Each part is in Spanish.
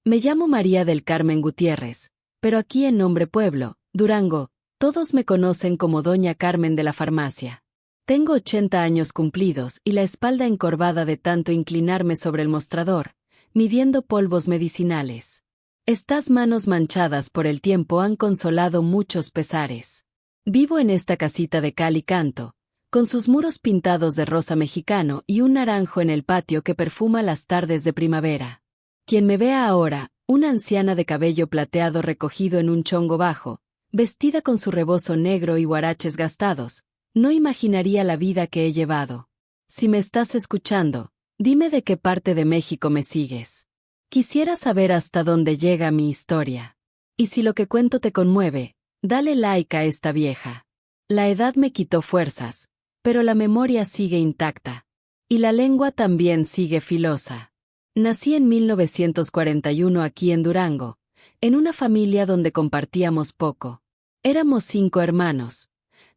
Me llamo María del Carmen Gutiérrez, pero aquí en Nombre Pueblo, Durango, todos me conocen como Doña Carmen de la farmacia. Tengo 80 años cumplidos y la espalda encorvada de tanto inclinarme sobre el mostrador, midiendo polvos medicinales. Estas manos manchadas por el tiempo han consolado muchos pesares. Vivo en esta casita de cal y canto, con sus muros pintados de rosa mexicano y un naranjo en el patio que perfuma las tardes de primavera. Quien me vea ahora, una anciana de cabello plateado recogido en un chongo bajo, vestida con su rebozo negro y huaraches gastados, no imaginaría la vida que he llevado. Si me estás escuchando, dime de qué parte de México me sigues. Quisiera saber hasta dónde llega mi historia. Y si lo que cuento te conmueve, dale like a esta vieja. La edad me quitó fuerzas, pero la memoria sigue intacta. Y la lengua también sigue filosa. Nací en 1941 aquí en Durango, en una familia donde compartíamos poco. Éramos 5 hermanos,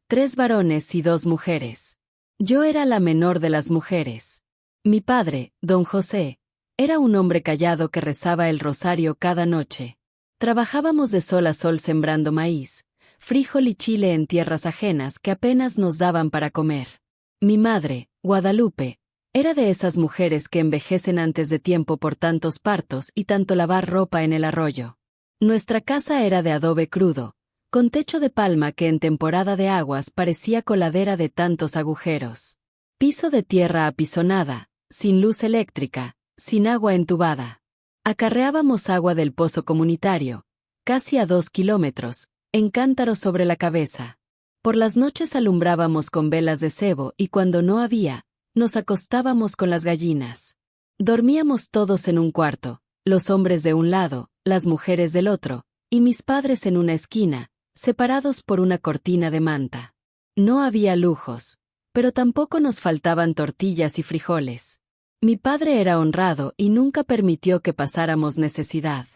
3 varones y 2 mujeres. Yo era la menor de las mujeres. Mi padre, don José, era un hombre callado que rezaba el rosario cada noche. Trabajábamos de sol a sol sembrando maíz, frijol y chile en tierras ajenas que apenas nos daban para comer. Mi madre, Guadalupe, era de esas mujeres que envejecen antes de tiempo por tantos partos y tanto lavar ropa en el arroyo. Nuestra casa era de adobe crudo, con techo de palma que en temporada de aguas parecía coladera de tantos agujeros. Piso de tierra apisonada, sin luz eléctrica, sin agua entubada. Acarreábamos agua del pozo comunitario, casi a 2 kilómetros, en cántaros sobre la cabeza. Por las noches alumbrábamos con velas de cebo y cuando no había, nos acostábamos con las gallinas. Dormíamos todos en un cuarto, los hombres de un lado, las mujeres del otro, y mis padres en una esquina, separados por una cortina de manta. No había lujos, pero tampoco nos faltaban tortillas y frijoles. Mi padre era honrado y nunca permitió que pasáramos necesidad.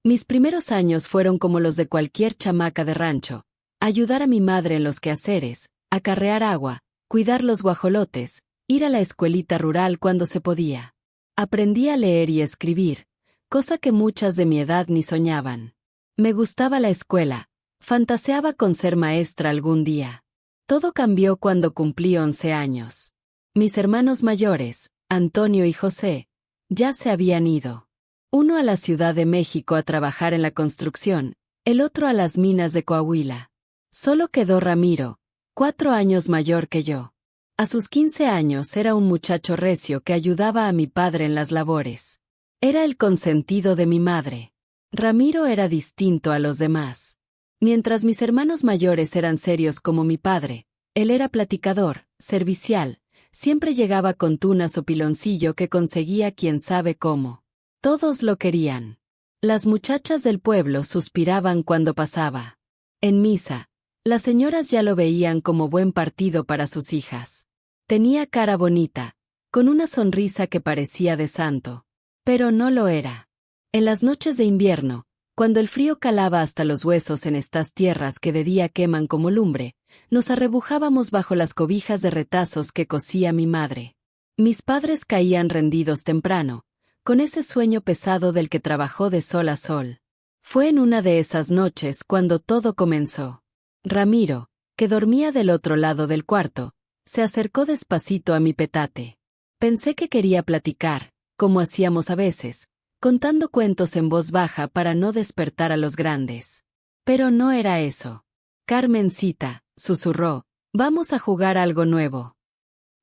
Mis primeros años fueron como los de cualquier chamaca de rancho: ayudar a mi madre en los quehaceres, acarrear agua, cuidar los guajolotes, ir a la escuelita rural cuando se podía. Aprendí a leer y escribir, cosa que muchas de mi edad ni soñaban. Me gustaba la escuela, fantaseaba con ser maestra algún día. Todo cambió cuando cumplí 11 años. Mis hermanos mayores, Antonio y José, ya se habían ido. Uno a la Ciudad de México a trabajar en la construcción, el otro a las minas de Coahuila. Solo quedó Ramiro, 4 años mayor que yo. A sus 15 años era un muchacho recio que ayudaba a mi padre en las labores. Era el consentido de mi madre. Ramiro era distinto a los demás. Mientras mis hermanos mayores eran serios como mi padre, él era platicador, servicial, siempre llegaba con tunas o piloncillo que conseguía quién sabe cómo. Todos lo querían. Las muchachas del pueblo suspiraban cuando pasaba. En misa, las señoras ya lo veían como buen partido para sus hijas. Tenía cara bonita, con una sonrisa que parecía de santo, pero no lo era. En las noches de invierno, cuando el frío calaba hasta los huesos en estas tierras que de día queman como lumbre, nos arrebujábamos bajo las cobijas de retazos que cosía mi madre. Mis padres caían rendidos temprano, con ese sueño pesado del que trabajó de sol a sol. Fue en una de esas noches cuando todo comenzó. Ramiro, que dormía del otro lado del cuarto, se acercó despacito a mi petate. Pensé que quería platicar, como hacíamos a veces, contando cuentos en voz baja para no despertar a los grandes. Pero no era eso. Carmencita, susurró, vamos a jugar algo nuevo.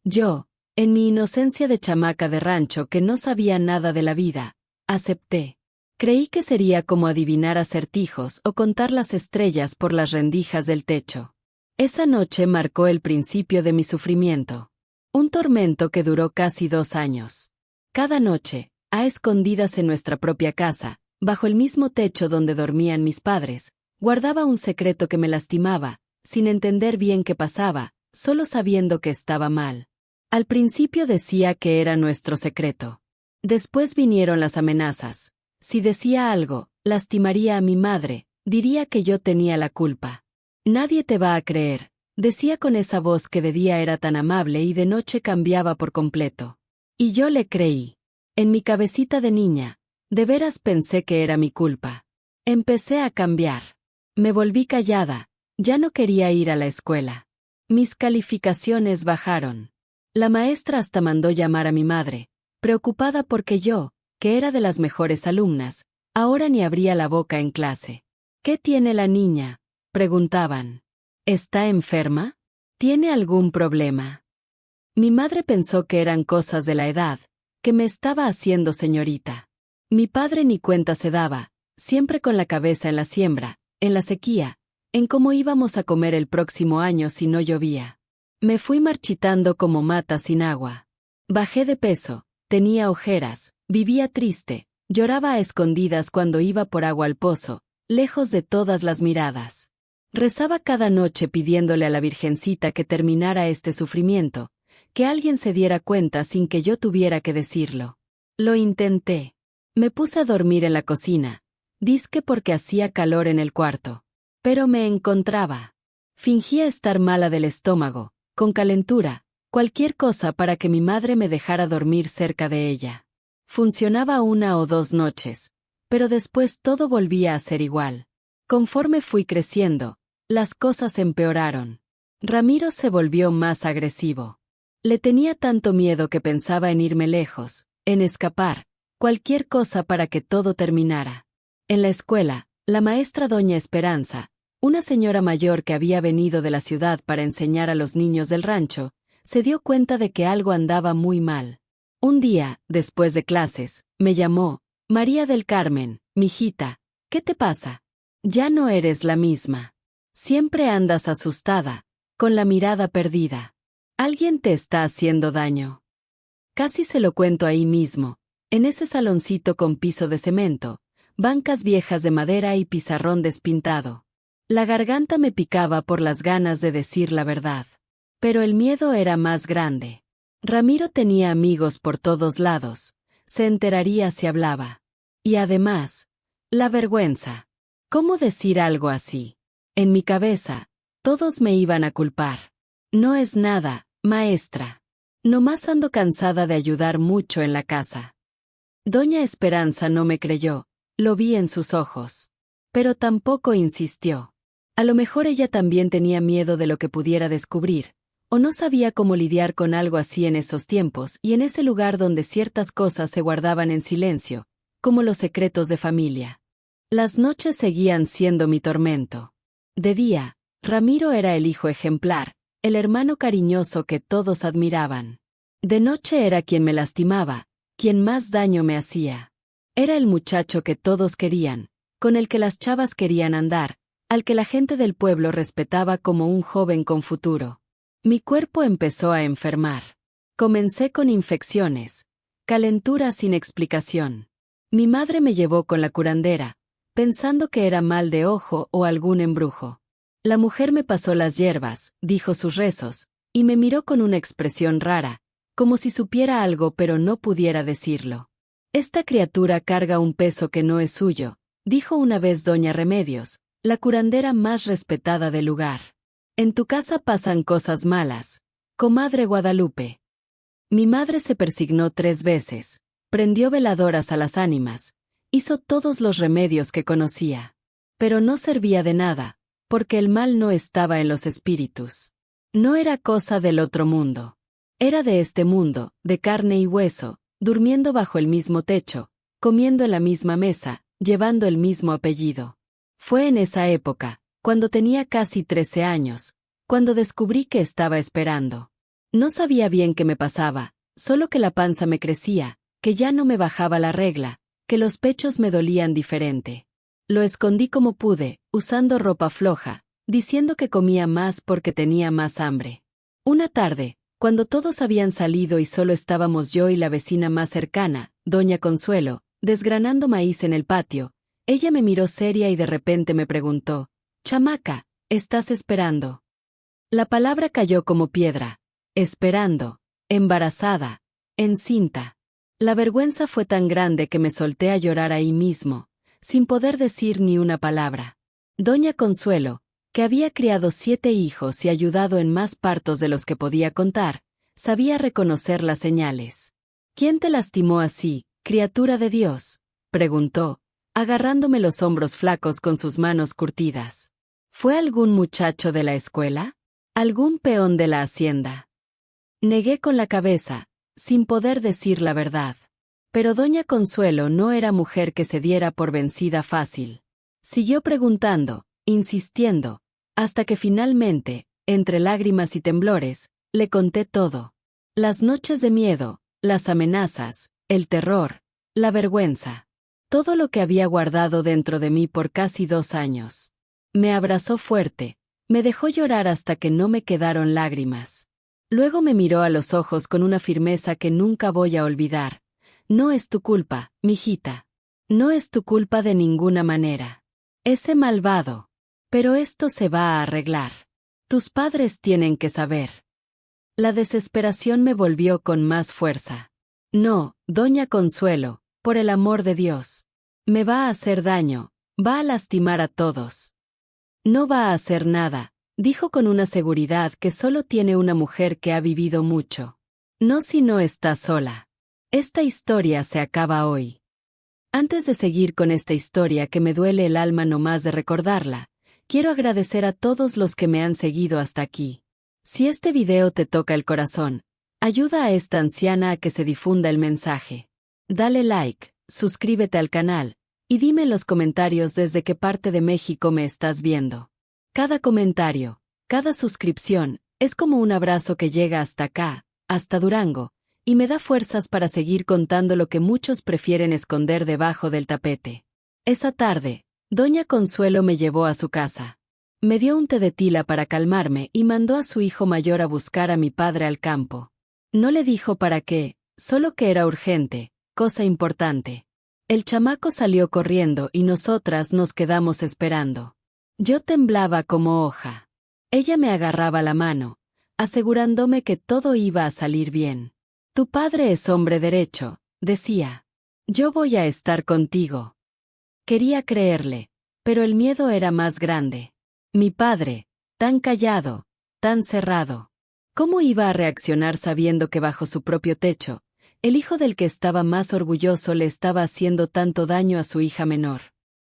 Yo, en mi inocencia de chamaca de rancho que no sabía nada de la vida, acepté. Creí que sería como adivinar acertijos o contar las estrellas por las rendijas del techo. Esa noche marcó el principio de mi sufrimiento. Un tormento que duró casi 2 años. Cada noche, a escondidas en nuestra propia casa, bajo el mismo techo donde dormían mis padres, guardaba un secreto que me lastimaba, sin entender bien qué pasaba, solo sabiendo que estaba mal. Al principio decía que era nuestro secreto. Después vinieron las amenazas. Si decía algo, lastimaría a mi madre, diría que yo tenía la culpa. Nadie te va a creer, decía con esa voz que de día era tan amable y de noche cambiaba por completo. Y yo le creí. En mi cabecita de niña, De veras pensé que era mi culpa. Empecé a cambiar. Me volví callada, ya no quería ir a la escuela. Mis calificaciones bajaron. La maestra hasta mandó llamar a mi madre, preocupada porque yo, que era de las mejores alumnas, ahora ni abría la boca en clase. ¿Qué tiene la niña?, preguntaban. ¿Está enferma? ¿Tiene algún problema? Mi madre pensó que eran cosas de la edad, que me estaba haciendo señorita. Mi padre ni cuenta se daba, siempre con la cabeza en la siembra, en la sequía, en cómo íbamos a comer el próximo año si no llovía. Me fui marchitando como mata sin agua. Bajé de peso, tenía ojeras, vivía triste, lloraba a escondidas cuando iba por agua al pozo, lejos de todas las miradas. Rezaba cada noche pidiéndole a la Virgencita que terminara este sufrimiento, que alguien se diera cuenta sin que yo tuviera que decirlo. Lo intenté. Me puse a dormir en la cocina, dizque porque hacía calor en el cuarto. Pero me encontraba. Fingía estar mala del estómago, con calentura, cualquier cosa para que mi madre me dejara dormir cerca de ella. Funcionaba 1 o 2 noches, pero después todo volvía a ser igual. Conforme fui creciendo, las cosas empeoraron. Ramiro se volvió más agresivo. Le tenía tanto miedo que pensaba en irme lejos, en escapar, cualquier cosa para que todo terminara. En la escuela, la maestra doña Esperanza, una señora mayor que había venido de la ciudad para enseñar a los niños del rancho, se dio cuenta de que algo andaba muy mal. Un día, después de clases, me llamó: María del Carmen, mijita, ¿qué te pasa? Ya no eres la misma. Siempre andas asustada, con la mirada perdida. Alguien te está haciendo daño. Casi se lo cuento ahí mismo, en ese saloncito con piso de cemento, bancas viejas de madera y pizarrón despintado. La garganta me picaba por las ganas de decir la verdad. Pero el miedo era más grande. Ramiro tenía amigos por todos lados, se enteraría si hablaba. Y además, la vergüenza. ¿Cómo decir algo así? En mi cabeza, todos me iban a culpar. No es nada, maestra. Nomás ando cansada de ayudar mucho en la casa. Doña Esperanza no me creyó, lo vi en sus ojos. Pero tampoco insistió. A lo mejor ella también tenía miedo de lo que pudiera descubrir, o no sabía cómo lidiar con algo así en esos tiempos y en ese lugar donde ciertas cosas se guardaban en silencio, como los secretos de familia. Las noches seguían siendo mi tormento. De día, Ramiro era el hijo ejemplar, el hermano cariñoso que todos admiraban. De noche era quien me lastimaba, quien más daño me hacía. Era el muchacho que todos querían, con el que las chavas querían andar, al que la gente del pueblo respetaba como un joven con futuro. Mi cuerpo empezó a enfermar. Comencé con infecciones, calentura sin explicación. Mi madre me llevó con la curandera, pensando que era mal de ojo o algún embrujo. La mujer me pasó las hierbas, dijo sus rezos, y me miró con una expresión rara, como si supiera algo pero no pudiera decirlo. Esta criatura carga un peso que no es suyo, dijo una vez doña Remedios, la curandera más respetada del lugar. En tu casa pasan cosas malas, comadre Guadalupe. Mi madre se persignó 3 veces, prendió veladoras a las ánimas, hizo todos los remedios que conocía. Pero no servía de nada, porque el mal no estaba en los espíritus. No era cosa del otro mundo. Era de este mundo, de carne y hueso, durmiendo bajo el mismo techo, comiendo en la misma mesa, llevando el mismo apellido. Fue en esa época, cuando tenía casi 13 años, cuando descubrí que estaba esperando. No sabía bien qué me pasaba, solo que la panza me crecía, que ya no me bajaba la regla, que los pechos me dolían diferente. Lo escondí como pude, usando ropa floja, diciendo que comía más porque tenía más hambre. Una tarde, cuando todos habían salido y solo estábamos yo y la vecina más cercana, doña Consuelo, desgranando maíz en el patio, ella me miró seria y de repente me preguntó: «Chamaca, ¿estás esperando?». La palabra cayó como piedra. Esperando, embarazada, encinta. La vergüenza fue tan grande que me solté a llorar ahí mismo, sin poder decir ni una palabra. Doña Consuelo, que había criado 7 hijos y ayudado en más partos de los que podía contar, sabía reconocer las señales. «¿Quién te lastimó así, criatura de Dios?», preguntó, agarrándome los hombros flacos con sus manos curtidas. ¿Fue algún muchacho de la escuela? ¿Algún peón de la hacienda? Negué con la cabeza, sin poder decir la verdad. Pero doña Consuelo no era mujer que se diera por vencida fácil. Siguió preguntando, insistiendo, hasta que finalmente, entre lágrimas y temblores, le conté todo. Las noches de miedo, las amenazas, el terror, la vergüenza. Todo lo que había guardado dentro de mí por casi 2 años. Me abrazó fuerte, me dejó llorar hasta que no me quedaron lágrimas. Luego me miró a los ojos con una firmeza que nunca voy a olvidar. No es tu culpa, mijita. No es tu culpa de ninguna manera. Ese malvado. Pero esto se va a arreglar. Tus padres tienen que saber. La desesperación me volvió con más fuerza. No, doña Consuelo, por el amor de Dios. Me va a hacer daño, va a lastimar a todos. No va a hacer nada, dijo con una seguridad que solo tiene una mujer que ha vivido mucho. No si no está sola. Esta historia se acaba hoy. Antes de seguir con esta historia que me duele el alma nomás de recordarla, quiero agradecer a todos los que me han seguido hasta aquí. Si este video te toca el corazón, ayuda a esta anciana a que se difunda el mensaje. Dale like, suscríbete al canal, y dime en los comentarios desde qué parte de México me estás viendo. Cada comentario, cada suscripción, es como un abrazo que llega hasta acá, hasta Durango, y me da fuerzas para seguir contando lo que muchos prefieren esconder debajo del tapete. Esa tarde, doña Consuelo me llevó a su casa. Me dio un té de tila para calmarme y mandó a su hijo mayor a buscar a mi padre al campo. No le dijo para qué, solo que era urgente, cosa importante. El chamaco salió corriendo y nosotras nos quedamos esperando. Yo temblaba como hoja. Ella me agarraba la mano, asegurándome que todo iba a salir bien. Tu padre es hombre derecho, decía. Yo voy a estar contigo. Quería creerle, pero el miedo era más grande. Mi padre, tan callado, tan cerrado. ¿Cómo iba a reaccionar sabiendo que bajo su propio techo, el hijo del que estaba más orgulloso le estaba haciendo tanto daño a su hija menor?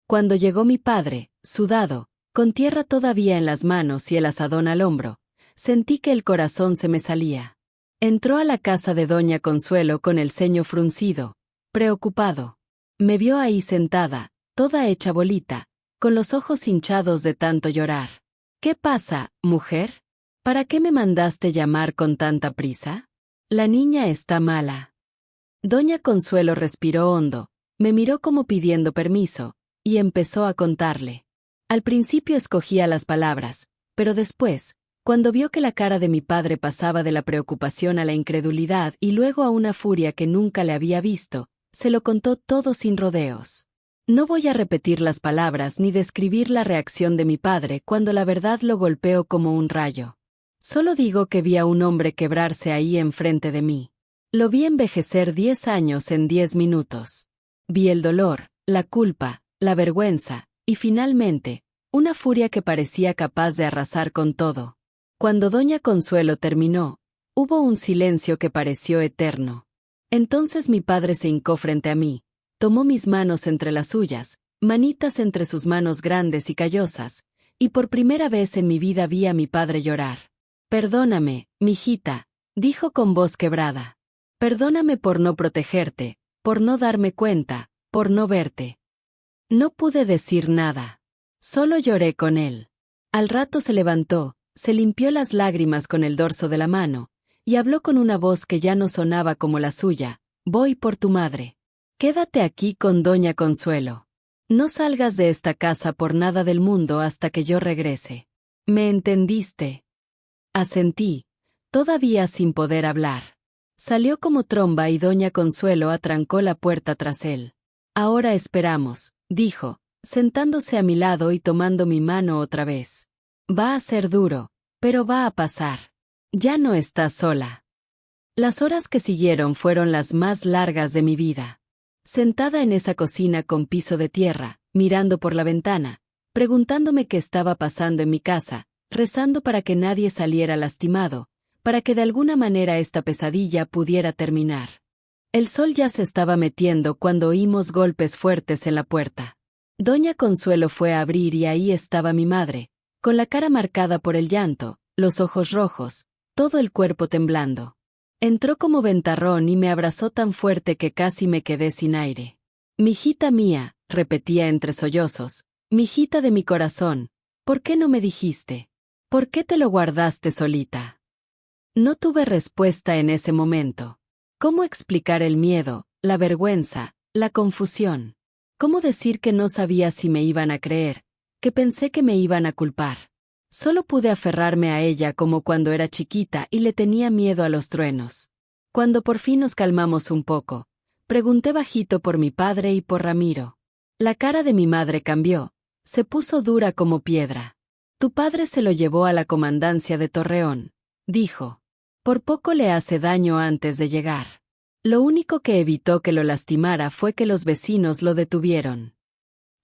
Cuando llegó mi padre, sudado, con tierra todavía en las manos y el azadón al hombro, sentí que el corazón se me salía. Entró a la casa de doña Consuelo con el ceño fruncido, preocupado. Me vio ahí sentada, toda hecha bolita, con los ojos hinchados de tanto llorar. ¿Qué pasa, mujer? ¿Para qué me mandaste llamar con tanta prisa? La niña está mala. Doña Consuelo respiró hondo, me miró como pidiendo permiso, y empezó a contarle. Al principio escogía las palabras, pero después, cuando vio que la cara de mi padre pasaba de la preocupación a la incredulidad y luego a una furia que nunca le había visto, se lo contó todo sin rodeos. No voy a repetir las palabras ni describir la reacción de mi padre cuando la verdad lo golpeó como un rayo. Solo digo que vi a un hombre quebrarse ahí enfrente de mí. Lo vi envejecer 10 años en 10 minutos. Vi el dolor, la culpa, la vergüenza, y finalmente, una furia que parecía capaz de arrasar con todo. Cuando doña Consuelo terminó, hubo un silencio que pareció eterno. Entonces mi padre se hincó frente a mí, tomó mis manos entre las suyas, manitas entre sus manos grandes y callosas, y por primera vez en mi vida vi a mi padre llorar. Perdóname, mijita, dijo con voz quebrada. Perdóname por no protegerte, por no darme cuenta, por no verte. No pude decir nada. Solo lloré con él. Al rato se levantó, se limpió las lágrimas con el dorso de la mano, y habló con una voz que ya no sonaba como la suya. Voy por tu madre. Quédate aquí con doña Consuelo. No salgas de esta casa por nada del mundo hasta que yo regrese. ¿Me entendiste? Asentí, todavía sin poder hablar. Salió como tromba y doña Consuelo atrancó la puerta tras él. Ahora esperamos, dijo, sentándose a mi lado y tomando mi mano otra vez. Va a ser duro, pero va a pasar. Ya no estás sola. Las horas que siguieron fueron las más largas de mi vida. Sentada en esa cocina con piso de tierra, mirando por la ventana, preguntándome qué estaba pasando en mi casa, rezando para que nadie saliera lastimado, para que de alguna manera esta pesadilla pudiera terminar. El sol ya se estaba metiendo cuando oímos golpes fuertes en la puerta. Doña Consuelo fue a abrir y ahí estaba mi madre, con la cara marcada por el llanto, los ojos rojos, todo el cuerpo temblando. Entró como ventarrón y me abrazó tan fuerte que casi me quedé sin aire. «Mijita mía», repetía entre sollozos, «mijita de mi corazón, ¿por qué no me dijiste? ¿Por qué te lo guardaste solita?». No tuve respuesta en ese momento. ¿Cómo explicar el miedo, la vergüenza, la confusión? ¿Cómo decir que no sabía si me iban a creer, que pensé que me iban a culpar? Solo pude aferrarme a ella como cuando era chiquita y le tenía miedo a los truenos. Cuando por fin nos calmamos un poco, pregunté bajito por mi padre y por Ramiro. La cara de mi madre cambió, se puso dura como piedra. «Tu padre se lo llevó a la comandancia de Torreón», dijo. «Por poco le hace daño antes de llegar. Lo único que evitó que lo lastimara fue que los vecinos lo detuvieron».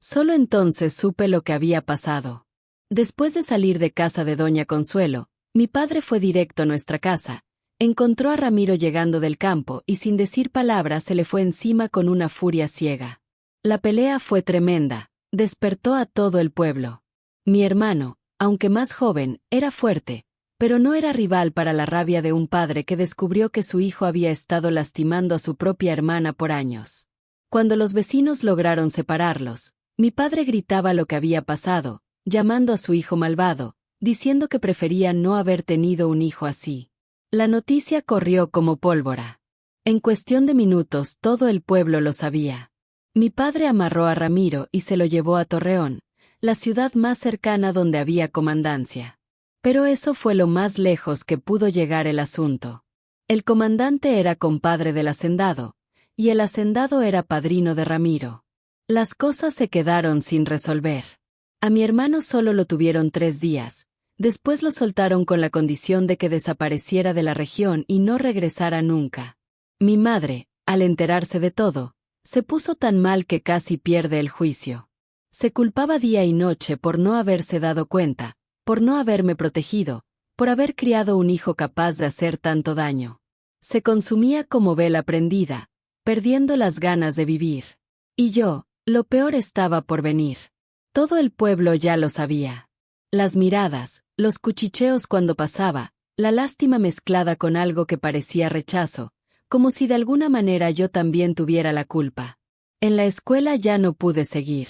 Solo entonces supe lo que había pasado. Después de salir de casa de Doña Consuelo, mi padre fue directo a nuestra casa, encontró a Ramiro llegando del campo y sin decir palabra se le fue encima con una furia ciega. La pelea fue tremenda, despertó a todo el pueblo. Mi hermano, aunque más joven, era fuerte, pero no era rival para la rabia de un padre que descubrió que su hijo había estado lastimando a su propia hermana por años. Cuando los vecinos lograron separarlos, mi padre gritaba lo que había pasado, llamando a su hijo malvado, diciendo que prefería no haber tenido un hijo así. La noticia corrió como pólvora. En cuestión de minutos todo el pueblo lo sabía. Mi padre amarró a Ramiro y se lo llevó a Torreón, la ciudad más cercana donde había comandancia. Pero eso fue lo más lejos que pudo llegar el asunto. El comandante era compadre del hacendado, y el hacendado era padrino de Ramiro. Las cosas se quedaron sin resolver. A mi hermano solo lo tuvieron 3 días, después lo soltaron con la condición de que desapareciera de la región y no regresara nunca. Mi madre, al enterarse de todo, se puso tan mal que casi pierde el juicio. Se culpaba día y noche por no haberse dado cuenta, por no haberme protegido, por haber criado un hijo capaz de hacer tanto daño. Se consumía como vela prendida, perdiendo las ganas de vivir. Y yo, lo peor estaba por venir. Todo el pueblo ya lo sabía. Las miradas, los cuchicheos cuando pasaba, la lástima mezclada con algo que parecía rechazo, como si de alguna manera yo también tuviera la culpa. En la escuela ya no pude seguir.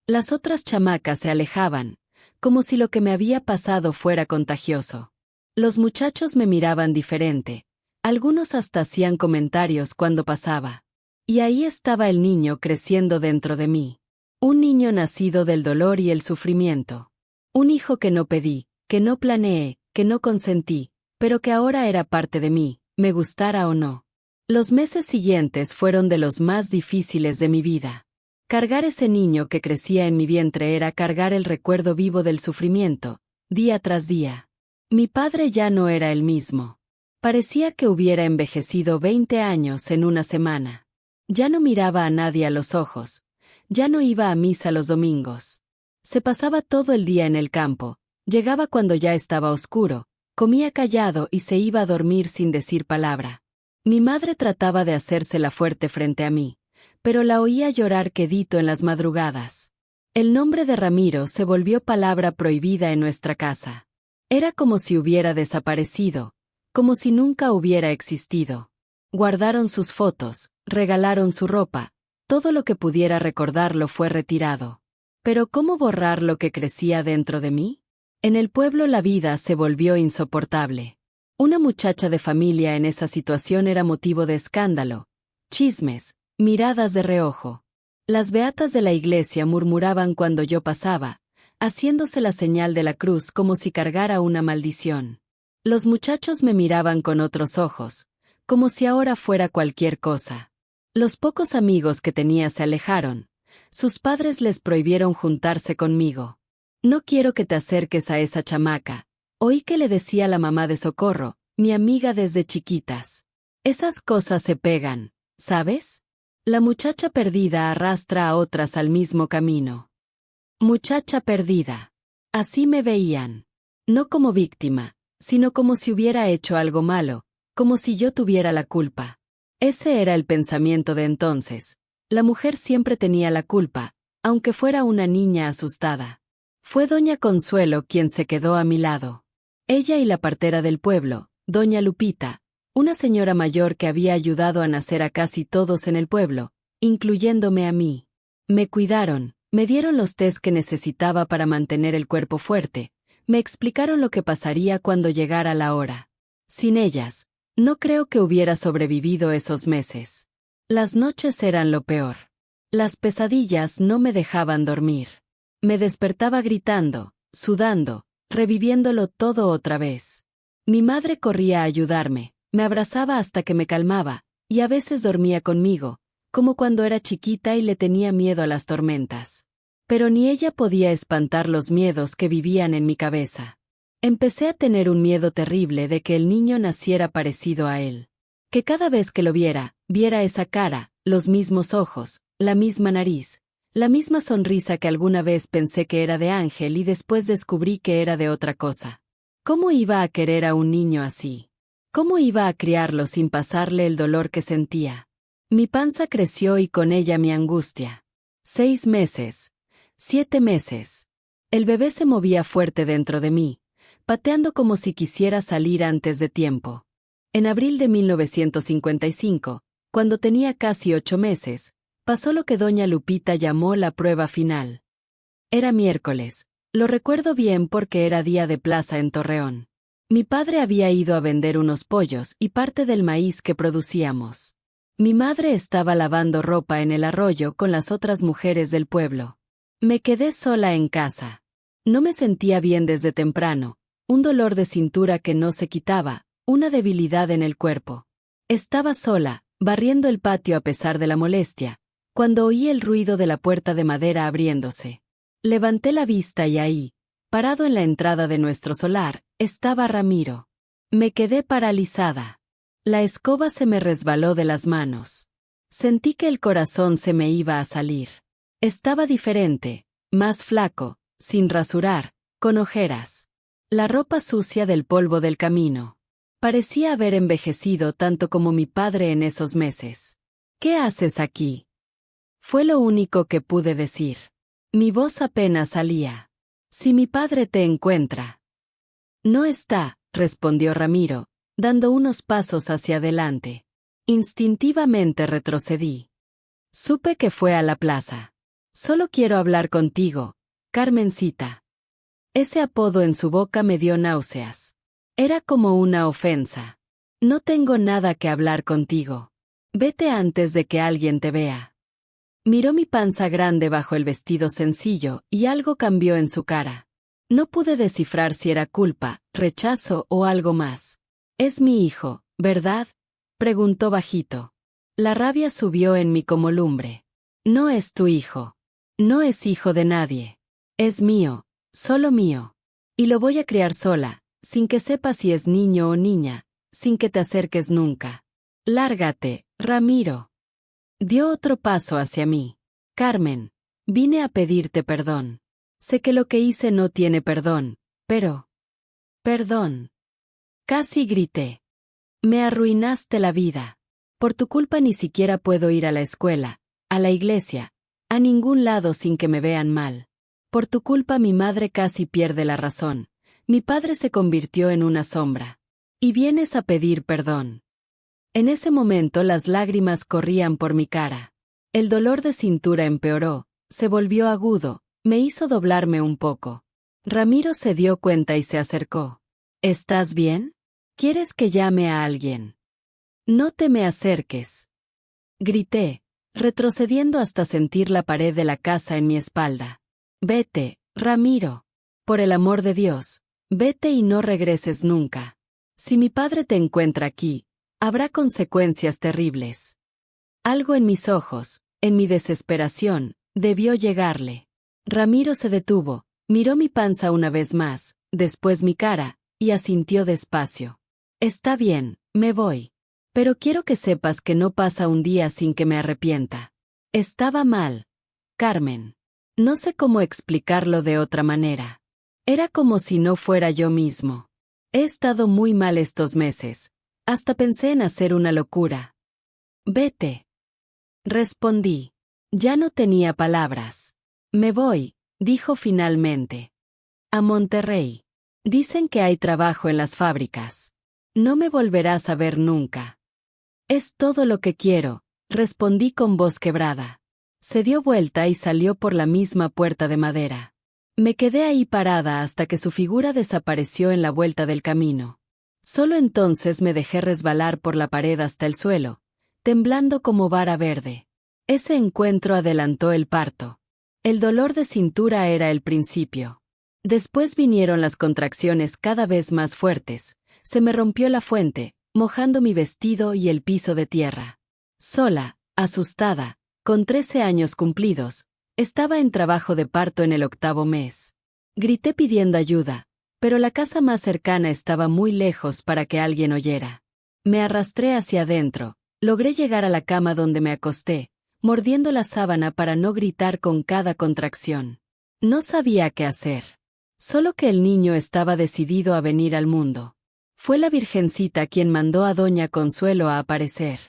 Las otras chamacas se alejaban, como si lo que me había pasado fuera contagioso. Los muchachos me miraban diferente, algunos hasta hacían comentarios cuando pasaba. Y ahí estaba el niño creciendo dentro de mí. Un niño nacido del dolor y el sufrimiento. Un hijo que no pedí, que no planeé, que no consentí, pero que ahora era parte de mí, me gustara o no. Los meses siguientes fueron de los más difíciles de mi vida. Cargar ese niño que crecía en mi vientre era cargar el recuerdo vivo del sufrimiento, día tras día. Mi padre ya no era el mismo. Parecía que hubiera envejecido 20 años en una semana. Ya no miraba a nadie a los ojos. Ya no iba a misa los domingos. Se pasaba todo el día en el campo, llegaba cuando ya estaba oscuro, comía callado y se iba a dormir sin decir palabra. Mi madre trataba de hacérsela fuerte frente a mí, pero la oía llorar quedito en las madrugadas. El nombre de Ramiro se volvió palabra prohibida en nuestra casa. Era como si hubiera desaparecido, como si nunca hubiera existido. Guardaron sus fotos, regalaron su ropa, todo lo que pudiera recordarlo fue retirado. Pero ¿cómo borrar lo que crecía dentro de mí? En el pueblo la vida se volvió insoportable. Una muchacha de familia en esa situación era motivo de escándalo, chismes, miradas de reojo. Las beatas de la iglesia murmuraban cuando yo pasaba, haciéndose la señal de la cruz como si cargara una maldición. Los muchachos me miraban con otros ojos, como si ahora fuera cualquier cosa. Los pocos amigos que tenía se alejaron. Sus padres les prohibieron juntarse conmigo. «No quiero que te acerques a esa chamaca», oí que le decía la mamá de Socorro, mi amiga desde chiquitas. «Esas cosas se pegan, ¿sabes? La muchacha perdida arrastra a otras al mismo camino». Muchacha perdida. Así me veían. No como víctima, sino como si hubiera hecho algo malo, como si yo tuviera la culpa. Ese era el pensamiento de entonces. La mujer siempre tenía la culpa, aunque fuera una niña asustada. Fue doña Consuelo quien se quedó a mi lado. Ella y la partera del pueblo, doña Lupita, una señora mayor que había ayudado a nacer a casi todos en el pueblo, incluyéndome a mí. Me cuidaron, me dieron los tés que necesitaba para mantener el cuerpo fuerte, me explicaron lo que pasaría cuando llegara la hora. Sin ellas, no creo que hubiera sobrevivido esos meses. Las noches eran lo peor. Las pesadillas no me dejaban dormir. Me despertaba gritando, sudando, reviviéndolo todo otra vez. Mi madre corría a ayudarme, me abrazaba hasta que me calmaba, y a veces dormía conmigo, como cuando era chiquita y le tenía miedo a las tormentas. Pero ni ella podía espantar los miedos que vivían en mi cabeza. Empecé a tener un miedo terrible de que el niño naciera parecido a él. Que cada vez que lo viera esa cara, los mismos ojos, la misma nariz, la misma sonrisa que alguna vez pensé que era de ángel y después descubrí que era de otra cosa. ¿Cómo iba a querer a un niño así? ¿Cómo iba a criarlo sin pasarle el dolor que sentía? Mi panza creció y con ella mi angustia. 6 meses. 7 meses. El bebé se movía fuerte dentro de mí, pateando como si quisiera salir antes de tiempo. En abril de 1955, cuando tenía casi 8 meses, pasó lo que doña Lupita llamó la prueba final. Era miércoles, lo recuerdo bien porque era día de plaza en Torreón. Mi padre había ido a vender unos pollos y parte del maíz que producíamos. Mi madre estaba lavando ropa en el arroyo con las otras mujeres del pueblo. Me quedé sola en casa. No me sentía bien desde temprano, un dolor de cintura que no se quitaba, una debilidad en el cuerpo. Estaba sola, barriendo el patio a pesar de la molestia, cuando oí el ruido de la puerta de madera abriéndose. Levanté la vista y ahí, parado en la entrada de nuestro solar, estaba Ramiro. Me quedé paralizada. La escoba se me resbaló de las manos. Sentí que el corazón se me iba a salir. Estaba diferente, más flaco, sin rasurar, con ojeras. La ropa sucia del polvo del camino. Parecía haber envejecido tanto como mi padre en esos meses. ¿Qué haces aquí? Fue lo único que pude decir. Mi voz apenas salía. Si mi padre te encuentra. No está, respondió Ramiro, dando unos pasos hacia adelante. Instintivamente retrocedí. Supe que fue a la plaza. Solo quiero hablar contigo, Carmencita. Ese apodo en su boca me dio náuseas. Era como una ofensa. No tengo nada que hablar contigo. Vete antes de que alguien te vea. Miró mi panza grande bajo el vestido sencillo y algo cambió en su cara. No pude descifrar si era culpa, rechazo o algo más. «Es mi hijo, ¿verdad?», preguntó bajito. La rabia subió en mí como lumbre. «No es tu hijo. No es hijo de nadie. Es mío, solo mío. Y lo voy a criar sola, sin que sepas si es niño o niña, sin que te acerques nunca. Lárgate, Ramiro». Dio otro paso hacia mí. «Carmen, vine a pedirte perdón. Sé que lo que hice no tiene perdón, pero... Perdón». Casi grité. «Me arruinaste la vida. Por tu culpa ni siquiera puedo ir a la escuela, a la iglesia, a ningún lado sin que me vean mal. Por tu culpa mi madre casi pierde la razón. Mi padre se convirtió en una sombra. Y vienes a pedir perdón». En ese momento las lágrimas corrían por mi cara. El dolor de cintura empeoró, se volvió agudo, me hizo doblarme un poco. Ramiro se dio cuenta y se acercó. «¿Estás bien? ¿Quieres que llame a alguien?» «No te me acerques», grité, retrocediendo hasta sentir la pared de la casa en mi espalda. «Vete, Ramiro. Por el amor de Dios, vete y no regreses nunca. Si mi padre te encuentra aquí, habrá consecuencias terribles». Algo en mis ojos, en mi desesperación, debió llegarle. Ramiro se detuvo, miró mi panza una vez más, después mi cara, y asintió despacio. «Está bien, me voy. Pero quiero que sepas que no pasa un día sin que me arrepienta. Estaba mal, Carmen. No sé cómo explicarlo de otra manera. Era como si no fuera yo mismo. He estado muy mal estos meses. Hasta pensé en hacer una locura. Vete. Respondí. Ya no tenía palabras. Me voy, dijo finalmente. A Monterrey. Dicen que hay trabajo en las fábricas. No me volverás a ver nunca. Es todo lo que quiero, respondí con voz quebrada. Se dio vuelta y salió por la misma puerta de madera. Me quedé ahí parada hasta que su figura desapareció en la vuelta del camino. Solo entonces me dejé resbalar por la pared hasta el suelo, temblando como vara verde. Ese encuentro adelantó el parto. El dolor de cintura era el principio. Después vinieron las contracciones cada vez más fuertes. Se me rompió la fuente, mojando mi vestido y el piso de tierra. Sola, asustada, con 13 años cumplidos, estaba en trabajo de parto en el 8º mes. Grité pidiendo ayuda, pero la casa más cercana estaba muy lejos para que alguien oyera. Me arrastré hacia adentro, logré llegar a la cama donde me acosté, mordiendo la sábana para no gritar con cada contracción. No sabía qué hacer. Solo que el niño estaba decidido a venir al mundo. Fue la Virgencita quien mandó a doña Consuelo a aparecer.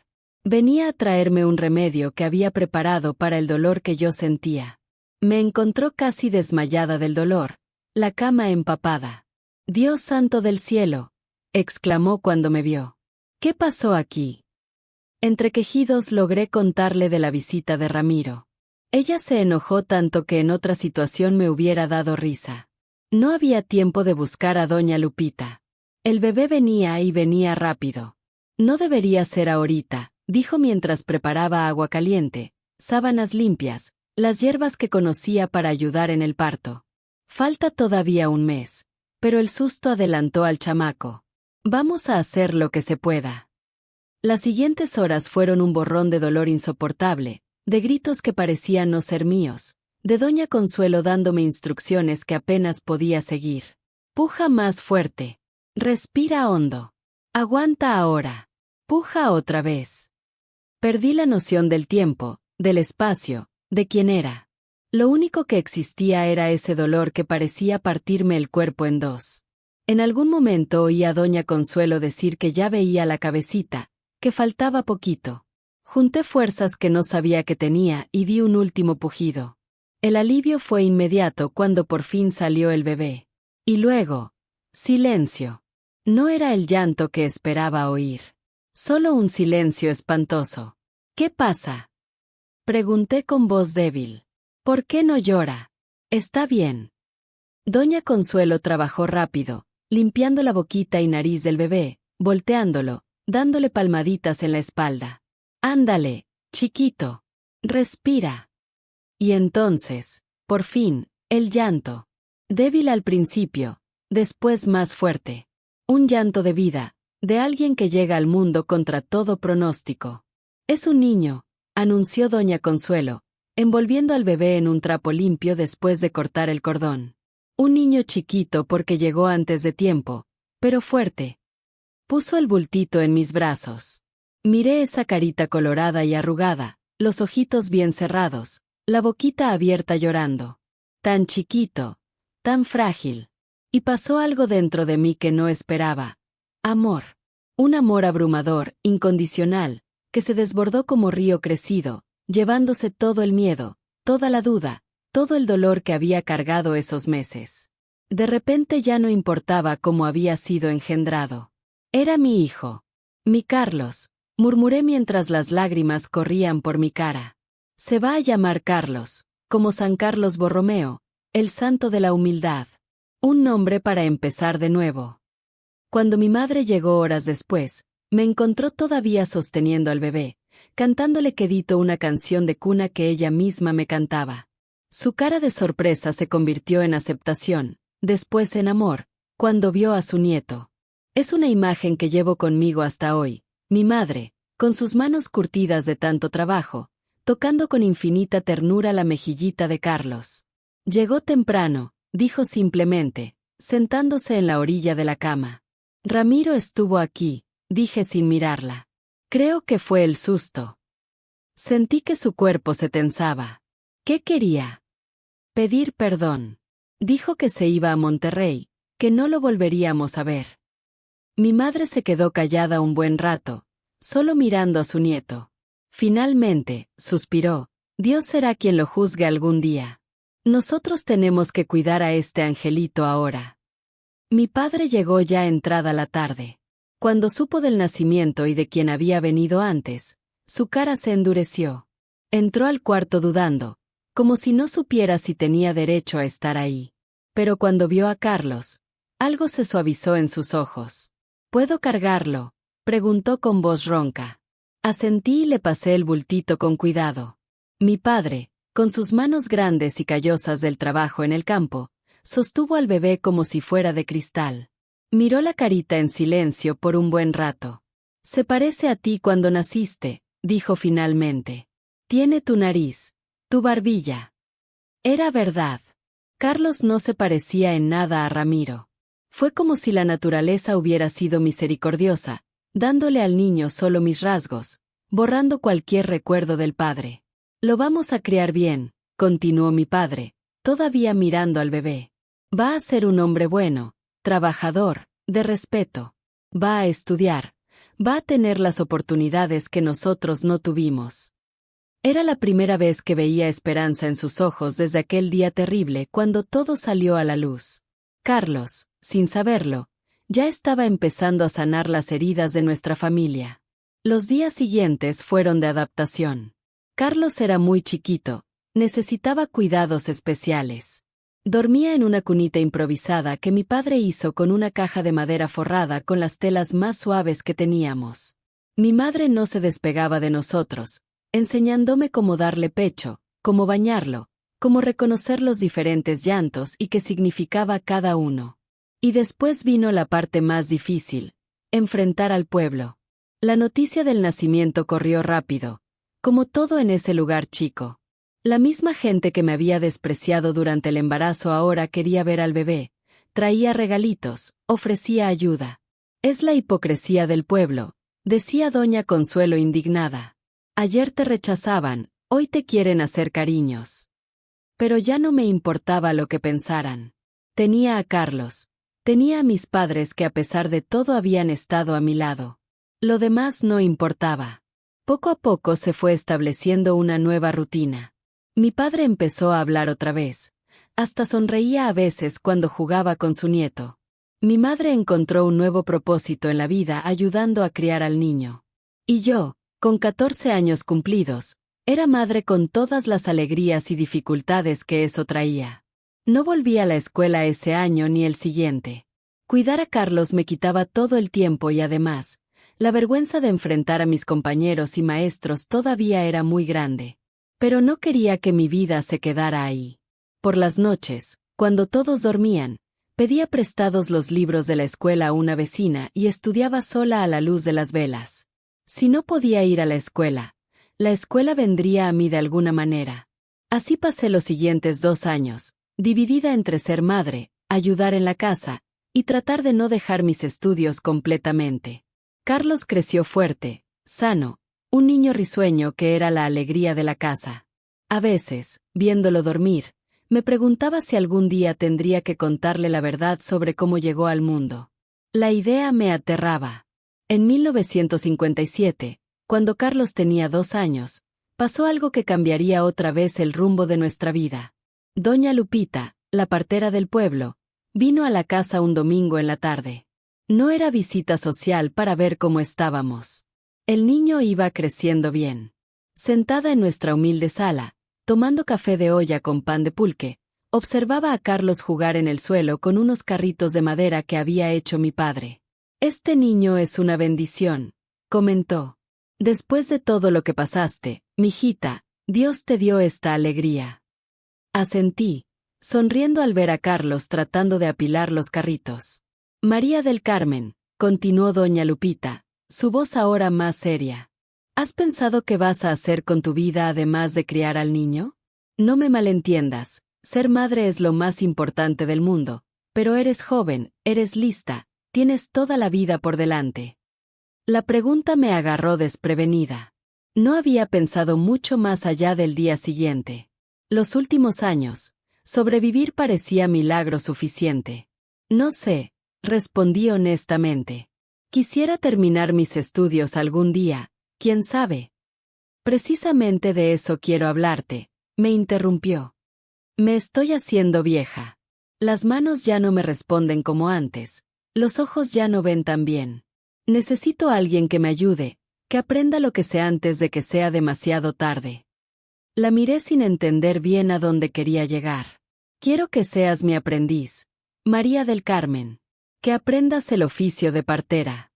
Venía a traerme un remedio que había preparado para el dolor que yo sentía. Me encontró casi desmayada del dolor, la cama empapada. «Dios santo del cielo», exclamó cuando me vio. «¿Qué pasó aquí?». Entre quejidos logré contarle de la visita de Ramiro. Ella se enojó tanto que en otra situación me hubiera dado risa. No había tiempo de buscar a doña Lupita. El bebé venía y venía rápido. «No debería ser ahorita», dijo mientras preparaba agua caliente, sábanas limpias, las hierbas que conocía para ayudar en el parto. «Falta todavía un mes». Pero el susto adelantó al chamaco. «Vamos a hacer lo que se pueda». Las siguientes horas fueron un borrón de dolor insoportable, de gritos que parecían no ser míos, de doña Consuelo dándome instrucciones que apenas podía seguir. «Puja más fuerte. Respira hondo. Aguanta ahora. Puja otra vez». Perdí la noción del tiempo, del espacio, de quién era. Lo único que existía era ese dolor que parecía partirme el cuerpo en dos. En algún momento oí a doña Consuelo decir que ya veía la cabecita, que faltaba poquito. Junté fuerzas que no sabía que tenía y di un último pujido. El alivio fue inmediato cuando por fin salió el bebé. Y luego, silencio. No era el llanto que esperaba oír. Solo un silencio espantoso. «¿Qué pasa?», pregunté con voz débil. «¿Por qué no llora? Está bien». Doña Consuelo trabajó rápido, limpiando la boquita y nariz del bebé, volteándolo, dándole palmaditas en la espalda. «Ándale, chiquito. Respira». Y entonces, por fin, el llanto. Débil al principio, después más fuerte. Un llanto de vida, de alguien que llega al mundo contra todo pronóstico. «Es un niño», anunció doña Consuelo, envolviendo al bebé en un trapo limpio después de cortar el cordón. «Un niño chiquito porque llegó antes de tiempo, pero fuerte». Puso el bultito en mis brazos. Miré esa carita colorada y arrugada, los ojitos bien cerrados, la boquita abierta llorando. Tan chiquito, tan frágil. Y pasó algo dentro de mí que no esperaba. Amor. Un amor abrumador, incondicional, que se desbordó como río crecido, llevándose todo el miedo, toda la duda, todo el dolor que había cargado esos meses. De repente ya no importaba cómo había sido engendrado. Era mi hijo. Mi Carlos, murmuré mientras las lágrimas corrían por mi cara. Se va a llamar Carlos, como San Carlos Borromeo, el santo de la humildad. Un nombre para empezar de nuevo. Cuando mi madre llegó horas después, me encontró todavía sosteniendo al bebé, cantándole quedito una canción de cuna que ella misma me cantaba. Su cara de sorpresa se convirtió en aceptación, después en amor, cuando vio a su nieto. Es una imagen que llevo conmigo hasta hoy, mi madre, con sus manos curtidas de tanto trabajo, tocando con infinita ternura la mejillita de Carlos. «Llegó temprano», dijo simplemente, sentándose en la orilla de la cama. «Ramiro estuvo aquí», dije sin mirarla. Creo que fue el susto. Sentí que su cuerpo se tensaba. ¿Qué quería? Pedir perdón. Dijo que se iba a Monterrey, que no lo volveríamos a ver. Mi madre se quedó callada un buen rato, solo mirando a su nieto. Finalmente, suspiró, Dios será quien lo juzgue algún día. Nosotros tenemos que cuidar a este angelito ahora. Mi padre llegó ya entrada la tarde. Cuando supo del nacimiento y de quien había venido antes, su cara se endureció. Entró al cuarto dudando, como si no supiera si tenía derecho a estar ahí. Pero cuando vio a Carlos, algo se suavizó en sus ojos. ¿Puedo cargarlo?, preguntó con voz ronca. Asentí y le pasé el bultito con cuidado. Mi padre, con sus manos grandes y callosas del trabajo en el campo, sostuvo al bebé como si fuera de cristal. Miró la carita en silencio por un buen rato. Se parece a ti cuando naciste, dijo finalmente. Tiene tu nariz, tu barbilla. Era verdad. Carlos no se parecía en nada a Ramiro. Fue como si la naturaleza hubiera sido misericordiosa, dándole al niño solo mis rasgos, borrando cualquier recuerdo del padre. Lo vamos a criar bien, continuó mi padre, todavía mirando al bebé. Va a ser un hombre bueno, trabajador, de respeto. Va a estudiar, va a tener las oportunidades que nosotros no tuvimos. Era la primera vez que veía esperanza en sus ojos desde aquel día terrible cuando todo salió a la luz. Carlos, sin saberlo, ya estaba empezando a sanar las heridas de nuestra familia. Los días siguientes fueron de adaptación. Carlos era muy chiquito, necesitaba cuidados especiales. Dormía en una cunita improvisada que mi padre hizo con una caja de madera forrada con las telas más suaves que teníamos. Mi madre no se despegaba de nosotros, enseñándome cómo darle pecho, cómo bañarlo, cómo reconocer los diferentes llantos y qué significaba cada uno. Y después vino la parte más difícil, enfrentar al pueblo. La noticia del nacimiento corrió rápido, como todo en ese lugar chico. La misma gente que me había despreciado durante el embarazo ahora quería ver al bebé, traía regalitos, ofrecía ayuda. Es la hipocresía del pueblo, decía doña Consuelo indignada. Ayer te rechazaban, hoy te quieren hacer cariños. Pero ya no me importaba lo que pensaran. Tenía a Carlos, tenía a mis padres que a pesar de todo habían estado a mi lado. Lo demás no importaba. Poco a poco se fue estableciendo una nueva rutina. Mi padre empezó a hablar otra vez. Hasta sonreía a veces cuando jugaba con su nieto. Mi madre encontró un nuevo propósito en la vida ayudando a criar al niño. Y yo, con 14 años cumplidos, era madre con todas las alegrías y dificultades que eso traía. No volví a la escuela ese año ni el siguiente. Cuidar a Carlos me quitaba todo el tiempo y además, la vergüenza de enfrentar a mis compañeros y maestros todavía era muy grande. Pero no quería que mi vida se quedara ahí. Por las noches, cuando todos dormían, pedía prestados los libros de la escuela a una vecina y estudiaba sola a la luz de las velas. Si no podía ir a la escuela vendría a mí de alguna manera. Así pasé los siguientes 2 años, dividida entre ser madre, ayudar en la casa, y tratar de no dejar mis estudios completamente. Carlos creció fuerte, sano, un niño risueño que era la alegría de la casa. A veces, viéndolo dormir, me preguntaba si algún día tendría que contarle la verdad sobre cómo llegó al mundo. La idea me aterraba. En 1957, cuando Carlos tenía 2 años, pasó algo que cambiaría otra vez el rumbo de nuestra vida. Doña Lupita, la partera del pueblo, vino a la casa un domingo en la tarde. No era visita social para ver cómo estábamos. El niño iba creciendo bien. Sentada en nuestra humilde sala, tomando café de olla con pan de pulque, observaba a Carlos jugar en el suelo con unos carritos de madera que había hecho mi padre. Este niño es una bendición, comentó. Después de todo lo que pasaste, mijita, Dios te dio esta alegría. Asentí, sonriendo al ver a Carlos tratando de apilar los carritos. María del Carmen, continuó doña Lupita, su voz ahora más seria. ¿Has pensado qué vas a hacer con tu vida además de criar al niño? No me malentiendas, ser madre es lo más importante del mundo, pero eres joven, eres lista, tienes toda la vida por delante. La pregunta me agarró desprevenida. No había pensado mucho más allá del día siguiente. Los últimos años, sobrevivir parecía milagro suficiente. No sé, respondí honestamente. Quisiera terminar mis estudios algún día, quién sabe. Precisamente de eso quiero hablarte, me interrumpió. Me estoy haciendo vieja. Las manos ya no me responden como antes, los ojos ya no ven tan bien. Necesito a alguien que me ayude, que aprenda lo que sé antes de que sea demasiado tarde. La miré sin entender bien a dónde quería llegar. Quiero que seas mi aprendiz, María del Carmen. Que aprendas el oficio de partera.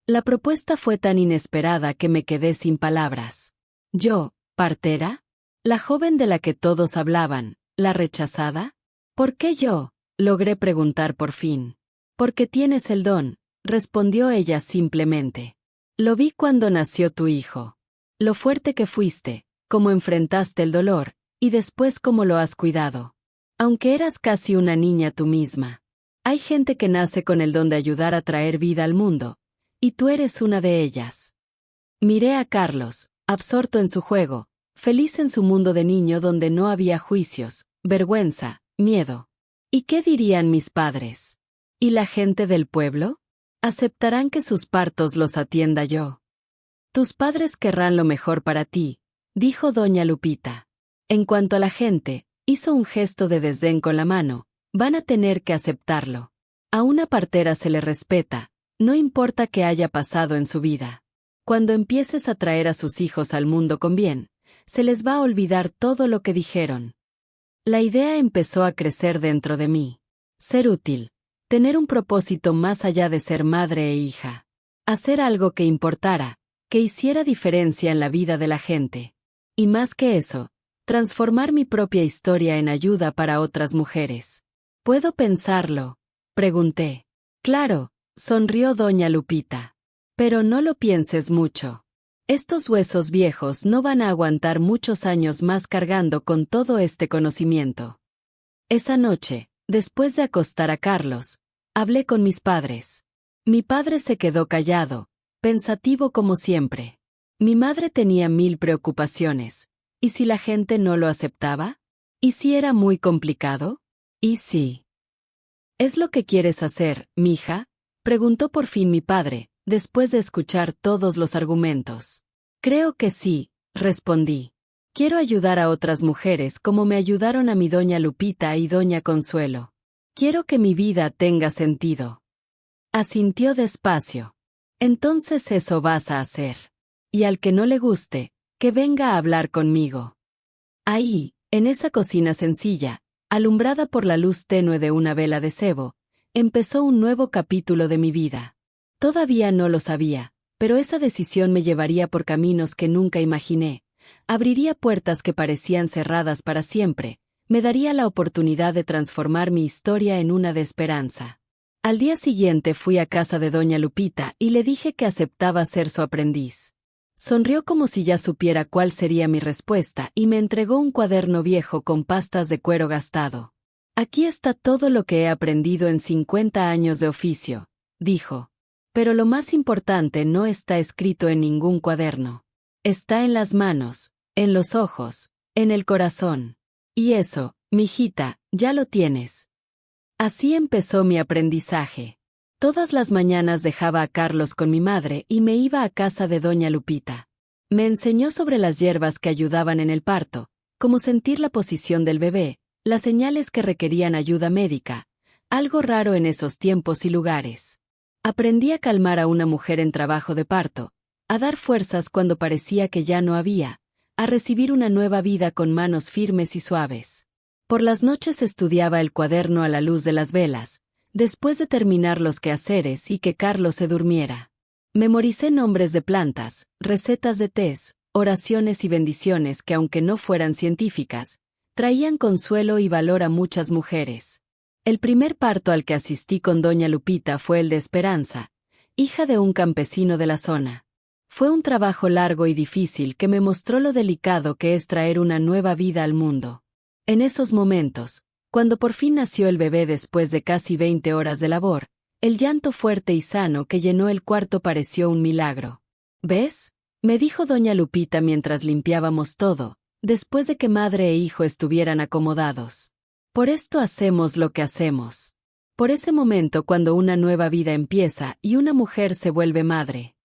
La propuesta fue tan inesperada que me quedé sin palabras. ¿Yo, partera? ¿La joven de la que todos hablaban, la rechazada? ¿Por qué yo? Logré preguntar por fin. Porque tienes el don, respondió ella simplemente. Lo vi cuando nació tu hijo. Lo fuerte que fuiste, cómo enfrentaste el dolor, y después cómo lo has cuidado. Aunque eras casi una niña tú misma. Hay gente que nace con el don de ayudar a traer vida al mundo, y tú eres una de ellas. Miré a Carlos, absorto en su juego, feliz en su mundo de niño donde no había juicios, vergüenza, miedo. ¿Y qué dirían mis padres? ¿Y la gente del pueblo? ¿Aceptarán que sus partos los atienda yo? Tus padres querrán lo mejor para ti, dijo doña Lupita. En cuanto a la gente, hizo un gesto de desdén con la mano, van a tener que aceptarlo. A una partera se le respeta, no importa qué haya pasado en su vida. Cuando empieces a traer a sus hijos al mundo con bien, se les va a olvidar todo lo que dijeron. La idea empezó a crecer dentro de mí. Ser útil. Tener un propósito más allá de ser madre e hija. Hacer algo que importara, que hiciera diferencia en la vida de la gente. Y más que eso, transformar mi propia historia en ayuda para otras mujeres. ¿Puedo pensarlo? Pregunté. Claro, sonrió doña Lupita. Pero no lo pienses mucho. Estos huesos viejos no van a aguantar muchos años más cargando con todo este conocimiento. Esa noche, después de acostar a Carlos, hablé con mis padres. Mi padre se quedó callado, pensativo como siempre. Mi madre tenía 1000 preocupaciones. ¿Y si la gente no lo aceptaba? ¿Y si era muy complicado? ¿Y si? ¿Es lo que quieres hacer, mija? Preguntó por fin mi padre, después de escuchar todos los argumentos. Creo que sí, respondí. Quiero ayudar a otras mujeres como me ayudaron a mi doña Lupita y doña Consuelo. Quiero que mi vida tenga sentido. Asintió despacio. Entonces eso vas a hacer. Y al que no le guste, que venga a hablar conmigo. Ahí, en esa cocina sencilla, alumbrada por la luz tenue de una vela de sebo, empezó un nuevo capítulo de mi vida. Todavía no lo sabía, pero esa decisión me llevaría por caminos que nunca imaginé, abriría puertas que parecían cerradas para siempre, me daría la oportunidad de transformar mi historia en una de esperanza. Al día siguiente fui a casa de doña Lupita y le dije que aceptaba ser su aprendiz. Sonrió como si ya supiera cuál sería mi respuesta y me entregó un cuaderno viejo con pastas de cuero gastado. Aquí está todo lo que he aprendido en 50 años de oficio, dijo. Pero lo más importante no está escrito en ningún cuaderno. Está en las manos, en los ojos, en el corazón. Y eso, mijita, ya lo tienes. Así empezó mi aprendizaje. Todas las mañanas dejaba a Carlos con mi madre y me iba a casa de doña Lupita. Me enseñó sobre las hierbas que ayudaban en el parto, cómo sentir la posición del bebé, las señales que requerían ayuda médica, algo raro en esos tiempos y lugares. Aprendí a calmar a una mujer en trabajo de parto, a dar fuerzas cuando parecía que ya no había, a recibir una nueva vida con manos firmes y suaves. Por las noches estudiaba el cuaderno a la luz de las velas, después de terminar los quehaceres y que Carlos se durmiera. Memoricé nombres de plantas, recetas de tés, oraciones y bendiciones que aunque no fueran científicas, traían consuelo y valor a muchas mujeres. El primer parto al que asistí con doña Lupita fue el de Esperanza, hija de un campesino de la zona. Fue un trabajo largo y difícil que me mostró lo delicado que es traer una nueva vida al mundo. En esos momentos, cuando por fin nació el bebé después de casi 20 horas de labor, el llanto fuerte y sano que llenó el cuarto pareció un milagro. ¿Ves? Me dijo doña Lupita mientras limpiábamos todo, después de que madre e hijo estuvieran acomodados. Por esto hacemos lo que hacemos. Por ese momento cuando una nueva vida empieza y una mujer se vuelve madre.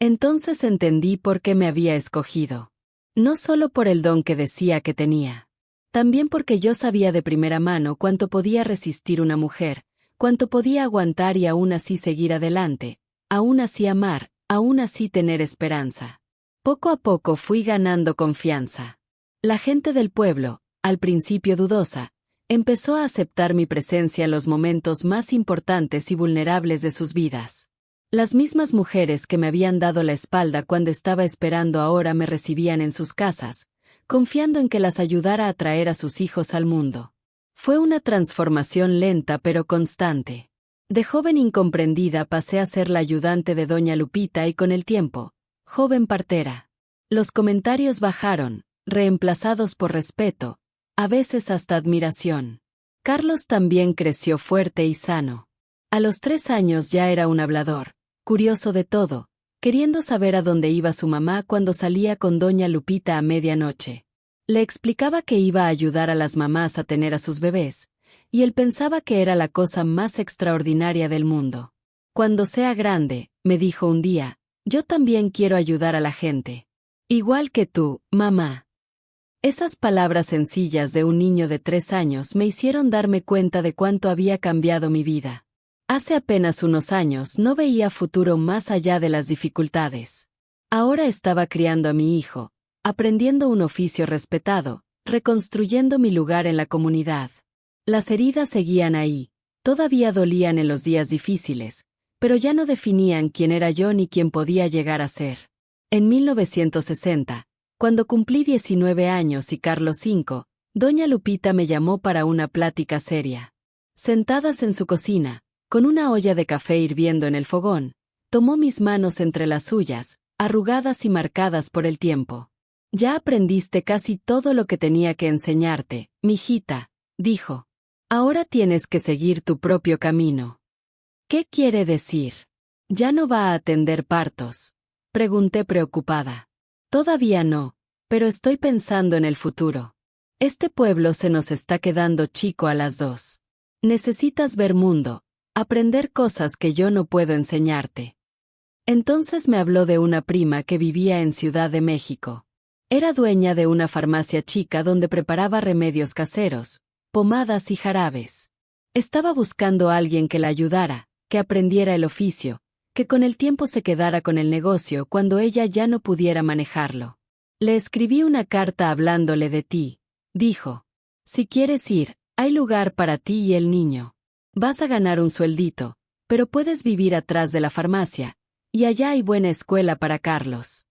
Entonces entendí por qué me había escogido. No solo por el don que decía que tenía. También porque yo sabía de primera mano cuánto podía resistir una mujer, cuánto podía aguantar y aún así seguir adelante, aún así amar, aún así tener esperanza. Poco a poco fui ganando confianza. La gente del pueblo, al principio dudosa, empezó a aceptar mi presencia en los momentos más importantes y vulnerables de sus vidas. Las mismas mujeres que me habían dado la espalda cuando estaba esperando ahora me recibían en sus casas, confiando en que las ayudara a traer a sus hijos al mundo. Fue una transformación lenta pero constante. De joven incomprendida pasé a ser la ayudante de doña Lupita y con el tiempo, joven partera. Los comentarios bajaron, reemplazados por respeto, a veces hasta admiración. Carlos también creció fuerte y sano. A los 3 años ya era un hablador, curioso de todo, queriendo saber a dónde iba su mamá cuando salía con doña Lupita a medianoche. Le explicaba que iba a ayudar a las mamás a tener a sus bebés, y él pensaba que era la cosa más extraordinaria del mundo. Cuando sea grande, me dijo un día, yo también quiero ayudar a la gente. Igual que tú, mamá. Esas palabras sencillas de un niño de 3 años me hicieron darme cuenta de cuánto había cambiado mi vida. Hace apenas unos años no veía futuro más allá de las dificultades. Ahora estaba criando a mi hijo, aprendiendo un oficio respetado, reconstruyendo mi lugar en la comunidad. Las heridas seguían ahí, todavía dolían en los días difíciles, pero ya no definían quién era yo ni quién podía llegar a ser. En 1960, cuando cumplí 19 años y Carlos 5, doña Lupita me llamó para una plática seria. Sentadas en su cocina, con una olla de café hirviendo en el fogón, tomó mis manos entre las suyas, arrugadas y marcadas por el tiempo. Ya aprendiste casi todo lo que tenía que enseñarte, mijita, dijo. Ahora tienes que seguir tu propio camino. ¿Qué quiere decir? ¿Ya no va a atender partos? Pregunté preocupada. Todavía no, pero estoy pensando en el futuro. Este pueblo se nos está quedando chico a las dos. Necesitas ver mundo, aprender cosas que yo no puedo enseñarte. Entonces me habló de una prima que vivía en Ciudad de México. Era dueña de una farmacia chica donde preparaba remedios caseros, pomadas y jarabes. Estaba buscando a alguien que la ayudara, que aprendiera el oficio, que con el tiempo se quedara con el negocio cuando ella ya no pudiera manejarlo. Le escribí una carta hablándole de ti, dijo. Si quieres ir, hay lugar para ti y el niño. Vas a ganar un sueldito, pero puedes vivir atrás de la farmacia, y allá hay buena escuela para Carlos.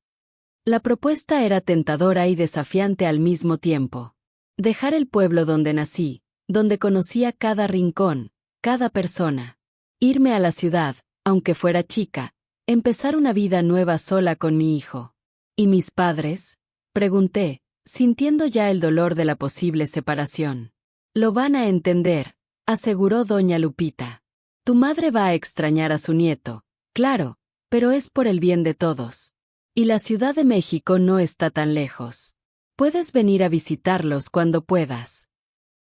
La propuesta era tentadora y desafiante al mismo tiempo. Dejar el pueblo donde nací, donde conocía cada rincón, cada persona. Irme a la ciudad, aunque fuera chica, empezar una vida nueva sola con mi hijo. ¿Y mis padres? Pregunté, sintiendo ya el dolor de la posible separación. Lo van a entender, aseguró doña Lupita. Tu madre va a extrañar a su nieto, claro, pero es por el bien de todos. Y la Ciudad de México no está tan lejos. Puedes venir a visitarlos cuando puedas.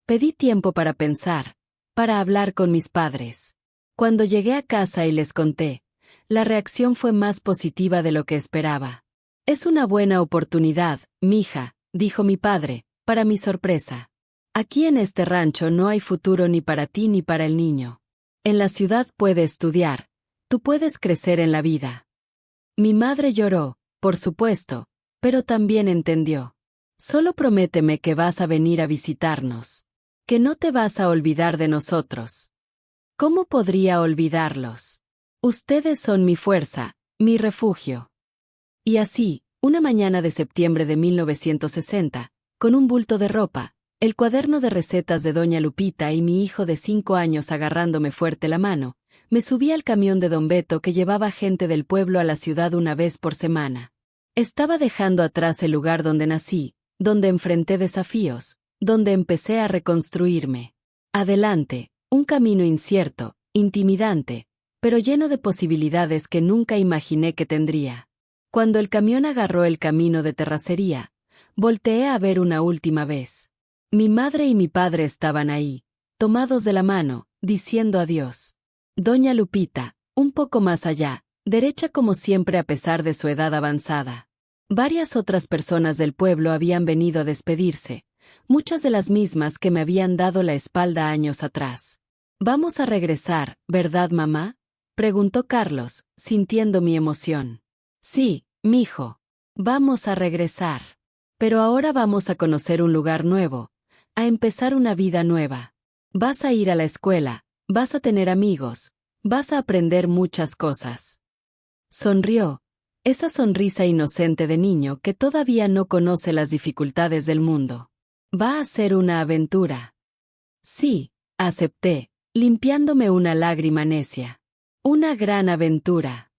Pedí tiempo para pensar, para hablar con mis padres. Cuando llegué a casa y les conté, la reacción fue más positiva de lo que esperaba. Es una buena oportunidad, mija, dijo mi padre, para mi sorpresa. Aquí en este rancho no hay futuro ni para ti ni para el niño. En la ciudad puede estudiar, tú puedes crecer en la vida. Mi madre lloró, por supuesto, pero también entendió. Solo prométeme que vas a venir a visitarnos. Que no te vas a olvidar de nosotros. ¿Cómo podría olvidarlos? Ustedes son mi fuerza, mi refugio. Y así, una mañana de septiembre de 1960, con un bulto de ropa, el cuaderno de recetas de doña Lupita y mi hijo de 5 años agarrándome fuerte la mano, me subí al camión de don Beto que llevaba gente del pueblo a la ciudad una vez por semana. Estaba dejando atrás el lugar donde nací, donde enfrenté desafíos, donde empecé a reconstruirme. Adelante, un camino incierto, intimidante, pero lleno de posibilidades que nunca imaginé que tendría. Cuando el camión agarró el camino de terracería, volteé a ver una última vez. Mi madre y mi padre estaban ahí, tomados de la mano, diciendo adiós. Doña Lupita, un poco más allá, derecha como siempre a pesar de su edad avanzada. Varias otras personas del pueblo habían venido a despedirse, muchas de las mismas que me habían dado la espalda años atrás. «Vamos a regresar, ¿verdad, mamá?», preguntó Carlos, sintiendo mi emoción. «Sí, mijo. Vamos a regresar. Pero ahora vamos a conocer un lugar nuevo, a empezar una vida nueva. Vas a ir a la escuela, vas a tener amigos, vas a aprender muchas cosas». Sonrió, esa sonrisa inocente de niño que todavía no conoce las dificultades del mundo. «Va a ser una aventura». «Sí», acepté, limpiándome una lágrima necia. «Una gran aventura».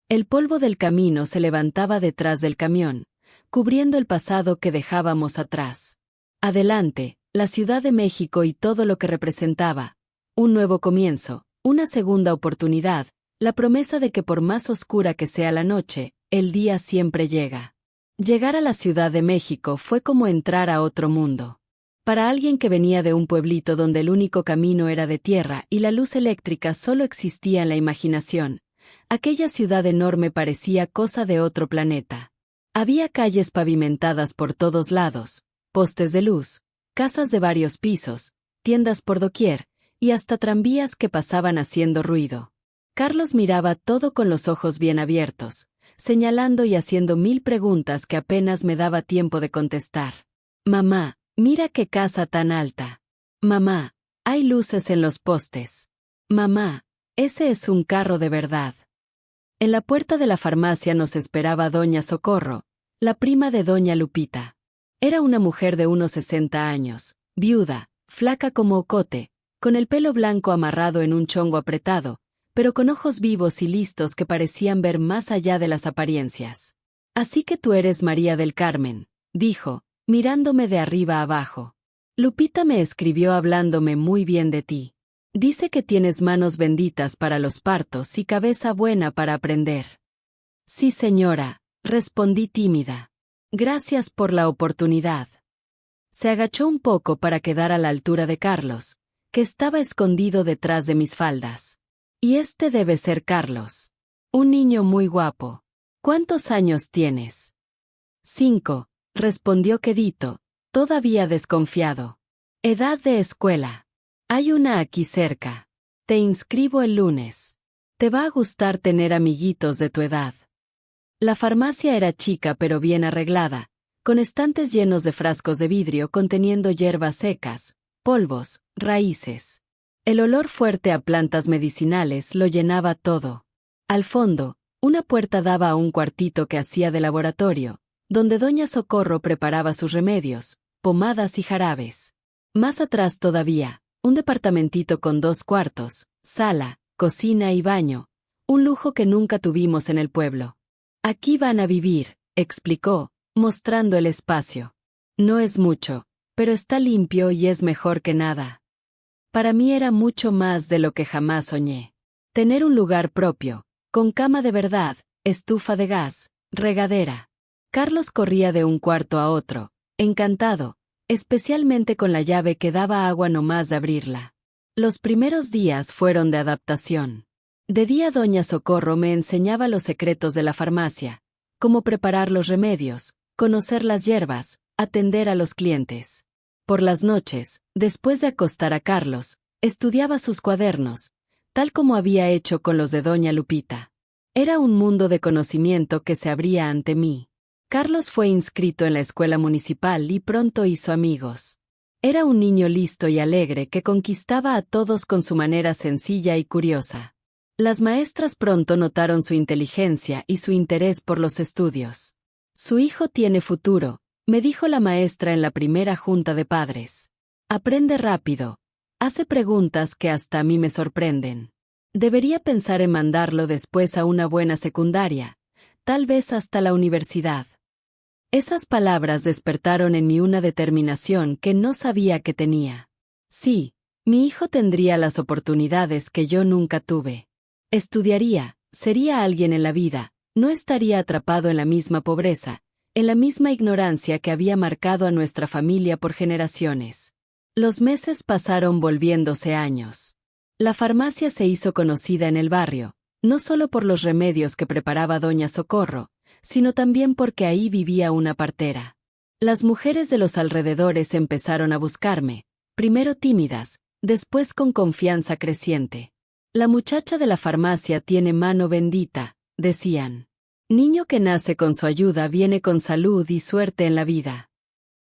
El polvo del camino se levantaba detrás del camión, cubriendo el pasado que dejábamos atrás. Adelante, la Ciudad de México y todo lo que representaba. Un nuevo comienzo, una segunda oportunidad, la promesa de que por más oscura que sea la noche, el día siempre llega. Llegar a la Ciudad de México fue como entrar a otro mundo. Para alguien que venía de un pueblito donde el único camino era de tierra y la luz eléctrica solo existía en la imaginación, aquella ciudad enorme parecía cosa de otro planeta. Había calles pavimentadas por todos lados, postes de luz, casas de varios pisos, tiendas por doquier, y hasta tranvías que pasaban haciendo ruido. Carlos miraba todo con los ojos bien abiertos, señalando y haciendo 1000 preguntas que apenas me daba tiempo de contestar. «Mamá, mira qué casa tan alta. Mamá, hay luces en los postes. Mamá, ese es un carro de verdad». En la puerta de la farmacia nos esperaba doña Socorro, la prima de doña Lupita. Era una mujer de unos 60 años, viuda, flaca como ocote, con el pelo blanco amarrado en un chongo apretado, pero con ojos vivos y listos que parecían ver más allá de las apariencias. «Así que tú eres María del Carmen», dijo, mirándome de arriba abajo. «Lupita me escribió hablándome muy bien de ti. Dice que tienes manos benditas para los partos y cabeza buena para aprender». «Sí, señora», respondí tímida. «Gracias por la oportunidad». Se agachó un poco para quedar a la altura de Carlos, que estaba escondido detrás de mis faldas. «Y este debe ser Carlos. Un niño muy guapo. ¿Cuántos años tienes?» «5», respondió quedito, todavía desconfiado. «Edad de escuela. Hay una aquí cerca. Te inscribo el lunes. Te va a gustar tener amiguitos de tu edad». La farmacia era chica pero bien arreglada, con estantes llenos de frascos de vidrio conteniendo hierbas secas, polvos, raíces. El olor fuerte a plantas medicinales lo llenaba todo. Al fondo, una puerta daba a un cuartito que hacía de laboratorio, donde doña Socorro preparaba sus remedios, pomadas y jarabes. Más atrás todavía, un departamentito con 2 cuartos, sala, cocina y baño, un lujo que nunca tuvimos en el pueblo. «Aquí van a vivir», explicó, mostrando el espacio. «No es mucho, pero está limpio y es mejor que nada». Para mí era mucho más de lo que jamás soñé. Tener un lugar propio, con cama de verdad, estufa de gas, regadera. Carlos corría de un cuarto a otro, encantado, especialmente con la llave que daba agua nomás de abrirla. Los primeros días fueron de adaptación. De día doña Socorro me enseñaba los secretos de la farmacia, cómo preparar los remedios, conocer las hierbas, atender a los clientes. Por las noches, después de acostar a Carlos, estudiaba sus cuadernos, tal como había hecho con los de doña Lupita. Era un mundo de conocimiento que se abría ante mí. Carlos fue inscrito en la escuela municipal y pronto hizo amigos. Era un niño listo y alegre que conquistaba a todos con su manera sencilla y curiosa. Las maestras pronto notaron su inteligencia y su interés por los estudios. «Su hijo tiene futuro», me dijo la maestra en la primera junta de padres. «Aprende rápido. Hace preguntas que hasta a mí me sorprenden. Debería pensar en mandarlo después a una buena secundaria, tal vez hasta la universidad». Esas palabras despertaron en mí una determinación que no sabía que tenía. Sí, mi hijo tendría las oportunidades que yo nunca tuve. Estudiaría, sería alguien en la vida, no estaría atrapado en la misma pobreza, en la misma ignorancia que había marcado a nuestra familia por generaciones. Los meses pasaron volviéndose años. La farmacia se hizo conocida en el barrio, no solo por los remedios que preparaba doña Socorro, sino también porque ahí vivía una partera. Las mujeres de los alrededores empezaron a buscarme, primero tímidas, después con confianza creciente. La muchacha de la farmacia tiene mano bendita, decían. Niño que nace con su ayuda viene con salud y suerte en la vida.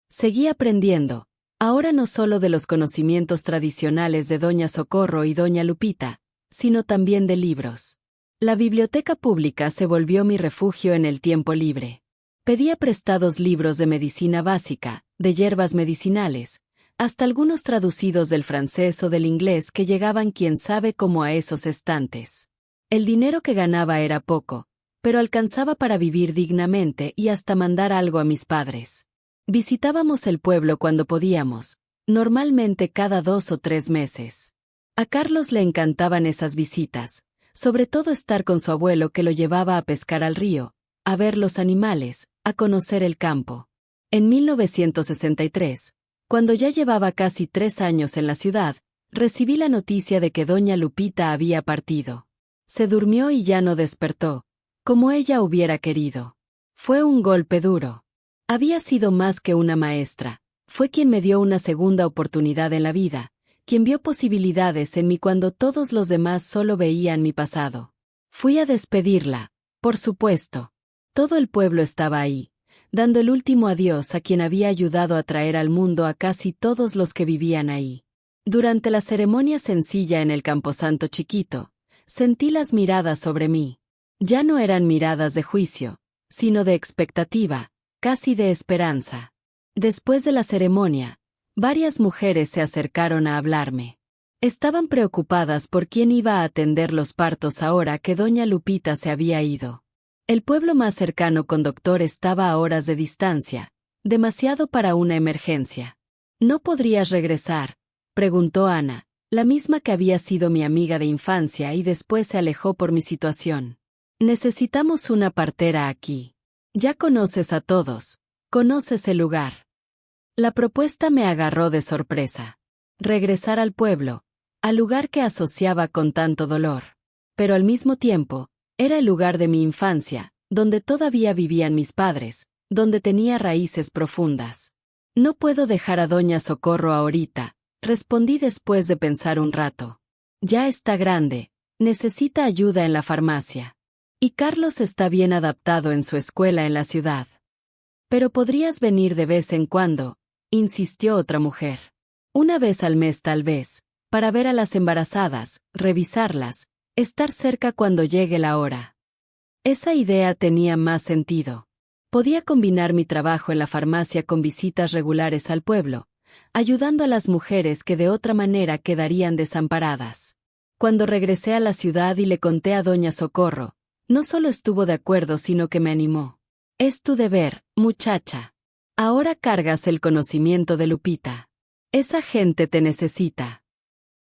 Seguí aprendiendo, ahora no solo de los conocimientos tradicionales de doña Socorro y doña Lupita, sino también de libros. La biblioteca pública se volvió mi refugio en el tiempo libre. Pedía prestados libros de medicina básica, de hierbas medicinales, hasta algunos traducidos del francés o del inglés que llegaban quién sabe cómo a esos estantes. El dinero que ganaba era poco, pero alcanzaba para vivir dignamente y hasta mandar algo a mis padres. Visitábamos el pueblo cuando podíamos, normalmente cada 2 o 3 meses. A Carlos le encantaban esas visitas, sobre todo estar con su abuelo que lo llevaba a pescar al río, a ver los animales, a conocer el campo. En 1963, cuando ya llevaba casi 3 años en la ciudad, recibí la noticia de que doña Lupita había partido. Se durmió y ya no despertó, como ella hubiera querido. Fue un golpe duro. Había sido más que una maestra, fue quien me dio una segunda oportunidad en la vida, quien vio posibilidades en mí cuando todos los demás solo veían mi pasado. Fui a despedirla, por supuesto. Todo el pueblo estaba ahí, dando el último adiós a quien había ayudado a traer al mundo a casi todos los que vivían ahí. Durante la ceremonia sencilla en el camposanto chiquito, sentí las miradas sobre mí. Ya no eran miradas de juicio, sino de expectativa, casi de esperanza. Después de la ceremonia, varias mujeres se acercaron a hablarme. Estaban preocupadas por quién iba a atender los partos ahora que doña Lupita se había ido. El pueblo más cercano con doctor estaba a horas de distancia, demasiado para una emergencia. ¿No podrías regresar?, preguntó Ana, la misma que había sido mi amiga de infancia y después se alejó por mi situación. Necesitamos una partera aquí. Ya conoces a todos, conoces el lugar. La propuesta me agarró de sorpresa. Regresar al pueblo, al lugar que asociaba con tanto dolor. Pero al mismo tiempo, era el lugar de mi infancia, donde todavía vivían mis padres, donde tenía raíces profundas. No puedo dejar a doña Socorro ahorita, respondí después de pensar un rato. Ya está grande, necesita ayuda en la farmacia. Y Carlos está bien adaptado en su escuela en la ciudad. Pero podrías venir de vez en cuando, insistió otra mujer. Una vez al mes tal vez, para ver a las embarazadas, revisarlas, estar cerca cuando llegue la hora. Esa idea tenía más sentido. Podía combinar mi trabajo en la farmacia con visitas regulares al pueblo, ayudando a las mujeres que de otra manera quedarían desamparadas. Cuando regresé a la ciudad y le conté a doña Socorro, no solo estuvo de acuerdo sino que me animó. Es tu deber, muchacha. Ahora cargas el conocimiento de Lupita. Esa gente te necesita.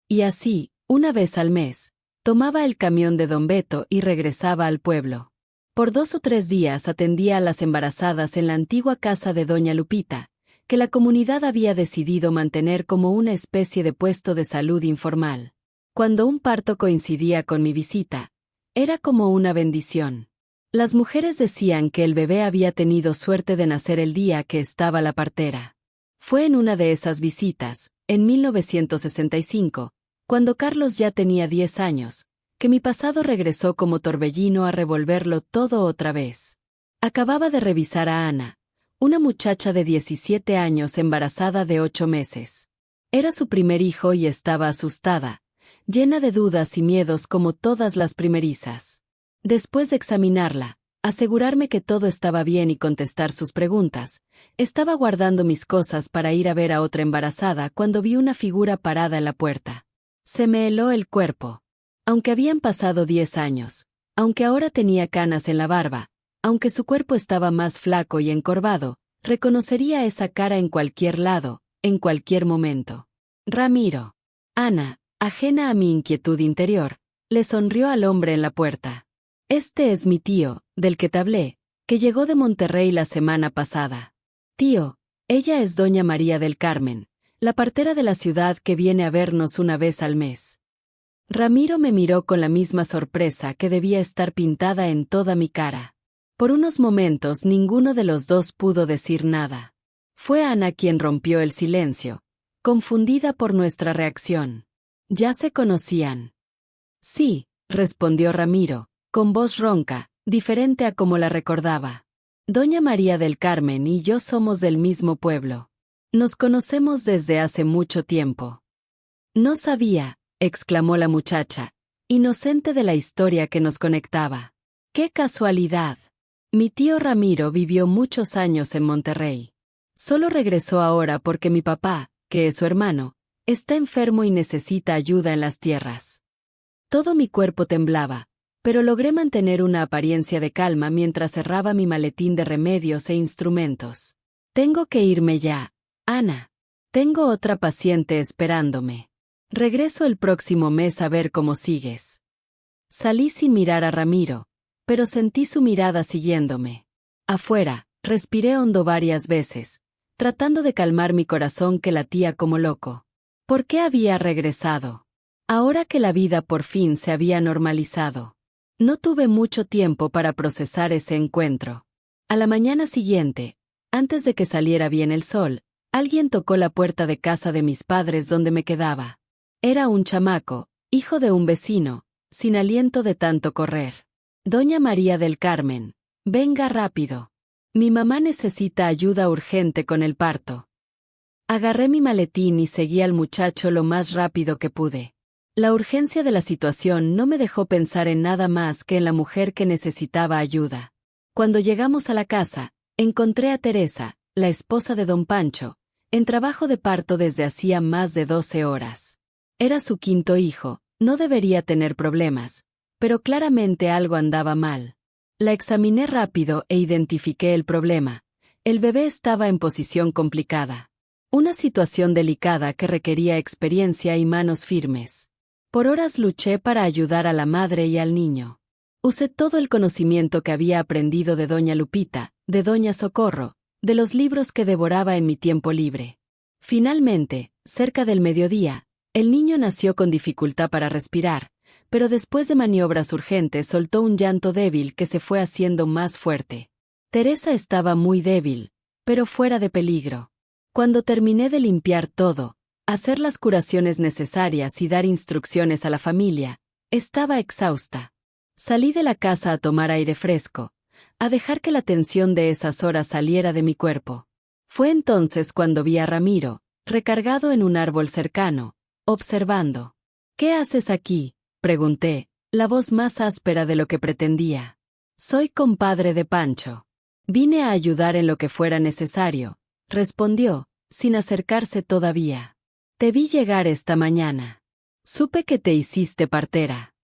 Y así, una vez al mes, tomaba el camión de don Beto y regresaba al pueblo. Por 2 o 3 días atendía a las embarazadas en la antigua casa de doña Lupita, que la comunidad había decidido mantener como una especie de puesto de salud informal. Cuando un parto coincidía con mi visita, era como una bendición. Las mujeres decían que el bebé había tenido suerte de nacer el día que estaba la partera. Fue en una de esas visitas, en 1965, cuando Carlos ya tenía 10 años, que mi pasado regresó como torbellino a revolverlo todo otra vez. Acababa de revisar a Ana, una muchacha de 17 años embarazada de 8 meses. Era su primer hijo y estaba asustada, llena de dudas y miedos como todas las primerizas. Después de examinarla, asegurarme que todo estaba bien y contestar sus preguntas, estaba guardando mis cosas para ir a ver a otra embarazada cuando vi una figura parada en la puerta. Se me heló el cuerpo. Aunque habían pasado 10 años, aunque ahora tenía canas en la barba, aunque su cuerpo estaba más flaco y encorvado, reconocería esa cara en cualquier lado, en cualquier momento. Ramiro. Ana, ajena a mi inquietud interior, le sonrió al hombre en la puerta. Este es mi tío, del que te hablé, que llegó de Monterrey la semana pasada. Tío, ella es doña María del Carmen, la partera de la ciudad que viene a vernos una vez al mes. Ramiro me miró con la misma sorpresa que debía estar pintada en toda mi cara. Por unos momentos ninguno de los dos pudo decir nada. Fue Ana quien rompió el silencio, confundida por nuestra reacción. ¿Ya se conocían? Sí, respondió Ramiro, con voz ronca, diferente a como la recordaba. Doña María del Carmen y yo somos del mismo pueblo. Nos conocemos desde hace mucho tiempo. No sabía, exclamó la muchacha, inocente de la historia que nos conectaba. ¡Qué casualidad! Mi tío Ramiro vivió muchos años en Monterrey. Solo regresó ahora porque mi papá, que es su hermano, está enfermo y necesita ayuda en las tierras. Todo mi cuerpo temblaba, pero logré mantener una apariencia de calma mientras cerraba mi maletín de remedios e instrumentos. Tengo que irme ya, Ana. Tengo otra paciente esperándome. Regreso el próximo mes a ver cómo sigues. Salí sin mirar a Ramiro, pero sentí su mirada siguiéndome. Afuera, respiré hondo varias veces, tratando de calmar mi corazón que latía como loco. ¿Por qué había regresado? Ahora que la vida por fin se había normalizado. No tuve mucho tiempo para procesar ese encuentro. A la mañana siguiente, antes de que saliera bien el sol, alguien tocó la puerta de casa de mis padres donde me quedaba. Era un chamaco, hijo de un vecino, sin aliento de tanto correr. Doña María del Carmen, venga rápido. Mi mamá necesita ayuda urgente con el parto. Agarré mi maletín y seguí al muchacho lo más rápido que pude. La urgencia de la situación no me dejó pensar en nada más que en la mujer que necesitaba ayuda. Cuando llegamos a la casa, encontré a Teresa, la esposa de don Pancho, en trabajo de parto desde hacía más de 12 horas. Era su quinto hijo, no debería tener problemas, pero claramente algo andaba mal. La examiné rápido e identifiqué el problema. El bebé estaba en posición complicada. Una situación delicada que requería experiencia y manos firmes. Por horas luché para ayudar a la madre y al niño. Usé todo el conocimiento que había aprendido de doña Lupita, de doña Socorro, de los libros que devoraba en mi tiempo libre. Finalmente, cerca del mediodía, el niño nació con dificultad para respirar, pero después de maniobras urgentes soltó un llanto débil que se fue haciendo más fuerte. Teresa estaba muy débil, pero fuera de peligro. Cuando terminé de limpiar todo, hacer las curaciones necesarias y dar instrucciones a la familia, estaba exhausta. Salí de la casa a tomar aire fresco, a dejar que la tensión de esas horas saliera de mi cuerpo. Fue entonces cuando vi a Ramiro, recargado en un árbol cercano, observando. ¿Qué haces aquí?, pregunté, la voz más áspera de lo que pretendía. Soy compadre de Pancho. Vine a ayudar en lo que fuera necesario, respondió, sin acercarse todavía. Te vi llegar esta mañana. Supe que te hiciste partera.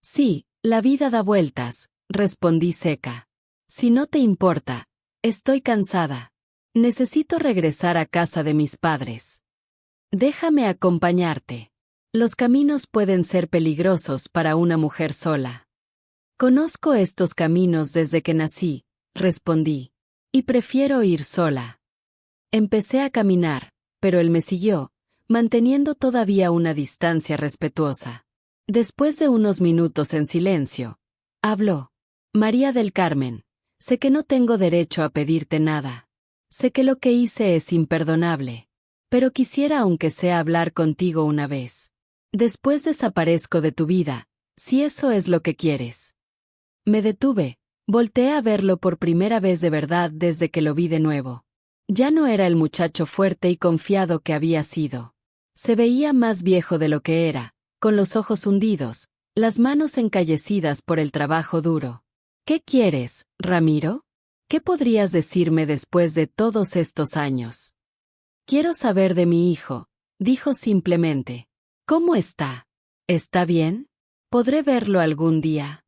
Sí, la vida da vueltas, respondí seca. Si no te importa, estoy cansada. Necesito regresar a casa de mis padres. Déjame acompañarte. Los caminos pueden ser peligrosos para una mujer sola. Conozco estos caminos desde que nací, respondí, y prefiero ir sola. Empecé a caminar, pero él me siguió, manteniendo todavía una distancia respetuosa. Después de unos minutos en silencio, habló. María del Carmen, sé que no tengo derecho a pedirte nada. Sé que lo que hice es imperdonable. Pero quisiera aunque sea hablar contigo una vez. Después desaparezco de tu vida, si eso es lo que quieres. Me detuve, volteé a verlo por primera vez de verdad desde que lo vi de nuevo. Ya no era el muchacho fuerte y confiado que había sido. Se veía más viejo de lo que era, con los ojos hundidos, las manos encallecidas por el trabajo duro. ¿Qué quieres, Ramiro? ¿Qué podrías decirme después de todos estos años? Quiero saber de mi hijo, dijo simplemente. ¿Cómo está? ¿Está bien? ¿Podré verlo algún día?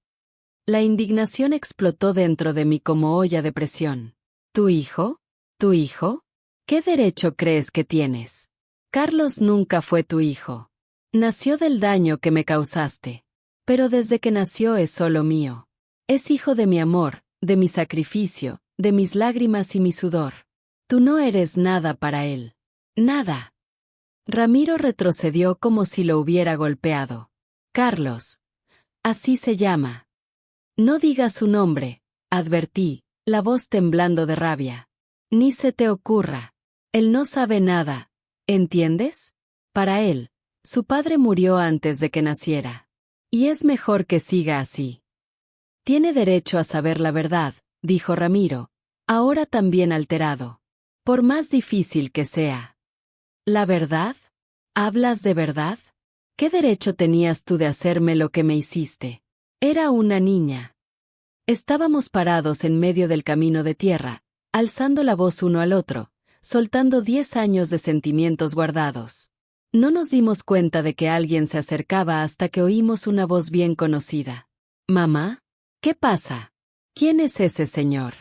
La indignación explotó dentro de mí como olla de presión. ¿Tu hijo? ¿Tu hijo? ¿Qué derecho crees que tienes? Carlos nunca fue tu hijo. Nació del daño que me causaste. Pero desde que nació es solo mío. Es hijo de mi amor, de mi sacrificio, de mis lágrimas y mi sudor. Tú no eres nada para él. Nada. Ramiro retrocedió como si lo hubiera golpeado. Carlos. Así se llama. No digas su nombre, advertí, la voz temblando de rabia. Ni se te ocurra. Él no sabe nada, ¿entiendes? Para él, su padre murió antes de que naciera. Y es mejor que siga así. Tiene derecho a saber la verdad, dijo Ramiro, ahora también alterado. Por más difícil que sea. ¿La verdad? ¿Hablas de verdad? ¿Qué derecho tenías tú de hacerme lo que me hiciste? Era una niña. Estábamos parados en medio del camino de tierra, alzando la voz uno al otro, soltando 10 años de sentimientos guardados. No nos dimos cuenta de que alguien se acercaba hasta que oímos una voz bien conocida. ¿Mamá? ¿Qué pasa? ¿Quién es ese señor?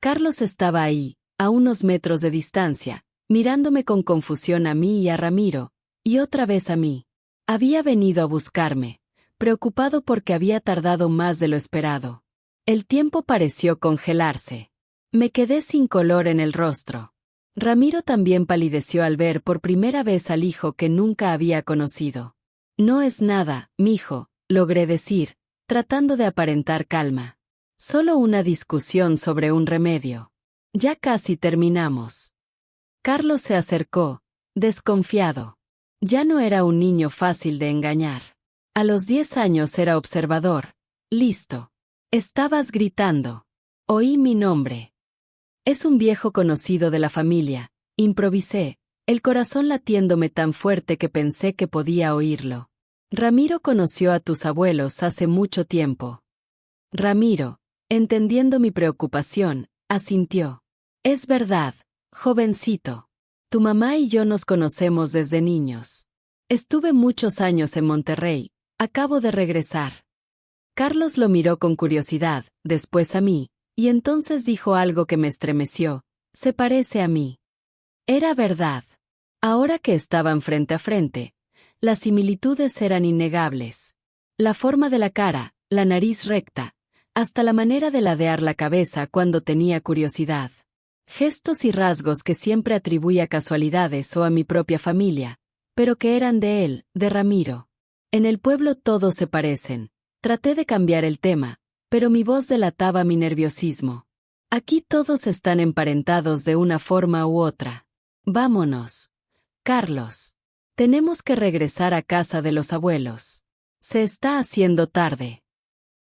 Carlos estaba ahí, a unos metros de distancia, mirándome con confusión a mí y a Ramiro, y otra vez a mí. Había venido a buscarme, preocupado porque había tardado más de lo esperado. El tiempo pareció congelarse. Me quedé sin color en el rostro. Ramiro también palideció al ver por primera vez al hijo que nunca había conocido. No es nada, mijo, logré decir, tratando de aparentar calma. Solo una discusión sobre un remedio. Ya casi terminamos. Carlos se acercó, desconfiado. Ya no era un niño fácil de engañar. A los 10 años era observador. Listo. Estabas gritando. Oí mi nombre. Es un viejo conocido de la familia, improvisé, el corazón latiéndome tan fuerte que pensé que podía oírlo. Ramiro conoció a tus abuelos hace mucho tiempo. Ramiro, entendiendo mi preocupación, asintió. Es verdad, jovencito. Tu mamá y yo nos conocemos desde niños. Estuve muchos años en Monterrey, acabo de regresar. Carlos lo miró con curiosidad, después a mí, y entonces dijo algo que me estremeció. Se parece a mí. Era verdad. Ahora que estaban frente a frente, las similitudes eran innegables. La forma de la cara, la nariz recta, hasta la manera de ladear la cabeza cuando tenía curiosidad. Gestos y rasgos que siempre atribuía a casualidades o a mi propia familia, pero que eran de él, de Ramiro. En el pueblo todos se parecen. Traté de cambiar el tema, pero mi voz delataba mi nerviosismo. Aquí todos están emparentados de una forma u otra. Vámonos. Carlos. Tenemos que regresar a casa de los abuelos. Se está haciendo tarde.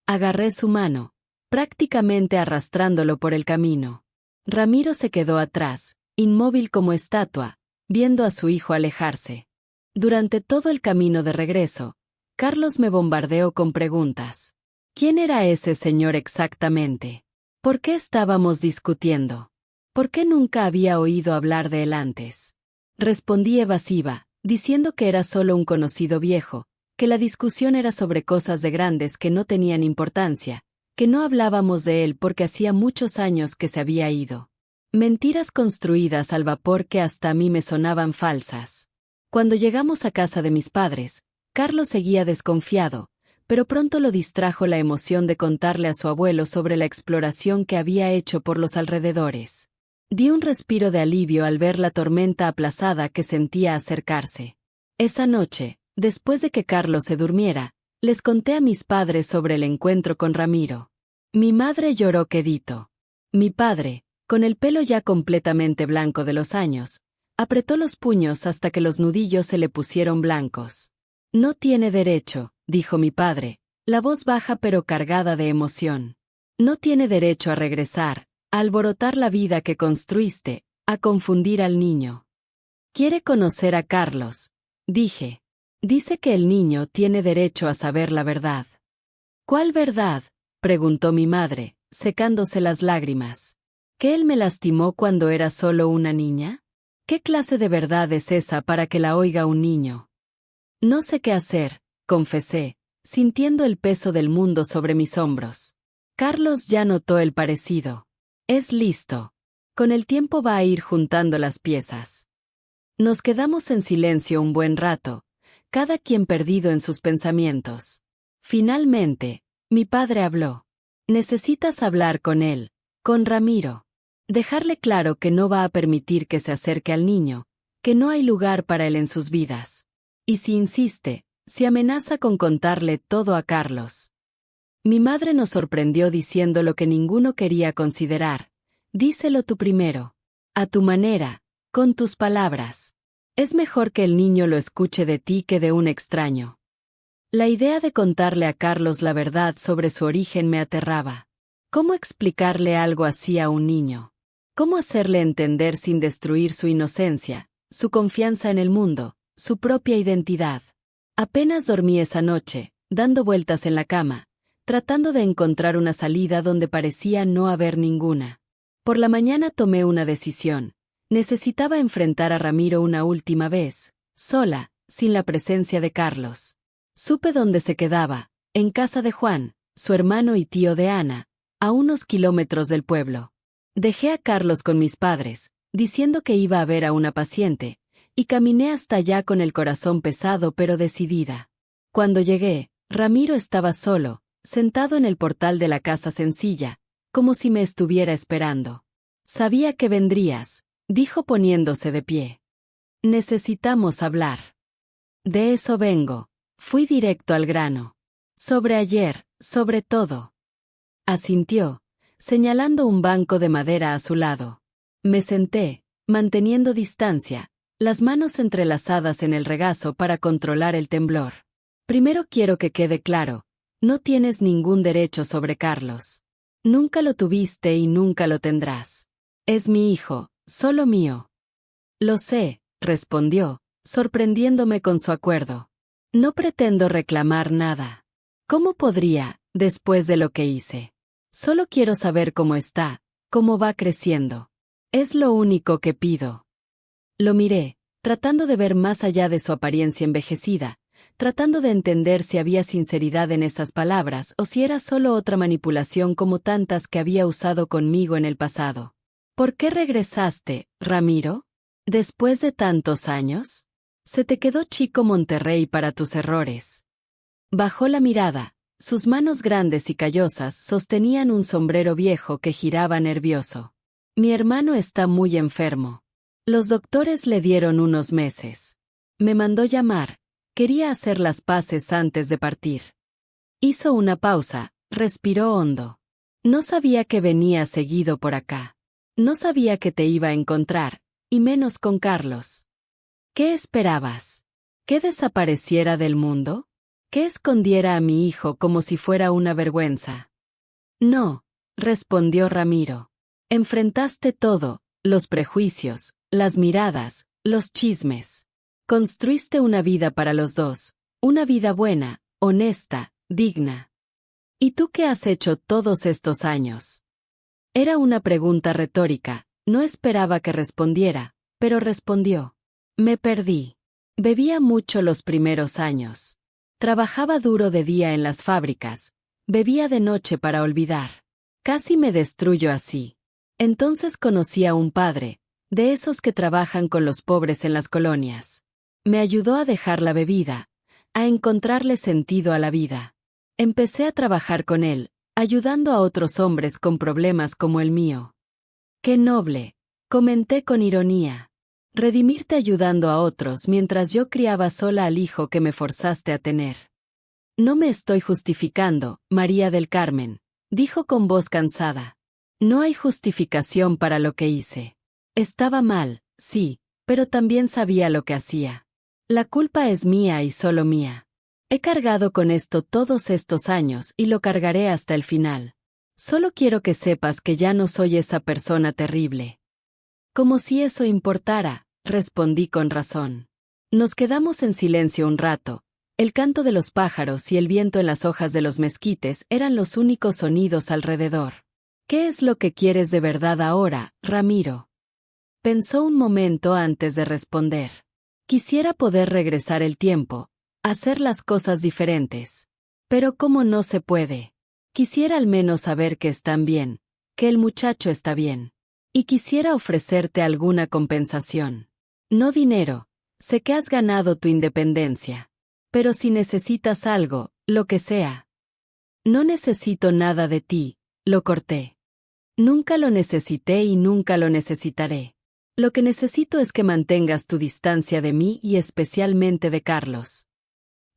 Agarré su mano, prácticamente arrastrándolo por el camino. Ramiro se quedó atrás, inmóvil como estatua, viendo a su hijo alejarse. Durante todo el camino de regreso, Carlos me bombardeó con preguntas. ¿Quién era ese señor exactamente? ¿Por qué estábamos discutiendo? ¿Por qué nunca había oído hablar de él antes? Respondí evasiva, diciendo que era solo un conocido viejo, que la discusión era sobre cosas de grandes que no tenían importancia, que no hablábamos de él porque hacía muchos años que se había ido. Mentiras construidas al vapor que hasta a mí me sonaban falsas. Cuando llegamos a casa de mis padres, Carlos seguía desconfiado, pero pronto lo distrajo la emoción de contarle a su abuelo sobre la exploración que había hecho por los alrededores. Di un respiro de alivio al ver la tormenta aplazada que sentía acercarse. Esa noche, después de que Carlos se durmiera, les conté a mis padres sobre el encuentro con Ramiro. Mi madre lloró quedito. Mi padre, con el pelo ya completamente blanco de los años, apretó los puños hasta que los nudillos se le pusieron blancos. No tiene derecho, dijo mi padre, la voz baja pero cargada de emoción. No tiene derecho a regresar, a alborotar la vida que construiste, a confundir al niño. Quiere conocer a Carlos, dije. Dice que el niño tiene derecho a saber la verdad. ¿Cuál verdad?, preguntó mi madre, secándose las lágrimas. ¿Que él me lastimó cuando era solo una niña? ¿Qué clase de verdad es esa para que la oiga un niño? No sé qué hacer, confesé, sintiendo el peso del mundo sobre mis hombros. Carlos ya notó el parecido. Es listo. Con el tiempo va a ir juntando las piezas. Nos quedamos en silencio un buen rato, cada quien perdido en sus pensamientos. Finalmente, mi padre habló. Necesitas hablar con él, con Ramiro. Dejarle claro que no va a permitir que se acerque al niño, que no hay lugar para él en sus vidas. Y si insiste, si amenaza con contarle todo a Carlos? Mi madre nos sorprendió diciendo lo que ninguno quería considerar. Díselo tú primero. A tu manera, con tus palabras. Es mejor que el niño lo escuche de ti que de un extraño. La idea de contarle a Carlos la verdad sobre su origen me aterraba. ¿Cómo explicarle algo así a un niño? ¿Cómo hacerle entender sin destruir su inocencia, su confianza en el mundo, su propia identidad? Apenas dormí esa noche, dando vueltas en la cama, tratando de encontrar una salida donde parecía no haber ninguna. Por la mañana tomé una decisión. Necesitaba enfrentar a Ramiro una última vez, sola, sin la presencia de Carlos. Supe dónde se quedaba, en casa de Juan, su hermano y tío de Ana, a unos kilómetros del pueblo. Dejé a Carlos con mis padres, diciendo que iba a ver a una paciente, y caminé hasta allá con el corazón pesado pero decidida. Cuando llegué, Ramiro estaba solo, sentado en el portal de la casa sencilla, como si me estuviera esperando. Sabía que vendrías, dijo poniéndose de pie. Necesitamos hablar. De eso vengo. Fui directo al grano. Sobre ayer, sobre todo. Asintió, señalando un banco de madera a su lado. Me senté, manteniendo distancia, las manos entrelazadas en el regazo para controlar el temblor. Primero quiero que quede claro, no tienes ningún derecho sobre Carlos. Nunca lo tuviste y nunca lo tendrás. Es mi hijo, solo mío. Lo sé, respondió, sorprendiéndome con su acuerdo. No pretendo reclamar nada. ¿Cómo podría, después de lo que hice? Solo quiero saber cómo está, cómo va creciendo. Es lo único que pido. Lo miré, tratando de ver más allá de su apariencia envejecida, tratando de entender si había sinceridad en esas palabras o si era solo otra manipulación como tantas que había usado conmigo en el pasado. ¿Por qué regresaste, Ramiro? ¿Después de tantos años? Se te quedó chico Monterrey para tus errores. Bajó la mirada, sus manos grandes y callosas sostenían un sombrero viejo que giraba nervioso. Mi hermano está muy enfermo. Los doctores le dieron unos meses. Me mandó llamar, quería hacer las paces antes de partir. Hizo una pausa, respiró hondo. No sabía que venía seguido por acá. No sabía que te iba a encontrar, y menos con Carlos. ¿Qué esperabas? ¿Que desapareciera del mundo? ¿Que escondiera a mi hijo como si fuera una vergüenza? No, respondió Ramiro. Enfrentaste todo, los prejuicios, las miradas, los chismes. Construiste una vida para los dos, una vida buena, honesta, digna. ¿Y tú qué has hecho todos estos años? Era una pregunta retórica, no esperaba que respondiera, pero respondió. Me perdí. Bebía mucho los primeros años. Trabajaba duro de día en las fábricas. Bebía de noche para olvidar. Casi me destruyo así. Entonces conocí a un padre, de esos que trabajan con los pobres en las colonias. Me ayudó a dejar la bebida, a encontrarle sentido a la vida. Empecé a trabajar con él, ayudando a otros hombres con problemas como el mío. ¡Qué noble!, comenté con ironía. Redimirte ayudando a otros mientras yo criaba sola al hijo que me forzaste a tener. No me estoy justificando, María del Carmen, dijo con voz cansada. No hay justificación para lo que hice. Estaba mal, sí, pero también sabía lo que hacía. La culpa es mía y solo mía. He cargado con esto todos estos años y lo cargaré hasta el final. Solo quiero que sepas que ya no soy esa persona terrible. Como si eso importara, respondí con razón. Nos quedamos en silencio un rato. El canto de los pájaros y el viento en las hojas de los mezquites eran los únicos sonidos alrededor. ¿Qué es lo que quieres de verdad ahora, Ramiro? Pensó un momento antes de responder. Quisiera poder regresar el tiempo, hacer las cosas diferentes. Pero ¿cómo no se puede? Quisiera al menos saber que están bien, que el muchacho está bien. Y quisiera ofrecerte alguna compensación. No dinero, sé que has ganado tu independencia. Pero si necesitas algo, lo que sea. No necesito nada de ti, lo corté. Nunca lo necesité y nunca lo necesitaré. Lo que necesito es que mantengas tu distancia de mí y especialmente de Carlos.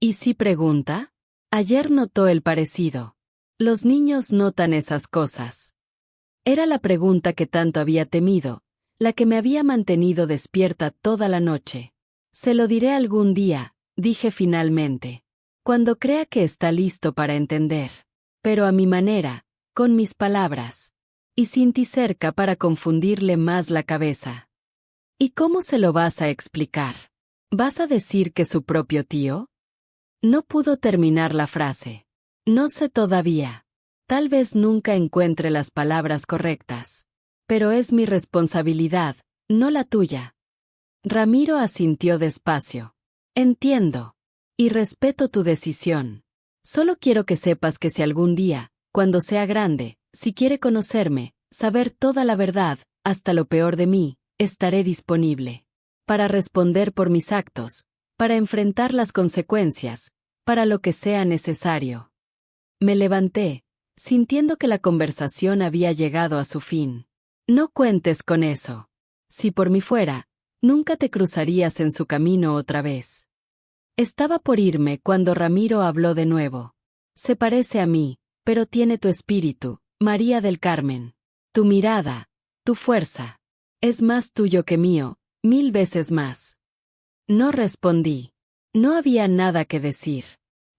¿Y si pregunta? Ayer notó el parecido. Los niños notan esas cosas. Era la pregunta que tanto había temido, la que me había mantenido despierta toda la noche. Se lo diré algún día, dije finalmente. Cuando crea que está listo para entender. Pero a mi manera, con mis palabras. Y sin ti cerca para confundirle más la cabeza. ¿Y cómo se lo vas a explicar? ¿Vas a decir que su propio tío? No pudo terminar la frase. No sé todavía. Tal vez nunca encuentre las palabras correctas. Pero es mi responsabilidad, no la tuya. Ramiro asintió despacio. Entiendo. Y respeto tu decisión. Solo quiero que sepas que si algún día, cuando sea grande, si quiere conocerme, saber toda la verdad, hasta lo peor de mí, estaré disponible. Para responder por mis actos, para enfrentar las consecuencias, para lo que sea necesario. Me levanté, sintiendo que la conversación había llegado a su fin. No cuentes con eso. Si por mí fuera, nunca te cruzarías en su camino otra vez. Estaba por irme cuando Ramiro habló de nuevo. Se parece a mí, pero tiene tu espíritu, María del Carmen. Tu mirada, tu fuerza. Es más tuyo que mío, 1000 veces más. No respondí. No había nada que decir.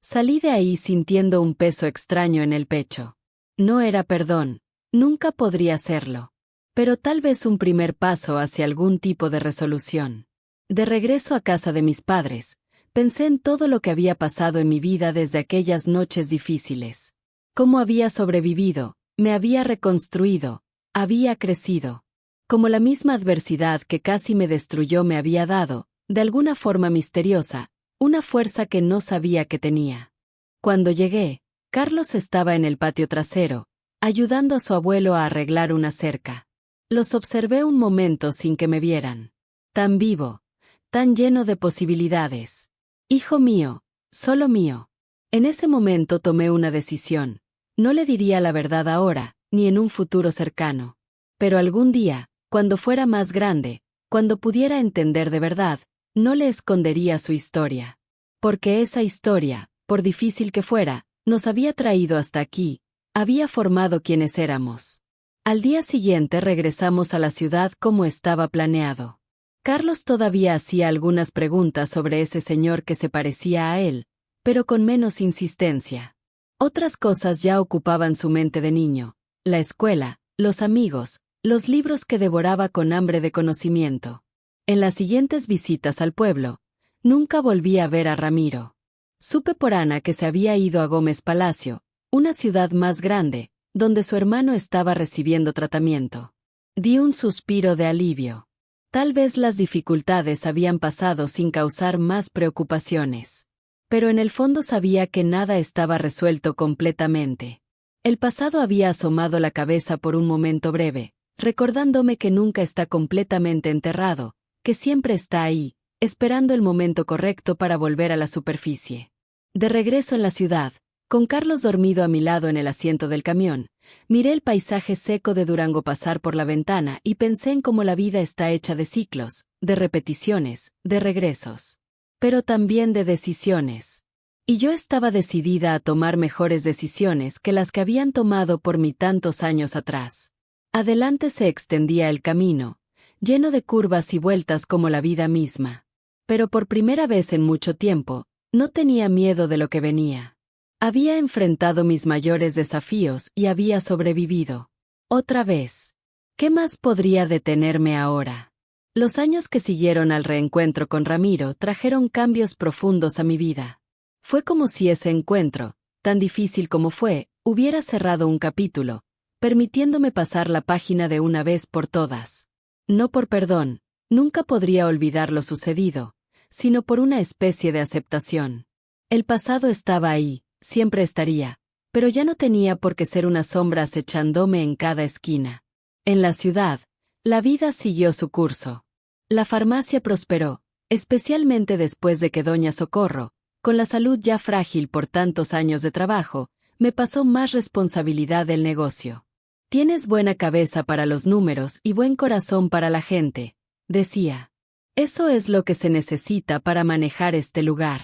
Salí de ahí sintiendo un peso extraño en el pecho. No era perdón, nunca podría serlo. Pero tal vez un primer paso hacia algún tipo de resolución. De regreso a casa de mis padres, pensé en todo lo que había pasado en mi vida desde aquellas noches difíciles. Cómo había sobrevivido, me había reconstruido, había crecido. Como la misma adversidad que casi me destruyó me había dado, de alguna forma misteriosa, una fuerza que no sabía que tenía. Cuando llegué, Carlos estaba en el patio trasero, ayudando a su abuelo a arreglar una cerca. Los observé un momento sin que me vieran. Tan vivo, tan lleno de posibilidades. Hijo mío, solo mío. En ese momento tomé una decisión. No le diría la verdad ahora, ni en un futuro cercano. Pero algún día, cuando fuera más grande, cuando pudiera entender de verdad, no le escondería su historia. Porque esa historia, por difícil que fuera, nos había traído hasta aquí, había formado quienes éramos. Al día siguiente regresamos a la ciudad como estaba planeado. Carlos todavía hacía algunas preguntas sobre ese señor que se parecía a él, pero con menos insistencia. Otras cosas ya ocupaban su mente de niño: la escuela, los amigos, los libros que devoraba con hambre de conocimiento. En las siguientes visitas al pueblo, nunca volví a ver a Ramiro. Supe por Ana que se había ido a Gómez Palacio, una ciudad más grande, donde su hermano estaba recibiendo tratamiento. Di un suspiro de alivio. Tal vez las dificultades habían pasado sin causar más preocupaciones. Pero en el fondo sabía que nada estaba resuelto completamente. El pasado había asomado la cabeza por un momento breve, recordándome que nunca está completamente enterrado, que siempre está ahí, esperando el momento correcto para volver a la superficie. De regreso en la ciudad, con Carlos dormido a mi lado en el asiento del camión, miré el paisaje seco de Durango pasar por la ventana y pensé en cómo la vida está hecha de ciclos, de repeticiones, de regresos. Pero también de decisiones. Y yo estaba decidida a tomar mejores decisiones que las que habían tomado por mí tantos años atrás. Adelante se extendía el camino, lleno de curvas y vueltas como la vida misma. Pero por primera vez en mucho tiempo, no tenía miedo de lo que venía. Había enfrentado mis mayores desafíos y había sobrevivido. Otra vez. ¿Qué más podría detenerme ahora? Los años que siguieron al reencuentro con Ramiro trajeron cambios profundos a mi vida. Fue como si ese encuentro, tan difícil como fue, hubiera cerrado un capítulo, permitiéndome pasar la página de una vez por todas. No por perdón, nunca podría olvidar lo sucedido, sino por una especie de aceptación. El pasado estaba ahí, siempre estaría, pero ya no tenía por qué ser una sombra acechándome en cada esquina. En la ciudad, la vida siguió su curso. La farmacia prosperó, especialmente después de que doña Socorro, con la salud ya frágil por tantos años de trabajo, me pasó más responsabilidad del negocio. Tienes buena cabeza para los números y buen corazón para la gente, decía. Eso es lo que se necesita para manejar este lugar.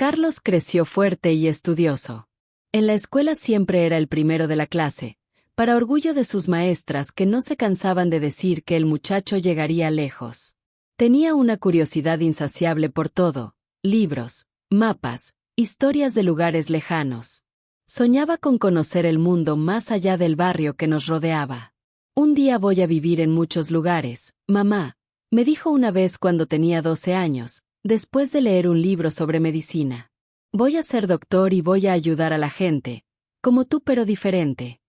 Carlos creció fuerte y estudioso. En la escuela siempre era el primero de la clase, para orgullo de sus maestras que no se cansaban de decir que el muchacho llegaría lejos. Tenía una curiosidad insaciable por todo: libros, mapas, historias de lugares lejanos. Soñaba con conocer el mundo más allá del barrio que nos rodeaba. Un día voy a vivir en muchos lugares, mamá, me dijo una vez cuando tenía 12 años, después de leer un libro sobre medicina. Voy a ser doctor y voy a ayudar a la gente, como tú pero diferente.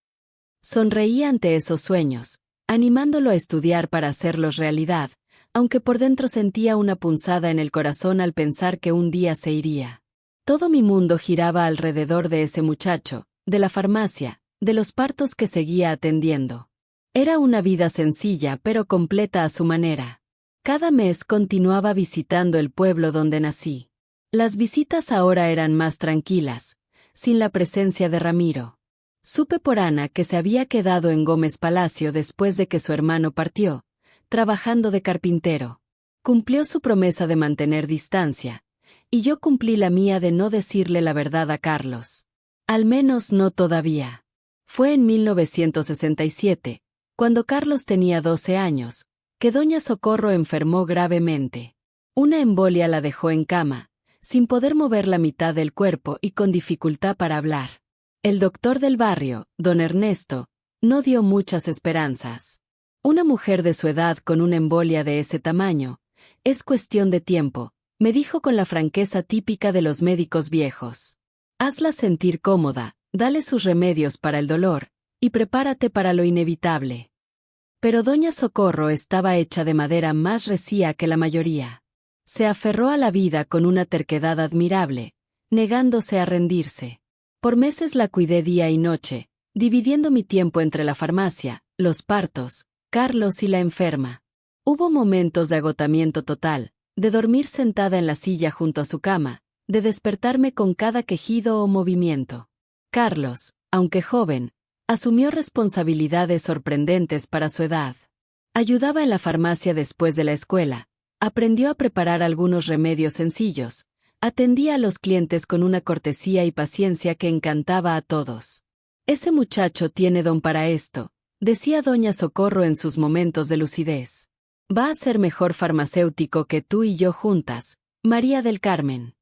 Sonreí ante esos sueños, animándolo a estudiar para hacerlos realidad, aunque por dentro sentía una punzada en el corazón al pensar que un día se iría. Todo mi mundo giraba alrededor de ese muchacho, de la farmacia, de los partos que seguía atendiendo. Era una vida sencilla pero completa a su manera. Cada mes continuaba visitando el pueblo donde nací. Las visitas ahora eran más tranquilas, sin la presencia de Ramiro. Supe por Ana que se había quedado en Gómez Palacio después de que su hermano partió, trabajando de carpintero. Cumplió su promesa de mantener distancia, y yo cumplí la mía de no decirle la verdad a Carlos. Al menos no todavía. Fue en 1967, cuando Carlos tenía 12 años, que doña Socorro enfermó gravemente. Una embolia la dejó en cama, sin poder mover la mitad del cuerpo y con dificultad para hablar. El doctor del barrio, don Ernesto, no dio muchas esperanzas. Una mujer de su edad con una embolia de ese tamaño, es cuestión de tiempo, me dijo con la franqueza típica de los médicos viejos. Hazla sentir cómoda, dale sus remedios para el dolor, y prepárate para lo inevitable. Pero doña Socorro estaba hecha de madera más recia que la mayoría. Se aferró a la vida con una terquedad admirable, negándose a rendirse. Por meses la cuidé día y noche, dividiendo mi tiempo entre la farmacia, los partos, Carlos y la enferma. Hubo momentos de agotamiento total, de dormir sentada en la silla junto a su cama, de despertarme con cada quejido o movimiento. Carlos, aunque joven, asumió responsabilidades sorprendentes para su edad. Ayudaba en la farmacia después de la escuela, aprendió a preparar algunos remedios sencillos, atendía a los clientes con una cortesía y paciencia que encantaba a todos. Ese muchacho tiene don para esto, decía doña Socorro en sus momentos de lucidez. Va a ser mejor farmacéutico que tú y yo juntas, María del Carmen.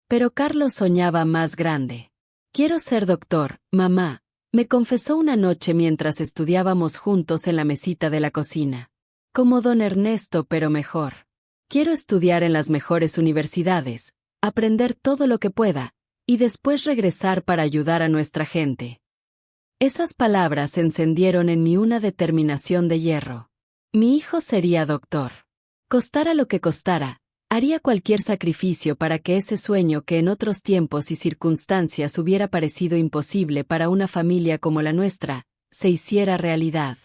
Pero Carlos soñaba más grande. Quiero ser doctor, mamá, me confesó una noche mientras estudiábamos juntos en la mesita de la cocina. Como don Ernesto, pero mejor. Quiero estudiar en las mejores universidades, aprender todo lo que pueda, y después regresar para ayudar a nuestra gente. Esas palabras encendieron en mí una determinación de hierro. Mi hijo sería doctor. Costara lo que costara, haría cualquier sacrificio para que ese sueño que en otros tiempos y circunstancias hubiera parecido imposible para una familia como la nuestra, se hiciera realidad.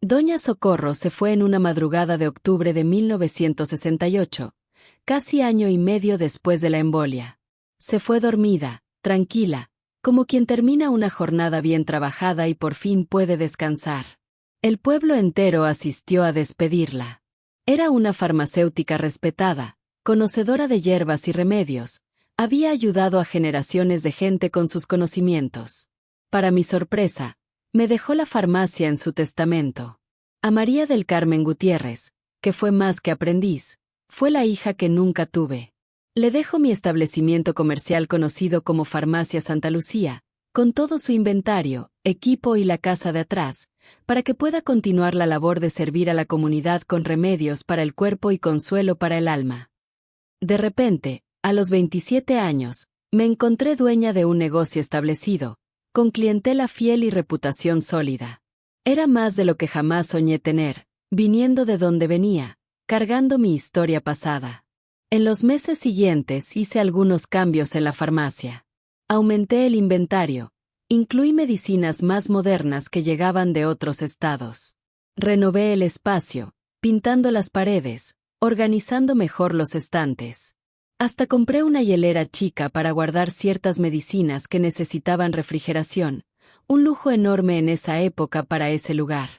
Doña Socorro se fue en una madrugada de octubre de 1968, casi año y medio después de la embolia. Se fue dormida, tranquila, como quien termina una jornada bien trabajada y por fin puede descansar. El pueblo entero asistió a despedirla. Era una farmacéutica respetada, conocedora de hierbas y remedios, había ayudado a generaciones de gente con sus conocimientos. Para mi sorpresa, me dejó la farmacia en su testamento. A María del Carmen Gutiérrez, que fue más que aprendiz, fue la hija que nunca tuve. Le dejo mi establecimiento comercial conocido como Farmacia Santa Lucía, con todo su inventario, equipo y la casa de atrás, para que pueda continuar la labor de servir a la comunidad con remedios para el cuerpo y consuelo para el alma. De repente, a los 27 años, me encontré dueña de un negocio establecido, con clientela fiel y reputación sólida. Era más de lo que jamás soñé tener, viniendo de donde venía, cargando mi historia pasada. En los meses siguientes hice algunos cambios en la farmacia. Aumenté el inventario, incluí medicinas más modernas que llegaban de otros estados. Renové el espacio, pintando las paredes, organizando mejor los estantes. Hasta compré una hielera chica para guardar ciertas medicinas que necesitaban refrigeración, un lujo enorme en esa época para ese lugar.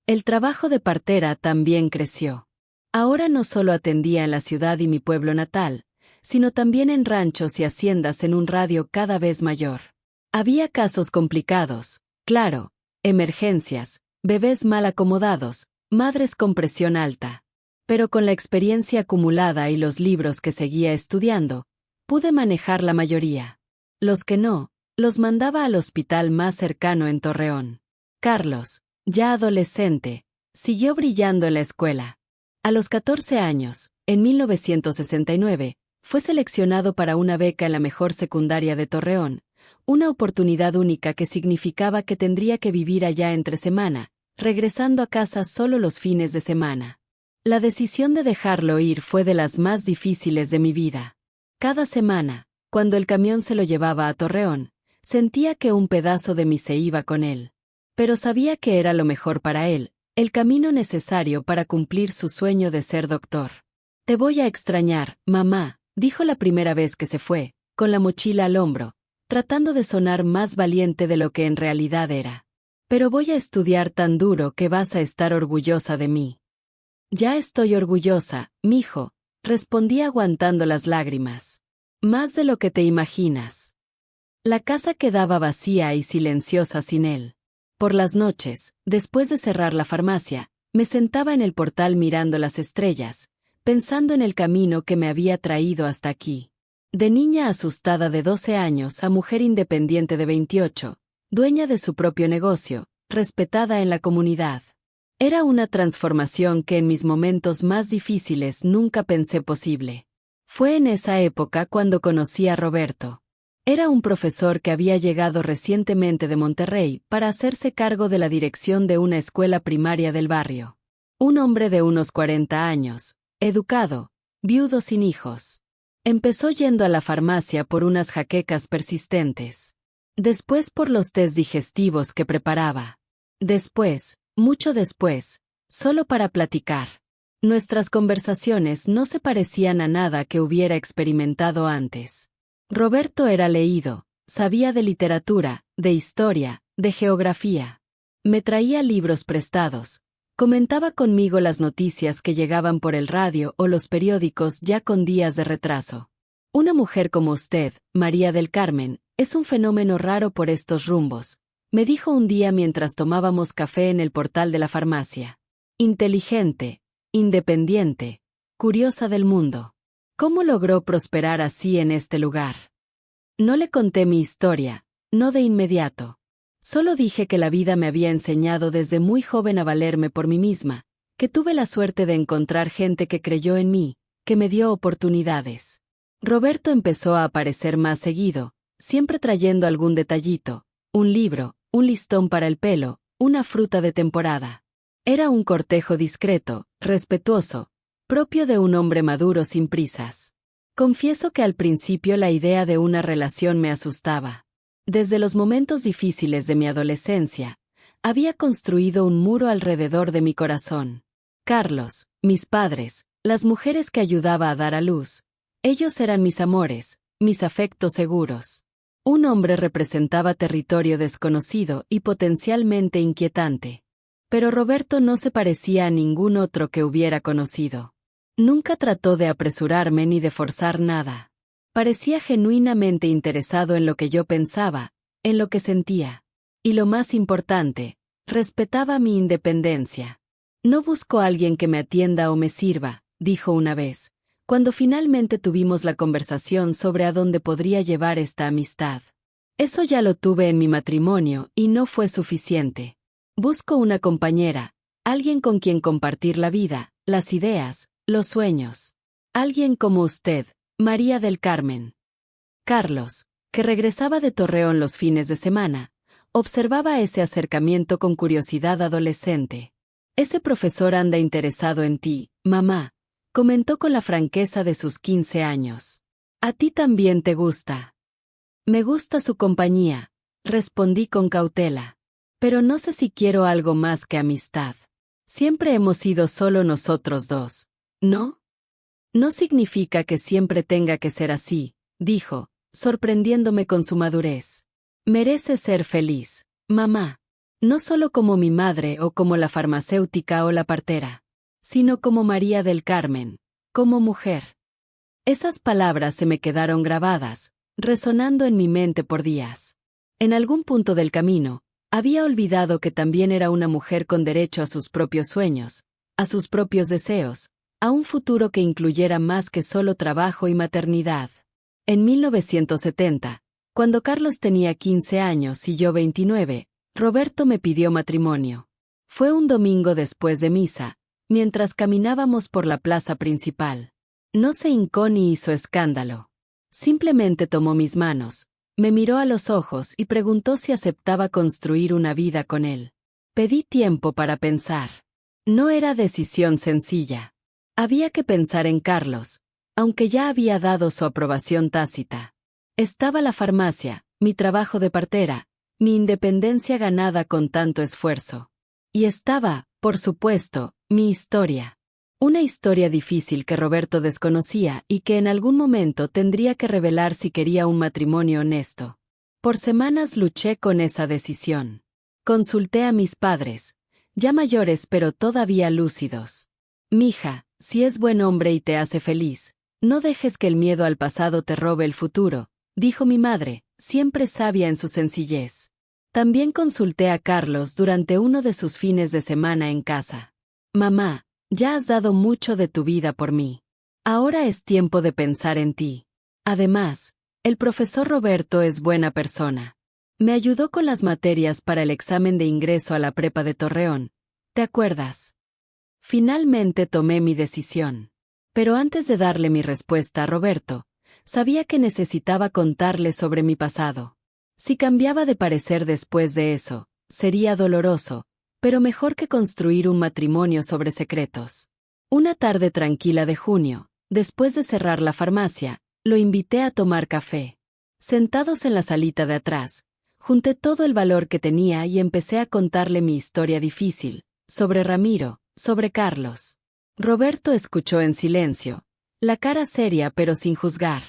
El trabajo de partera también creció. Ahora no solo atendía en la ciudad y mi pueblo natal, sino también en ranchos y haciendas en un radio cada vez mayor. Había casos complicados, claro, emergencias, bebés mal acomodados, madres con presión alta. Pero con la experiencia acumulada y los libros que seguía estudiando, pude manejar la mayoría. Los que no, los mandaba al hospital más cercano en Torreón. Carlos, ya adolescente, siguió brillando en la escuela. A los 14 años, en 1969, fue seleccionado para una beca en la mejor secundaria de Torreón, una oportunidad única que significaba que tendría que vivir allá entre semana, regresando a casa solo los fines de semana. La decisión de dejarlo ir fue de las más difíciles de mi vida. Cada semana, cuando el camión se lo llevaba a Torreón, sentía que un pedazo de mí se iba con él. Pero sabía que era lo mejor para él, el camino necesario para cumplir su sueño de ser doctor. Te voy a extrañar, mamá, dijo la primera vez que se fue, con la mochila al hombro, tratando de sonar más valiente de lo que en realidad era. Pero voy a estudiar tan duro que vas a estar orgullosa de mí. Ya estoy orgullosa, mijo, respondí aguantando las lágrimas. Más de lo que te imaginas. La casa quedaba vacía y silenciosa sin él. Por las noches, después de cerrar la farmacia, me sentaba en el portal mirando las estrellas, pensando en el camino que me había traído hasta aquí. De niña asustada de 12 años a mujer independiente de 28, dueña de su propio negocio, respetada en la comunidad. Era una transformación que en mis momentos más difíciles nunca pensé posible. Fue en esa época cuando conocí a Roberto. Era un profesor que había llegado recientemente de Monterrey para hacerse cargo de la dirección de una escuela primaria del barrio. Un hombre de unos 40 años, educado, viudo sin hijos. Empezó yendo a la farmacia por unas jaquecas persistentes. Después por los tés digestivos que preparaba. Después, mucho después, solo para platicar. Nuestras conversaciones no se parecían a nada que hubiera experimentado antes. Roberto era leído, sabía de literatura, de historia, de geografía. Me traía libros prestados, comentaba conmigo las noticias que llegaban por el radio o los periódicos ya con días de retraso. Una mujer como usted, María del Carmen, es un fenómeno raro por estos rumbos, me dijo un día mientras tomábamos café en el portal de la farmacia. Inteligente, independiente, curiosa del mundo. ¿Cómo logró prosperar así en este lugar? No le conté mi historia, no de inmediato. Solo dije que la vida me había enseñado desde muy joven a valerme por mí misma, que tuve la suerte de encontrar gente que creyó en mí, que me dio oportunidades. Roberto empezó a aparecer más seguido, siempre trayendo algún detallito, un libro, un listón para el pelo, una fruta de temporada. Era un cortejo discreto, respetuoso, propio de un hombre maduro sin prisas. Confieso que al principio la idea de una relación me asustaba. Desde los momentos difíciles de mi adolescencia, había construido un muro alrededor de mi corazón. Carlos, mis padres, las mujeres que ayudaba a dar a luz, ellos eran mis amores, mis afectos seguros. Un hombre representaba territorio desconocido y potencialmente inquietante. Pero Roberto no se parecía a ningún otro que hubiera conocido. Nunca trató de apresurarme ni de forzar nada. Parecía genuinamente interesado en lo que yo pensaba, en lo que sentía. Y lo más importante, respetaba mi independencia. No busco a alguien que me atienda o me sirva, dijo una vez, cuando finalmente tuvimos la conversación sobre a dónde podría llevar esta amistad. Eso ya lo tuve en mi matrimonio y no fue suficiente. Busco una compañera, alguien con quien compartir la vida, las ideas, los sueños. Alguien como usted, María del Carmen. Carlos, que regresaba de Torreón los fines de semana, observaba ese acercamiento con curiosidad adolescente. Ese profesor anda interesado en ti, mamá, comentó con la franqueza de sus 15 años. ¿A ti también te gusta? Me gusta su compañía, respondí con cautela. Pero no sé si quiero algo más que amistad. Siempre hemos sido solo nosotros dos, ¿no? No significa que siempre tenga que ser así, dijo, sorprendiéndome con su madurez. Merece ser feliz, mamá. No solo como mi madre o como la farmacéutica o la partera, sino como María del Carmen, como mujer. Esas palabras se me quedaron grabadas, resonando en mi mente por días. En algún punto del camino, había olvidado que también era una mujer con derecho a sus propios sueños, a sus propios deseos, a un futuro que incluyera más que solo trabajo y maternidad. En 1970, cuando Carlos tenía 15 años y yo 29, Roberto me pidió matrimonio. Fue un domingo después de misa, mientras caminábamos por la plaza principal. No se hincó ni hizo escándalo. Simplemente tomó mis manos, me miró a los ojos y preguntó si aceptaba construir una vida con él. Pedí tiempo para pensar. No era decisión sencilla. Había que pensar en Carlos, aunque ya había dado su aprobación tácita. Estaba la farmacia, mi trabajo de partera, mi independencia ganada con tanto esfuerzo. Y estaba, por supuesto, mi historia. Una historia difícil que Roberto desconocía y que en algún momento tendría que revelar si quería un matrimonio honesto. Por semanas luché con esa decisión. Consulté a mis padres, ya mayores pero todavía lúcidos. Mija, si es buen hombre y te hace feliz, no dejes que el miedo al pasado te robe el futuro, dijo mi madre, siempre sabia en su sencillez. También consulté a Carlos durante uno de sus fines de semana en casa. Mamá, ya has dado mucho de tu vida por mí. Ahora es tiempo de pensar en ti. Además, el profesor Roberto es buena persona. Me ayudó con las materias para el examen de ingreso a la prepa de Torreón. ¿Te acuerdas? Finalmente tomé mi decisión. Pero antes de darle mi respuesta a Roberto, sabía que necesitaba contarle sobre mi pasado. Si cambiaba de parecer después de eso, sería doloroso, pero mejor que construir un matrimonio sobre secretos. Una tarde tranquila de junio, después de cerrar la farmacia, lo invité a tomar café. Sentados en la salita de atrás, junté todo el valor que tenía y empecé a contarle mi historia difícil, sobre Ramiro, sobre Carlos. Roberto escuchó en silencio, la cara seria pero sin juzgar.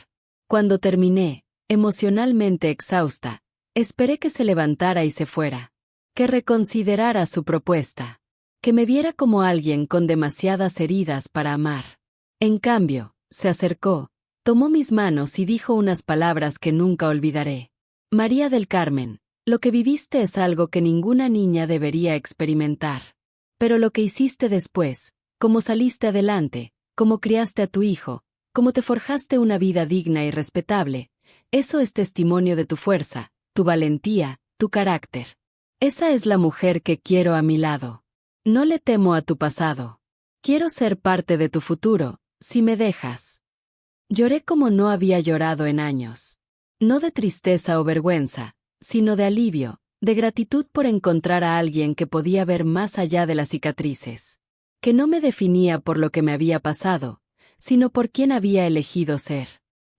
Cuando terminé, emocionalmente exhausta, esperé que se levantara y se fuera. Que reconsiderara su propuesta. Que me viera como alguien con demasiadas heridas para amar. En cambio, se acercó, tomó mis manos y dijo unas palabras que nunca olvidaré. María del Carmen, lo que viviste es algo que ninguna niña debería experimentar. Pero lo que hiciste después, cómo saliste adelante, cómo criaste a tu hijo, cómo te forjaste una vida digna y respetable, eso es testimonio de tu fuerza, tu valentía, tu carácter. Esa es la mujer que quiero a mi lado. No le temo a tu pasado. Quiero ser parte de tu futuro, si me dejas. Lloré como no había llorado en años. No de tristeza o vergüenza, sino de alivio, de gratitud por encontrar a alguien que podía ver más allá de las cicatrices. Que no me definía por lo que me había pasado, sino por quién había elegido ser.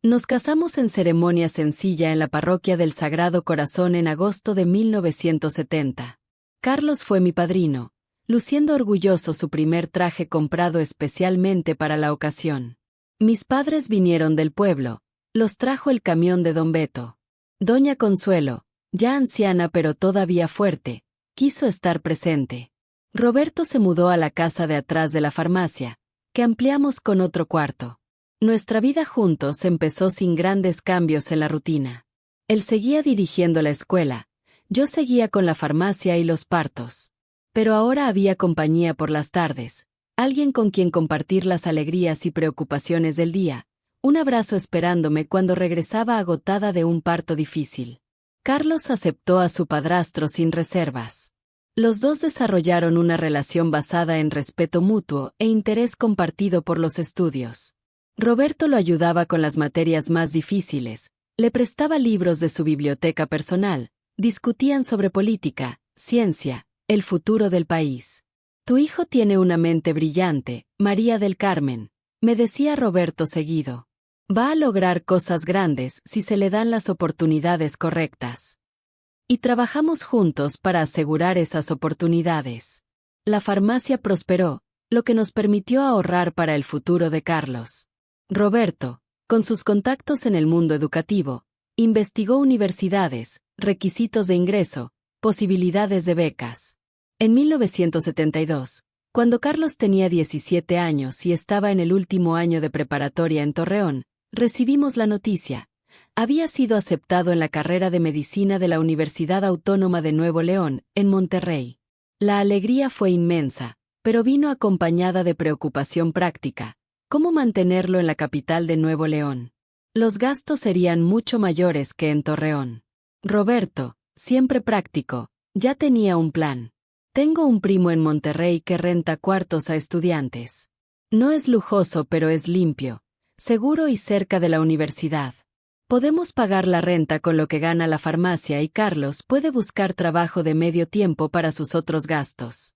Nos casamos en ceremonia sencilla en la parroquia del Sagrado Corazón en agosto de 1970. Carlos fue mi padrino, luciendo orgulloso su primer traje comprado especialmente para la ocasión. Mis padres vinieron del pueblo, los trajo el camión de don Beto. Doña Consuelo, ya anciana pero todavía fuerte, quiso estar presente. Roberto se mudó a la casa de atrás de la farmacia, que ampliamos con otro cuarto. Nuestra vida juntos empezó sin grandes cambios en la rutina. Él seguía dirigiendo la escuela, yo seguía con la farmacia y los partos. Pero ahora había compañía por las tardes, alguien con quien compartir las alegrías y preocupaciones del día, un abrazo esperándome cuando regresaba agotada de un parto difícil. Carlos aceptó a su padrastro sin reservas. Los dos desarrollaron una relación basada en respeto mutuo e interés compartido por los estudios. Roberto lo ayudaba con las materias más difíciles, le prestaba libros de su biblioteca personal, discutían sobre política, ciencia, el futuro del país. Tu hijo tiene una mente brillante, María del Carmen, me decía Roberto seguido. Va a lograr cosas grandes si se le dan las oportunidades correctas. Y trabajamos juntos para asegurar esas oportunidades. La farmacia prosperó, lo que nos permitió ahorrar para el futuro de Carlos. Roberto, con sus contactos en el mundo educativo, investigó universidades, requisitos de ingreso, posibilidades de becas. En 1972, Cuando Carlos tenía 17 años y estaba en el último año de preparatoria en Torreón, recibimos la noticia. Había sido aceptado en la carrera de medicina de la Universidad Autónoma de Nuevo León, en Monterrey. La alegría fue inmensa, pero vino acompañada de preocupación práctica. ¿Cómo mantenerlo en la capital de Nuevo León? Los gastos serían mucho mayores que en Torreón. Roberto, siempre práctico, ya tenía un plan. Tengo un primo en Monterrey que renta cuartos a estudiantes. No es lujoso, pero es limpio, seguro y cerca de la universidad. Podemos pagar la renta con lo que gana la farmacia y Carlos puede buscar trabajo de medio tiempo para sus otros gastos.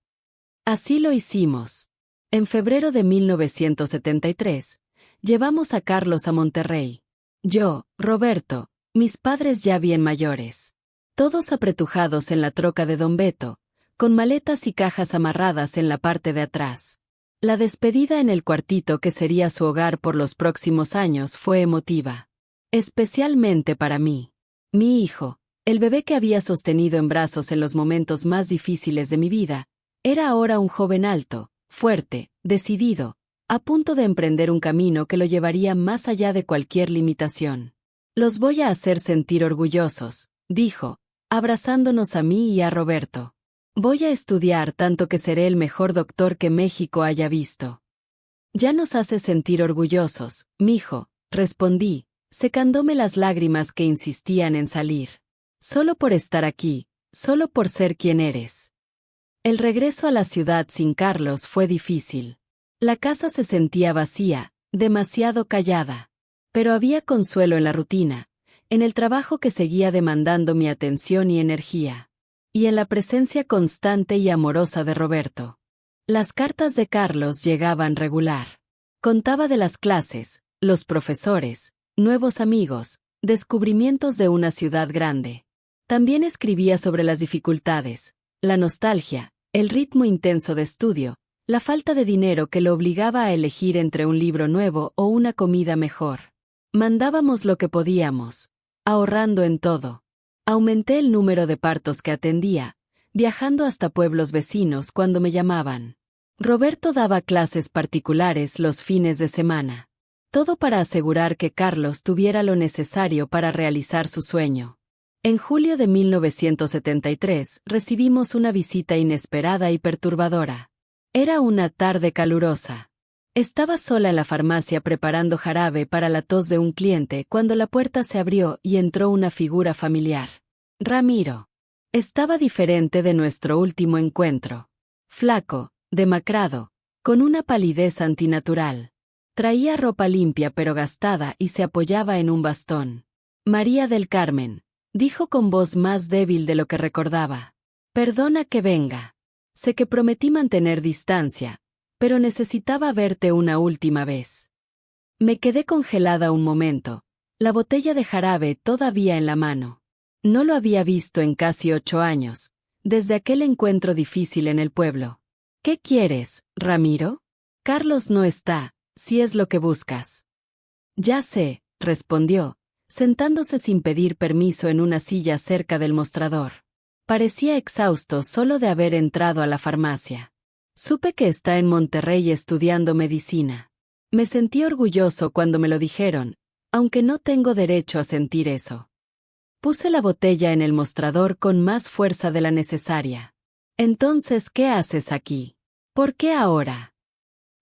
Así lo hicimos. En febrero de 1973, llevamos a Carlos a Monterrey. Yo, Roberto, mis padres ya bien mayores. Todos apretujados en la troca de Don Beto, con maletas y cajas amarradas en la parte de atrás. La despedida en el cuartito que sería su hogar por los próximos años fue emotiva. Especialmente para mí. Mi hijo, el bebé que había sostenido en brazos en los momentos más difíciles de mi vida, era ahora un joven alto, fuerte, decidido, a punto de emprender un camino que lo llevaría más allá de cualquier limitación. Los voy a hacer sentir orgullosos, dijo, abrazándonos a mí y a Roberto. Voy a estudiar tanto que seré el mejor doctor que México haya visto. Ya nos hace sentir orgullosos, mijo, respondí, secándome las lágrimas que insistían en salir. Solo por estar aquí, solo por ser quien eres. El regreso a la ciudad sin Carlos fue difícil. La casa se sentía vacía, demasiado callada. Pero había consuelo en la rutina, en el trabajo que seguía demandando mi atención y energía. Y en la presencia constante y amorosa de Roberto. Las cartas de Carlos llegaban regular. Contaba de las clases, los profesores, nuevos amigos, descubrimientos de una ciudad grande. También escribía sobre las dificultades, la nostalgia, el ritmo intenso de estudio, la falta de dinero que lo obligaba a elegir entre un libro nuevo o una comida mejor. Mandábamos lo que podíamos, ahorrando en todo. Aumenté el número de partos que atendía, viajando hasta pueblos vecinos cuando me llamaban. Roberto daba clases particulares los fines de semana. Todo para asegurar que Carlos tuviera lo necesario para realizar su sueño. En julio de 1973 recibimos una visita inesperada y perturbadora. Era una tarde calurosa. Estaba sola en la farmacia preparando jarabe para la tos de un cliente cuando la puerta se abrió y entró una figura familiar. Ramiro. Estaba diferente de nuestro último encuentro. Flaco, demacrado, con una palidez antinatural. Traía ropa limpia pero gastada y se apoyaba en un bastón. María del Carmen, dijo con voz más débil de lo que recordaba. Perdona que venga. Sé que prometí mantener distancia, pero necesitaba verte una última vez. Me quedé congelada un momento, la botella de jarabe todavía en la mano. No lo había visto en casi 8 años, desde aquel encuentro difícil en el pueblo. ¿Qué quieres, Ramiro? Carlos no está, si es lo que buscas. Ya sé, respondió, sentándose sin pedir permiso en una silla cerca del mostrador. Parecía exhausto solo de haber entrado a la farmacia. Supe que está en Monterrey estudiando medicina. Me sentí orgulloso cuando me lo dijeron, aunque no tengo derecho a sentir eso. Puse la botella en el mostrador con más fuerza de la necesaria. Entonces, ¿qué haces aquí? ¿Por qué ahora?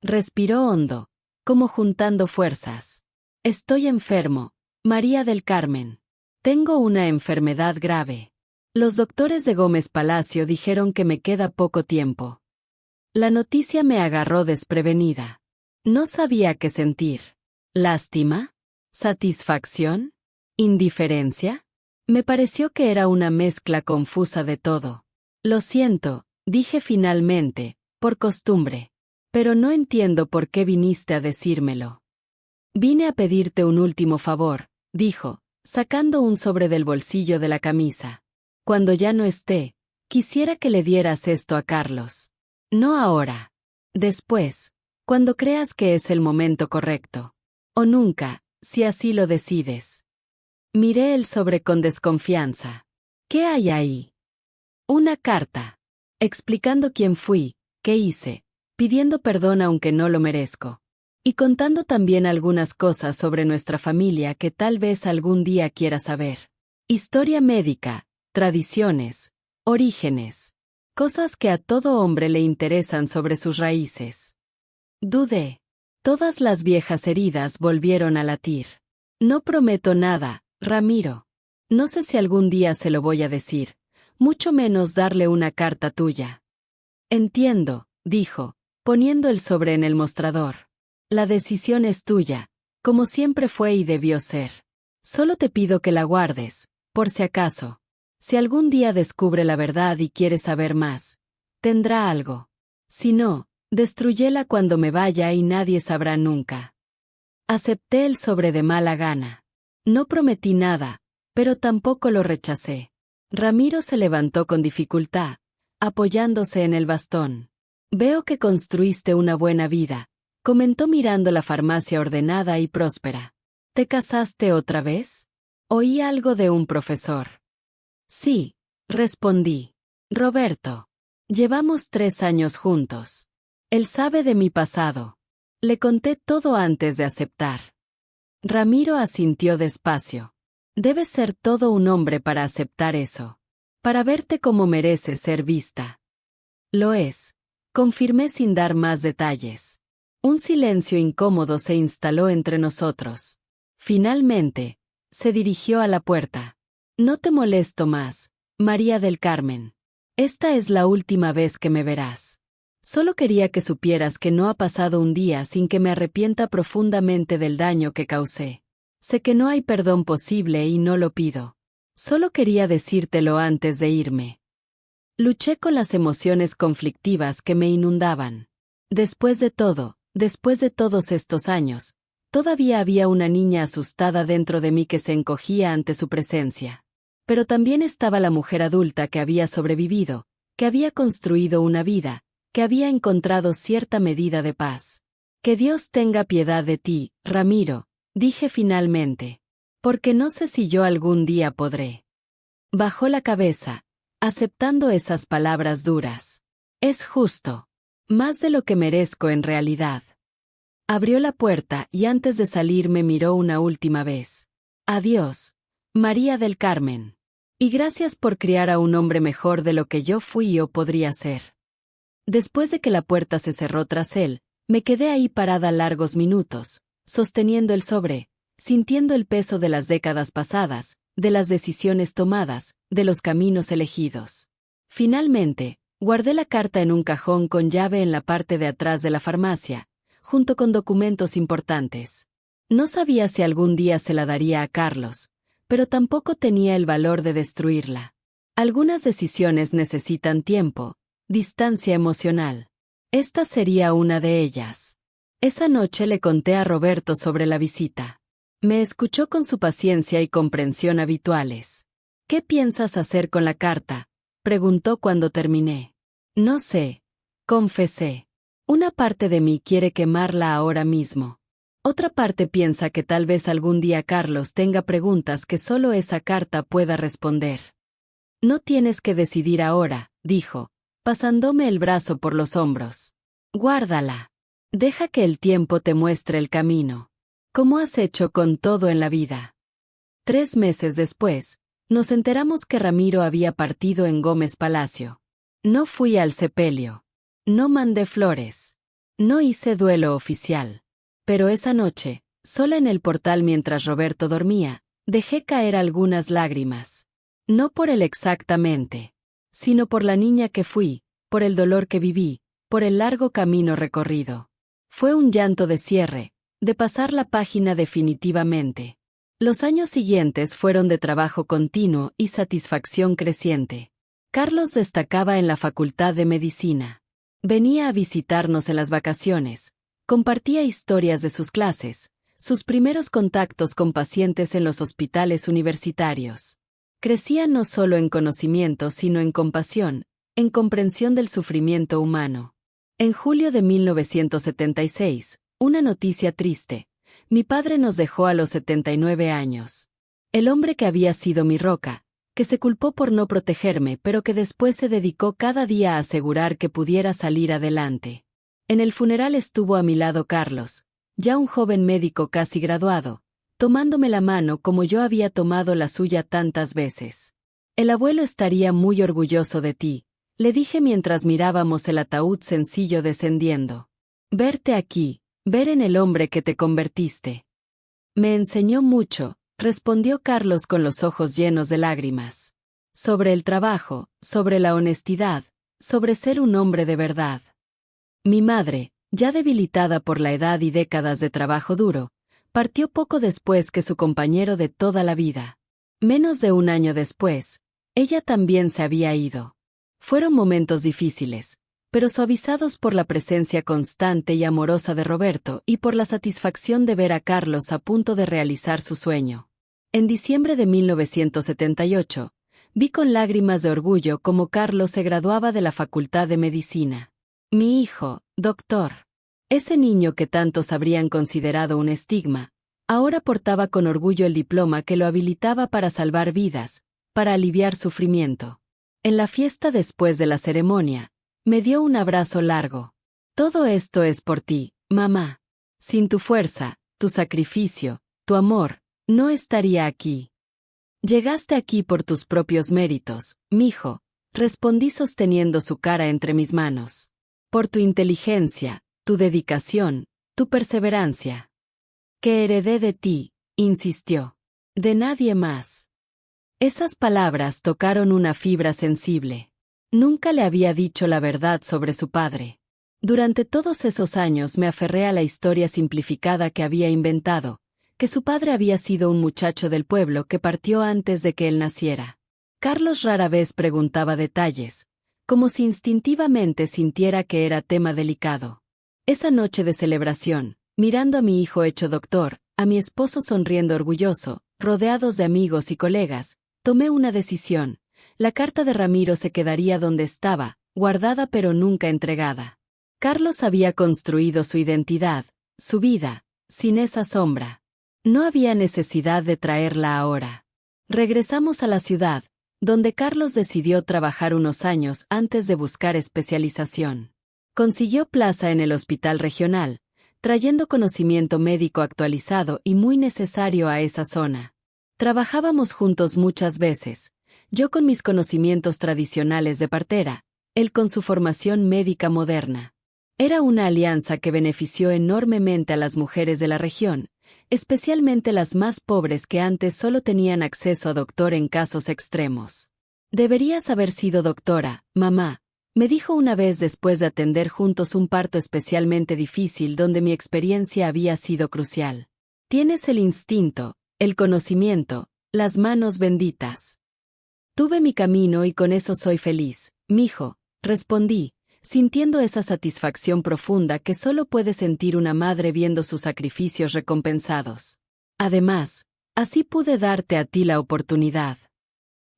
Respiró hondo, como juntando fuerzas. Estoy enfermo, María del Carmen. Tengo una enfermedad grave. Los doctores de Gómez Palacio dijeron que me queda poco tiempo. La noticia me agarró desprevenida. No sabía qué sentir. ¿Lástima? ¿Satisfacción? ¿Indiferencia? Me pareció que era una mezcla confusa de todo. Lo siento, dije finalmente, por costumbre. Pero no entiendo por qué viniste a decírmelo. Vine a pedirte un último favor, dijo, sacando un sobre del bolsillo de la camisa. Cuando ya no esté, quisiera que le dieras esto a Carlos. No ahora. Después, cuando creas que es el momento correcto. O nunca, si así lo decides. Miré el sobre con desconfianza. ¿Qué hay ahí? Una carta. Explicando quién fui, qué hice, pidiendo perdón aunque no lo merezco. Y contando también algunas cosas sobre nuestra familia que tal vez algún día quiera saber. Historia médica, tradiciones, orígenes. Cosas que a todo hombre le interesan sobre sus raíces. Dudé. Todas las viejas heridas volvieron a latir. No prometo nada, Ramiro. No sé si algún día se lo voy a decir, mucho menos darle una carta tuya. Entiendo, dijo, poniendo el sobre en el mostrador. La decisión es tuya, como siempre fue y debió ser. Solo te pido que la guardes, por si acaso. Si algún día descubre la verdad y quiere saber más, tendrá algo. Si no, destrúyela cuando me vaya y nadie sabrá nunca. Acepté el sobre de mala gana. No prometí nada, pero tampoco lo rechacé. Ramiro se levantó con dificultad, apoyándose en el bastón. Veo que construiste una buena vida, comentó mirando la farmacia ordenada y próspera. ¿Te casaste otra vez? Oí algo de un profesor. Sí, respondí. Roberto. Llevamos 3 años juntos. Él sabe de mi pasado. Le conté todo antes de aceptar. Ramiro asintió despacio. Debes ser todo un hombre para aceptar eso. Para verte como mereces ser vista. Lo es. Confirmé sin dar más detalles. Un silencio incómodo se instaló entre nosotros. Finalmente, se dirigió a la puerta. No te molesto más, María del Carmen. Esta es la última vez que me verás. Solo quería que supieras que no ha pasado un día sin que me arrepienta profundamente del daño que causé. Sé que no hay perdón posible y no lo pido. Solo quería decírtelo antes de irme. Luché con las emociones conflictivas que me inundaban. Después de todos estos años, todavía había una niña asustada dentro de mí que se encogía ante su presencia. Pero también estaba la mujer adulta que había sobrevivido, que había construido una vida, que había encontrado cierta medida de paz. Que Dios tenga piedad de ti, Ramiro, dije finalmente. Porque no sé si yo algún día podré. Bajó la cabeza, aceptando esas palabras duras. Es justo. Más de lo que merezco en realidad. Abrió la puerta y antes de salir me miró una última vez. Adiós, María del Carmen. Y gracias por criar a un hombre mejor de lo que yo fui o podría ser. Después de que la puerta se cerró tras él, me quedé ahí parada largos minutos, sosteniendo el sobre, sintiendo el peso de las décadas pasadas, de las decisiones tomadas, de los caminos elegidos. Finalmente, guardé la carta en un cajón con llave en la parte de atrás de la farmacia, junto con documentos importantes. No sabía si algún día se la daría a Carlos, pero tampoco tenía el valor de destruirla. Algunas decisiones necesitan tiempo, distancia emocional. Esta sería una de ellas. Esa noche le conté a Roberto sobre la visita. Me escuchó con su paciencia y comprensión habituales. ¿Qué piensas hacer con la carta?, preguntó cuando terminé. No sé, confesé. Una parte de mí quiere quemarla ahora mismo. Otra parte piensa que tal vez algún día Carlos tenga preguntas que solo esa carta pueda responder. No tienes que decidir ahora, dijo, pasándome el brazo por los hombros. Guárdala. Deja que el tiempo te muestre el camino. Como has hecho con todo en la vida. 3 meses después, nos enteramos que Ramiro había partido en Gómez Palacio. No fui al sepelio. No mandé flores. No hice duelo oficial. Pero esa noche, sola en el portal mientras Roberto dormía, dejé caer algunas lágrimas. No por él exactamente, sino por la niña que fui, por el dolor que viví, por el largo camino recorrido. Fue un llanto de cierre, de pasar la página definitivamente. Los años siguientes fueron de trabajo continuo y satisfacción creciente. Carlos destacaba en la Facultad de Medicina. Venía a visitarnos en las vacaciones. Compartía historias de sus clases, sus primeros contactos con pacientes en los hospitales universitarios. Crecía no solo en conocimiento sino en compasión, en comprensión del sufrimiento humano. En julio de 1976, una noticia triste. Mi padre nos dejó a los 79 años. El hombre que había sido mi roca, que se culpó por no protegerme pero que después se dedicó cada día a asegurar que pudiera salir adelante. En el funeral estuvo a mi lado Carlos, ya un joven médico casi graduado, tomándome la mano como yo había tomado la suya tantas veces. El abuelo estaría muy orgulloso de ti, le dije mientras mirábamos el ataúd sencillo descendiendo. Verte aquí, ver en el hombre que te convertiste. Me enseñó mucho, respondió Carlos con los ojos llenos de lágrimas. Sobre el trabajo, sobre la honestidad, sobre ser un hombre de verdad. Mi madre, ya debilitada por la edad y décadas de trabajo duro, partió poco después que su compañero de toda la vida. Menos de un año después, ella también se había ido. Fueron momentos difíciles, pero suavizados por la presencia constante y amorosa de Roberto y por la satisfacción de ver a Carlos a punto de realizar su sueño. En diciembre de 1978, vi con lágrimas de orgullo cómo Carlos se graduaba de la Facultad de Medicina. Mi hijo, doctor. Ese niño que tantos habrían considerado un estigma, ahora portaba con orgullo el diploma que lo habilitaba para salvar vidas, para aliviar sufrimiento. En la fiesta después de la ceremonia, me dio un abrazo largo. Todo esto es por ti, mamá. Sin tu fuerza, tu sacrificio, tu amor, no estaría aquí. Llegaste aquí por tus propios méritos, mijo, respondí sosteniendo su cara entre mis manos. Por tu inteligencia, tu dedicación, tu perseverancia. Que heredé de ti, insistió. De nadie más. Esas palabras tocaron una fibra sensible. Nunca le había dicho la verdad sobre su padre. Durante todos esos años me aferré a la historia simplificada que había inventado, que su padre había sido un muchacho del pueblo que partió antes de que él naciera. Carlos rara vez preguntaba detalles, como si instintivamente sintiera que era tema delicado. Esa noche de celebración, mirando a mi hijo hecho doctor, a mi esposo sonriendo orgulloso, rodeados de amigos y colegas, tomé una decisión. La carta de Ramiro se quedaría donde estaba, guardada pero nunca entregada. Carlos había construido su identidad, su vida, sin esa sombra. No había necesidad de traerla ahora. Regresamos a la ciudad, donde Carlos decidió trabajar unos años antes de buscar especialización. Consiguió plaza en el hospital regional, trayendo conocimiento médico actualizado y muy necesario a esa zona. Trabajábamos juntos muchas veces, yo con mis conocimientos tradicionales de partera, él con su formación médica moderna. Era una alianza que benefició enormemente a las mujeres de la región, especialmente las más pobres que antes solo tenían acceso a doctor en casos extremos. Deberías haber sido doctora, mamá, me dijo una vez después de atender juntos un parto especialmente difícil donde mi experiencia había sido crucial. Tienes el instinto, el conocimiento, las manos benditas. Tuve mi camino y con eso soy feliz, mijo, respondí, sintiendo esa satisfacción profunda que solo puede sentir una madre viendo sus sacrificios recompensados. Además, así pude darte a ti la oportunidad.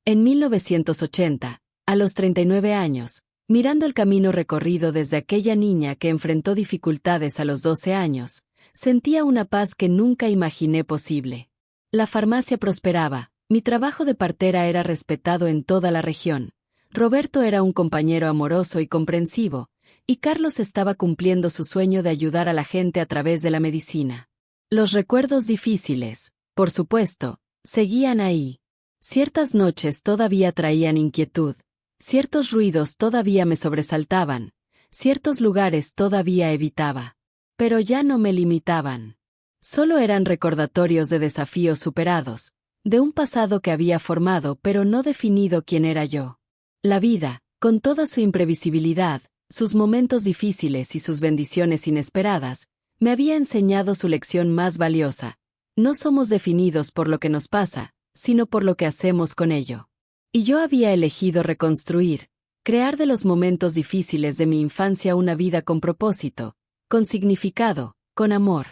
En 1980, a los 39 años, mirando el camino recorrido desde aquella niña que enfrentó dificultades a los 12 años, sentía una paz que nunca imaginé posible. La farmacia prosperaba, mi trabajo de partera era respetado en toda la región. Roberto era un compañero amoroso y comprensivo, y Carlos estaba cumpliendo su sueño de ayudar a la gente a través de la medicina. Los recuerdos difíciles, por supuesto, seguían ahí. Ciertas noches todavía traían inquietud, ciertos ruidos todavía me sobresaltaban, ciertos lugares todavía evitaba. Pero ya no me limitaban. Solo eran recordatorios de desafíos superados, de un pasado que había formado pero no definido quién era yo. La vida, con toda su imprevisibilidad, sus momentos difíciles y sus bendiciones inesperadas, me había enseñado su lección más valiosa. No somos definidos por lo que nos pasa, sino por lo que hacemos con ello. Y yo había elegido reconstruir, crear de los momentos difíciles de mi infancia una vida con propósito, con significado, con amor.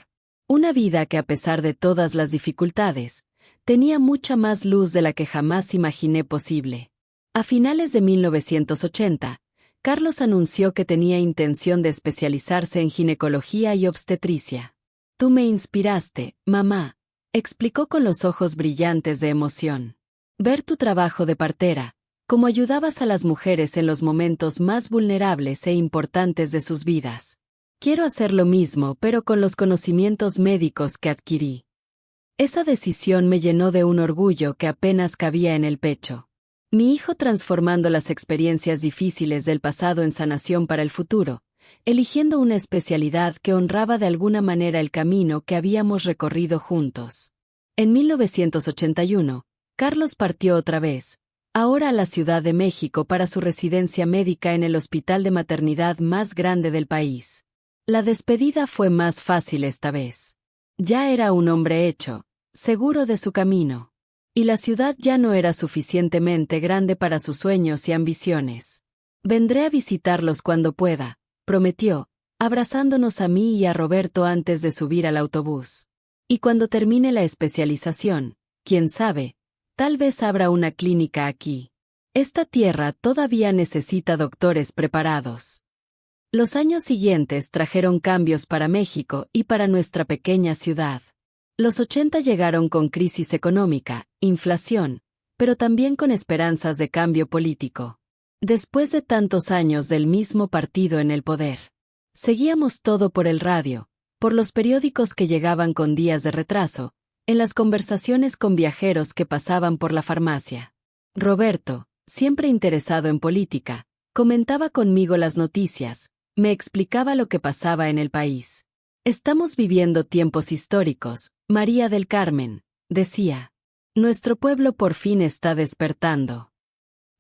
Una vida que a pesar de todas las dificultades, tenía mucha más luz de la que jamás imaginé posible. A finales de 1980, Carlos anunció que tenía intención de especializarse en ginecología y obstetricia. Tú me inspiraste, mamá, explicó con los ojos brillantes de emoción. Ver tu trabajo de partera, cómo ayudabas a las mujeres en los momentos más vulnerables e importantes de sus vidas. Quiero hacer lo mismo, pero con los conocimientos médicos que adquirí. Esa decisión me llenó de un orgullo que apenas cabía en el pecho. Mi hijo transformando las experiencias difíciles del pasado en sanación para el futuro, eligiendo una especialidad que honraba de alguna manera el camino que habíamos recorrido juntos. En 1981, Carlos partió otra vez, ahora a la Ciudad de México para su residencia médica en el hospital de maternidad más grande del país. La despedida fue más fácil esta vez. Ya era un hombre hecho, seguro de su camino. Y la ciudad ya no era suficientemente grande para sus sueños y ambiciones. Vendré a visitarlos cuando pueda, prometió, abrazándonos a mí y a Roberto antes de subir al autobús. Y cuando termine la especialización, quién sabe, tal vez abra una clínica aquí. Esta tierra todavía necesita doctores preparados. Los años siguientes trajeron cambios para México y para nuestra pequeña ciudad. Los 80 llegaron con crisis económica, inflación, pero también con esperanzas de cambio político. Después de tantos años del mismo partido en el poder, seguíamos todo por el radio, por los periódicos que llegaban con días de retraso, en las conversaciones con viajeros que pasaban por la farmacia. Roberto, siempre interesado en política, comentaba conmigo las noticias, me explicaba lo que pasaba en el país. Estamos viviendo tiempos históricos, María del Carmen, decía. Nuestro pueblo por fin está despertando.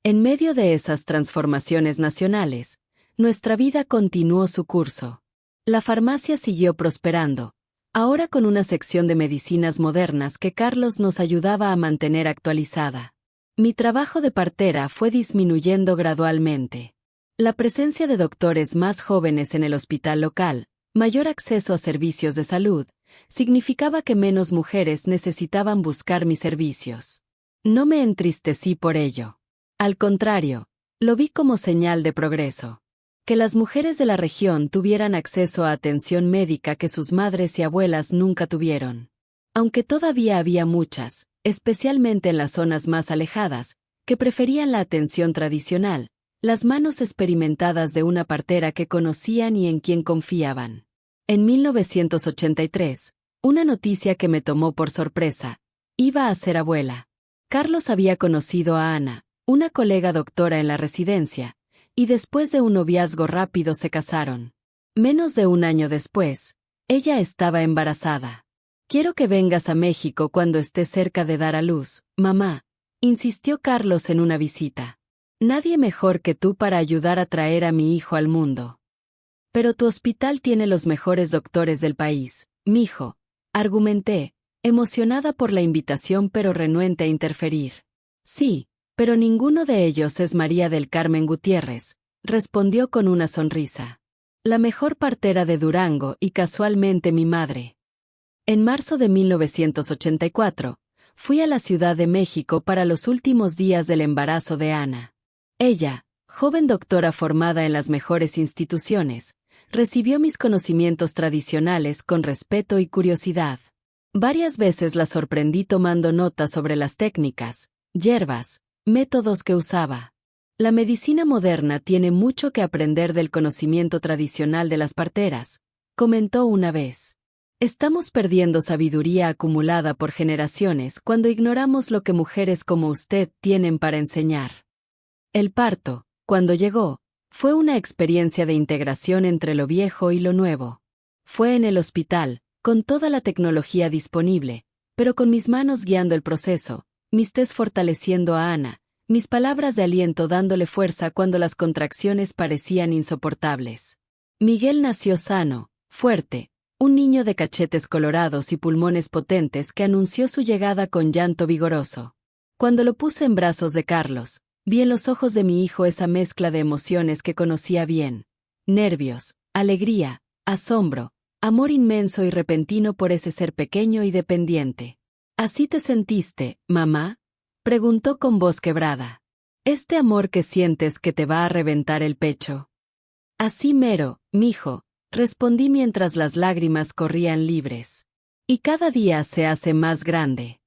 En medio de esas transformaciones nacionales, nuestra vida continuó su curso. La farmacia siguió prosperando, ahora con una sección de medicinas modernas que Carlos nos ayudaba a mantener actualizada. Mi trabajo de partera fue disminuyendo gradualmente. La presencia de doctores más jóvenes en el hospital local, mayor acceso a servicios de salud, significaba que menos mujeres necesitaban buscar mis servicios. No me entristecí por ello. Al contrario, lo vi como señal de progreso. Que las mujeres de la región tuvieran acceso a atención médica que sus madres y abuelas nunca tuvieron. Aunque todavía había muchas, especialmente en las zonas más alejadas, que preferían la atención tradicional, las manos experimentadas de una partera que conocían y en quien confiaban. En 1983, una noticia que me tomó por sorpresa, iba a ser abuela. Carlos había conocido a Ana, una colega doctora en la residencia, y después de un noviazgo rápido se casaron. Menos de un año después, ella estaba embarazada. Quiero que vengas a México cuando estés cerca de dar a luz, mamá, insistió Carlos en una visita. Nadie mejor que tú para ayudar a traer a mi hijo al mundo. Pero tu hospital tiene los mejores doctores del país, mijo, argumenté, emocionada por la invitación pero renuente a interferir. Sí, pero ninguno de ellos es María del Carmen Gutiérrez, respondió con una sonrisa. La mejor partera de Durango y casualmente mi madre. En marzo de 1984, fui a la Ciudad de México para los últimos días del embarazo de Ana. Ella, joven doctora formada en las mejores instituciones, recibió mis conocimientos tradicionales con respeto y curiosidad. Varias veces la sorprendí tomando notas sobre las técnicas, hierbas, métodos que usaba. La medicina moderna tiene mucho que aprender del conocimiento tradicional de las parteras, comentó una vez. Estamos perdiendo sabiduría acumulada por generaciones cuando ignoramos lo que mujeres como usted tienen para enseñar. El parto, cuando llegó, fue una experiencia de integración entre lo viejo y lo nuevo. Fue en el hospital, con toda la tecnología disponible, pero con mis manos guiando el proceso, mis tés fortaleciendo a Ana, mis palabras de aliento dándole fuerza cuando las contracciones parecían insoportables. Miguel nació sano, fuerte, un niño de cachetes colorados y pulmones potentes que anunció su llegada con llanto vigoroso. Cuando lo puse en brazos de Carlos, vi en los ojos de mi hijo esa mezcla de emociones que conocía bien: nervios, alegría, asombro, amor inmenso y repentino por ese ser pequeño y dependiente. ¿Así te sentiste, mamá?, preguntó con voz quebrada. ¿Este amor que sientes que te va a reventar el pecho? Así mero, mijo, respondí mientras las lágrimas corrían libres. Y cada día se hace más grande.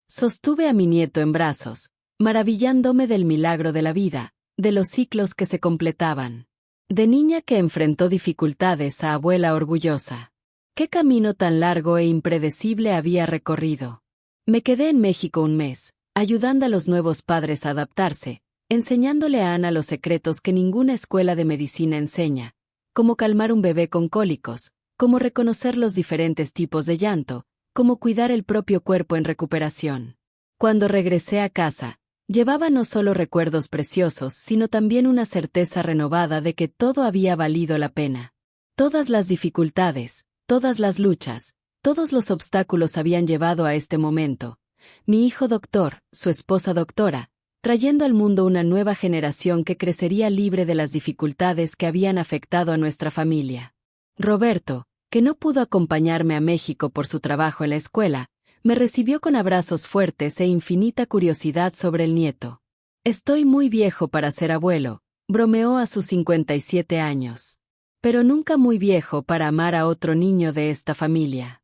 Sostuve a mi nieto en brazos, maravillándome del milagro de la vida, de los ciclos que se completaban. De niña que enfrentó dificultades a abuela orgullosa. ¿Qué camino tan largo e impredecible había recorrido? Me quedé en México un mes, ayudando a los nuevos padres a adaptarse, enseñándole a Ana los secretos que ninguna escuela de medicina enseña, cómo calmar un bebé con cólicos, cómo reconocer los diferentes tipos de llanto, cómo cuidar el propio cuerpo en recuperación. Cuando regresé a casa, llevaba no solo recuerdos preciosos, sino también una certeza renovada de que todo había valido la pena. Todas las dificultades, todas las luchas, todos los obstáculos habían llevado a este momento. Mi hijo doctor, su esposa doctora, trayendo al mundo una nueva generación que crecería libre de las dificultades que habían afectado a nuestra familia. Roberto, que no pudo acompañarme a México por su trabajo en la escuela, me recibió con abrazos fuertes e infinita curiosidad sobre el nieto. Estoy muy viejo para ser abuelo, bromeó a sus 57 años. Pero nunca muy viejo para amar a otro niño de esta familia.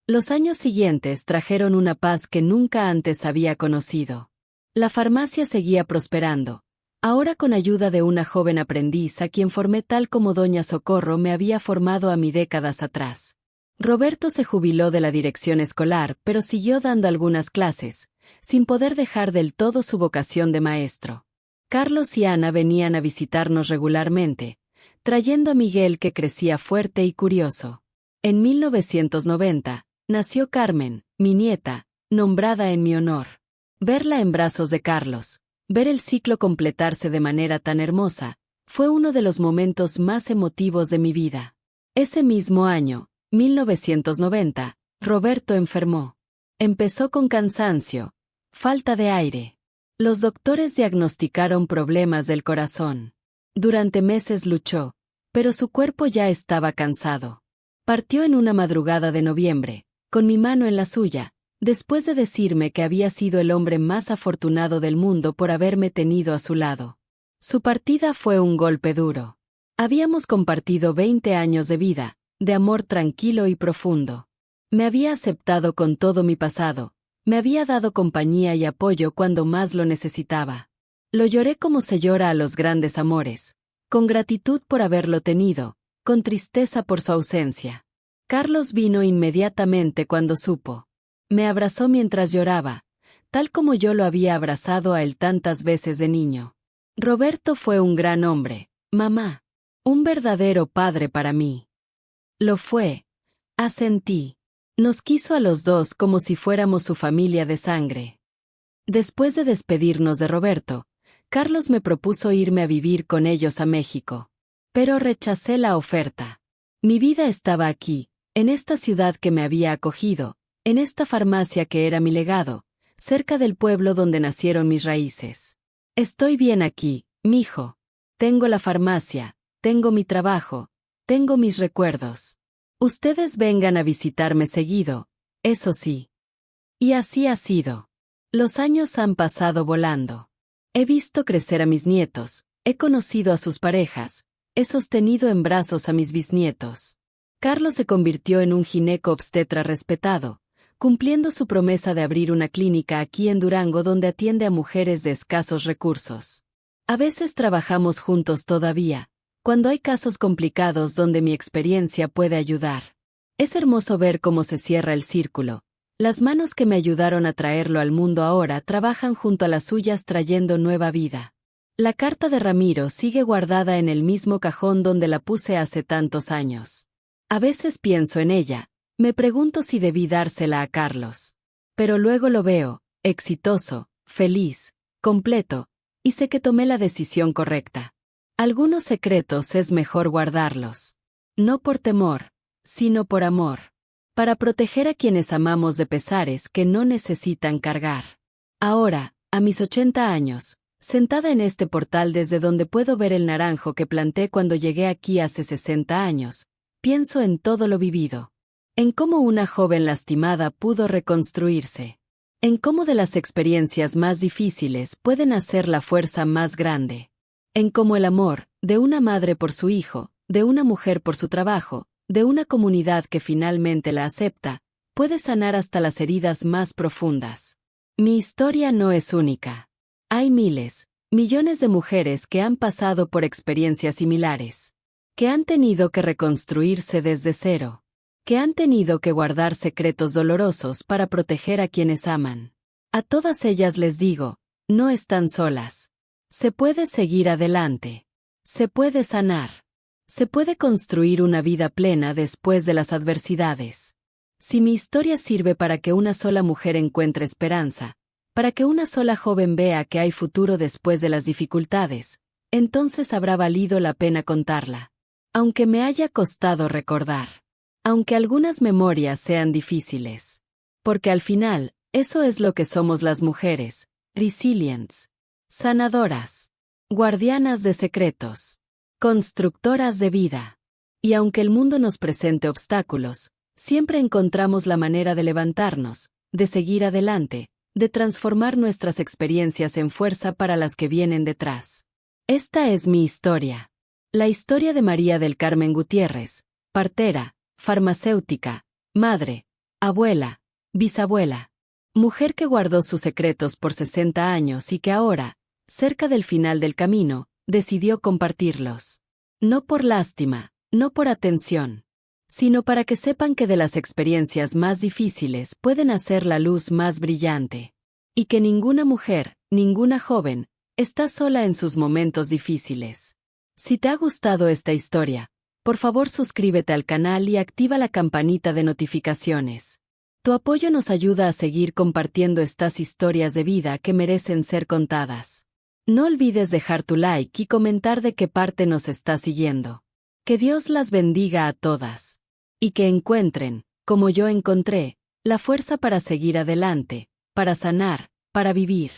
Los años siguientes trajeron una paz que nunca antes había conocido. La farmacia seguía prosperando, ahora con ayuda de una joven aprendiz a quien formé tal como Doña Socorro me había formado a mí décadas atrás. Roberto se jubiló de la dirección escolar, pero siguió dando algunas clases, sin poder dejar del todo su vocación de maestro. Carlos y Ana venían a visitarnos regularmente, trayendo a Miguel que crecía fuerte y curioso. En 1990, nació Carmen, mi nieta, nombrada en mi honor. Verla en brazos de Carlos, ver el ciclo completarse de manera tan hermosa, fue uno de los momentos más emotivos de mi vida. Ese mismo año, 1990, Roberto enfermó. Empezó con cansancio, falta de aire. Los doctores diagnosticaron problemas del corazón. Durante meses luchó, pero su cuerpo ya estaba cansado. Partió en una madrugada de noviembre, con mi mano en la suya, después de decirme que había sido el hombre más afortunado del mundo por haberme tenido a su lado. Su partida fue un golpe duro. Habíamos compartido 20 años de vida, de amor tranquilo y profundo. Me había aceptado con todo mi pasado, me había dado compañía y apoyo cuando más lo necesitaba. Lo lloré como se llora a los grandes amores, con gratitud por haberlo tenido, con tristeza por su ausencia. Carlos vino inmediatamente cuando supo. Me abrazó mientras lloraba, tal como yo lo había abrazado a él tantas veces de niño. Roberto fue un gran hombre, mamá, un verdadero padre para mí. Lo fue, asentí. Nos quiso a los dos como si fuéramos su familia de sangre. Después de despedirnos de Roberto, Carlos me propuso irme a vivir con ellos a México. Pero rechacé la oferta. Mi vida estaba aquí, en esta ciudad que me había acogido, en esta farmacia que era mi legado, cerca del pueblo donde nacieron mis raíces. Estoy bien aquí, mijo. Tengo la farmacia, tengo mi trabajo, tengo mis recuerdos. Ustedes vengan a visitarme seguido, eso sí. Y así ha sido. Los años han pasado volando. He visto crecer a mis nietos, he conocido a sus parejas, he sostenido en brazos a mis bisnietos. Carlos se convirtió en un gineco-obstetra respetado, cumpliendo su promesa de abrir una clínica aquí en Durango donde atiende a mujeres de escasos recursos. A veces trabajamos juntos todavía, cuando hay casos complicados donde mi experiencia puede ayudar. Es hermoso ver cómo se cierra el círculo. Las manos que me ayudaron a traerlo al mundo ahora trabajan junto a las suyas trayendo nueva vida. La carta de Ramiro sigue guardada en el mismo cajón donde la puse hace tantos años. A veces pienso en ella, me pregunto si debí dársela a Carlos. Pero luego lo veo, exitoso, feliz, completo, y sé que tomé la decisión correcta. Algunos secretos es mejor guardarlos. No por temor, sino por amor. Para proteger a quienes amamos de pesares que no necesitan cargar. Ahora, a mis 80 años, sentada en este portal desde donde puedo ver el naranjo que planté cuando llegué aquí hace 60 años, pienso en todo lo vivido. En cómo una joven lastimada pudo reconstruirse. En cómo de las experiencias más difíciles pueden hacer la fuerza más grande. En cómo el amor, de una madre por su hijo, de una mujer por su trabajo, de una comunidad que finalmente la acepta, puede sanar hasta las heridas más profundas. Mi historia no es única. Hay miles, Millones de mujeres que han pasado por experiencias similares, que han tenido que reconstruirse desde cero, que han tenido que guardar secretos dolorosos para proteger a quienes aman. A todas ellas les digo, no están solas. Se puede seguir adelante. Se puede sanar. Se puede construir una vida plena después de las adversidades. Si mi historia sirve para que una sola mujer encuentre esperanza, para que una sola joven vea que hay futuro después de las dificultades, entonces habrá valido la pena contarla. Aunque me haya costado recordar. Aunque algunas memorias sean difíciles. Porque al final, eso es lo que somos las mujeres, resilientes, sanadoras, guardianas de secretos, constructoras de vida. Y aunque el mundo nos presente obstáculos, siempre encontramos la manera de levantarnos, de seguir adelante, de transformar nuestras experiencias en fuerza para las que vienen detrás. Esta es mi historia. La historia de María del Carmen Gutiérrez, partera, farmacéutica, madre, abuela, bisabuela. Mujer que guardó sus secretos por 60 años y que ahora, cerca del final del camino, decidió compartirlos. No por lástima, no por atención, sino para que sepan que de las experiencias más difíciles pueden hacer la luz más brillante. Y que ninguna mujer, ninguna joven, está sola en sus momentos difíciles. Si te ha gustado esta historia, por favor suscríbete al canal y activa la campanita de notificaciones. Tu apoyo nos ayuda a seguir compartiendo estas historias de vida que merecen ser contadas. No olvides dejar tu like y comentar de qué parte nos estás siguiendo. Que Dios las bendiga a todas. Y que encuentren, como yo encontré, la fuerza para seguir adelante, para sanar, para vivir.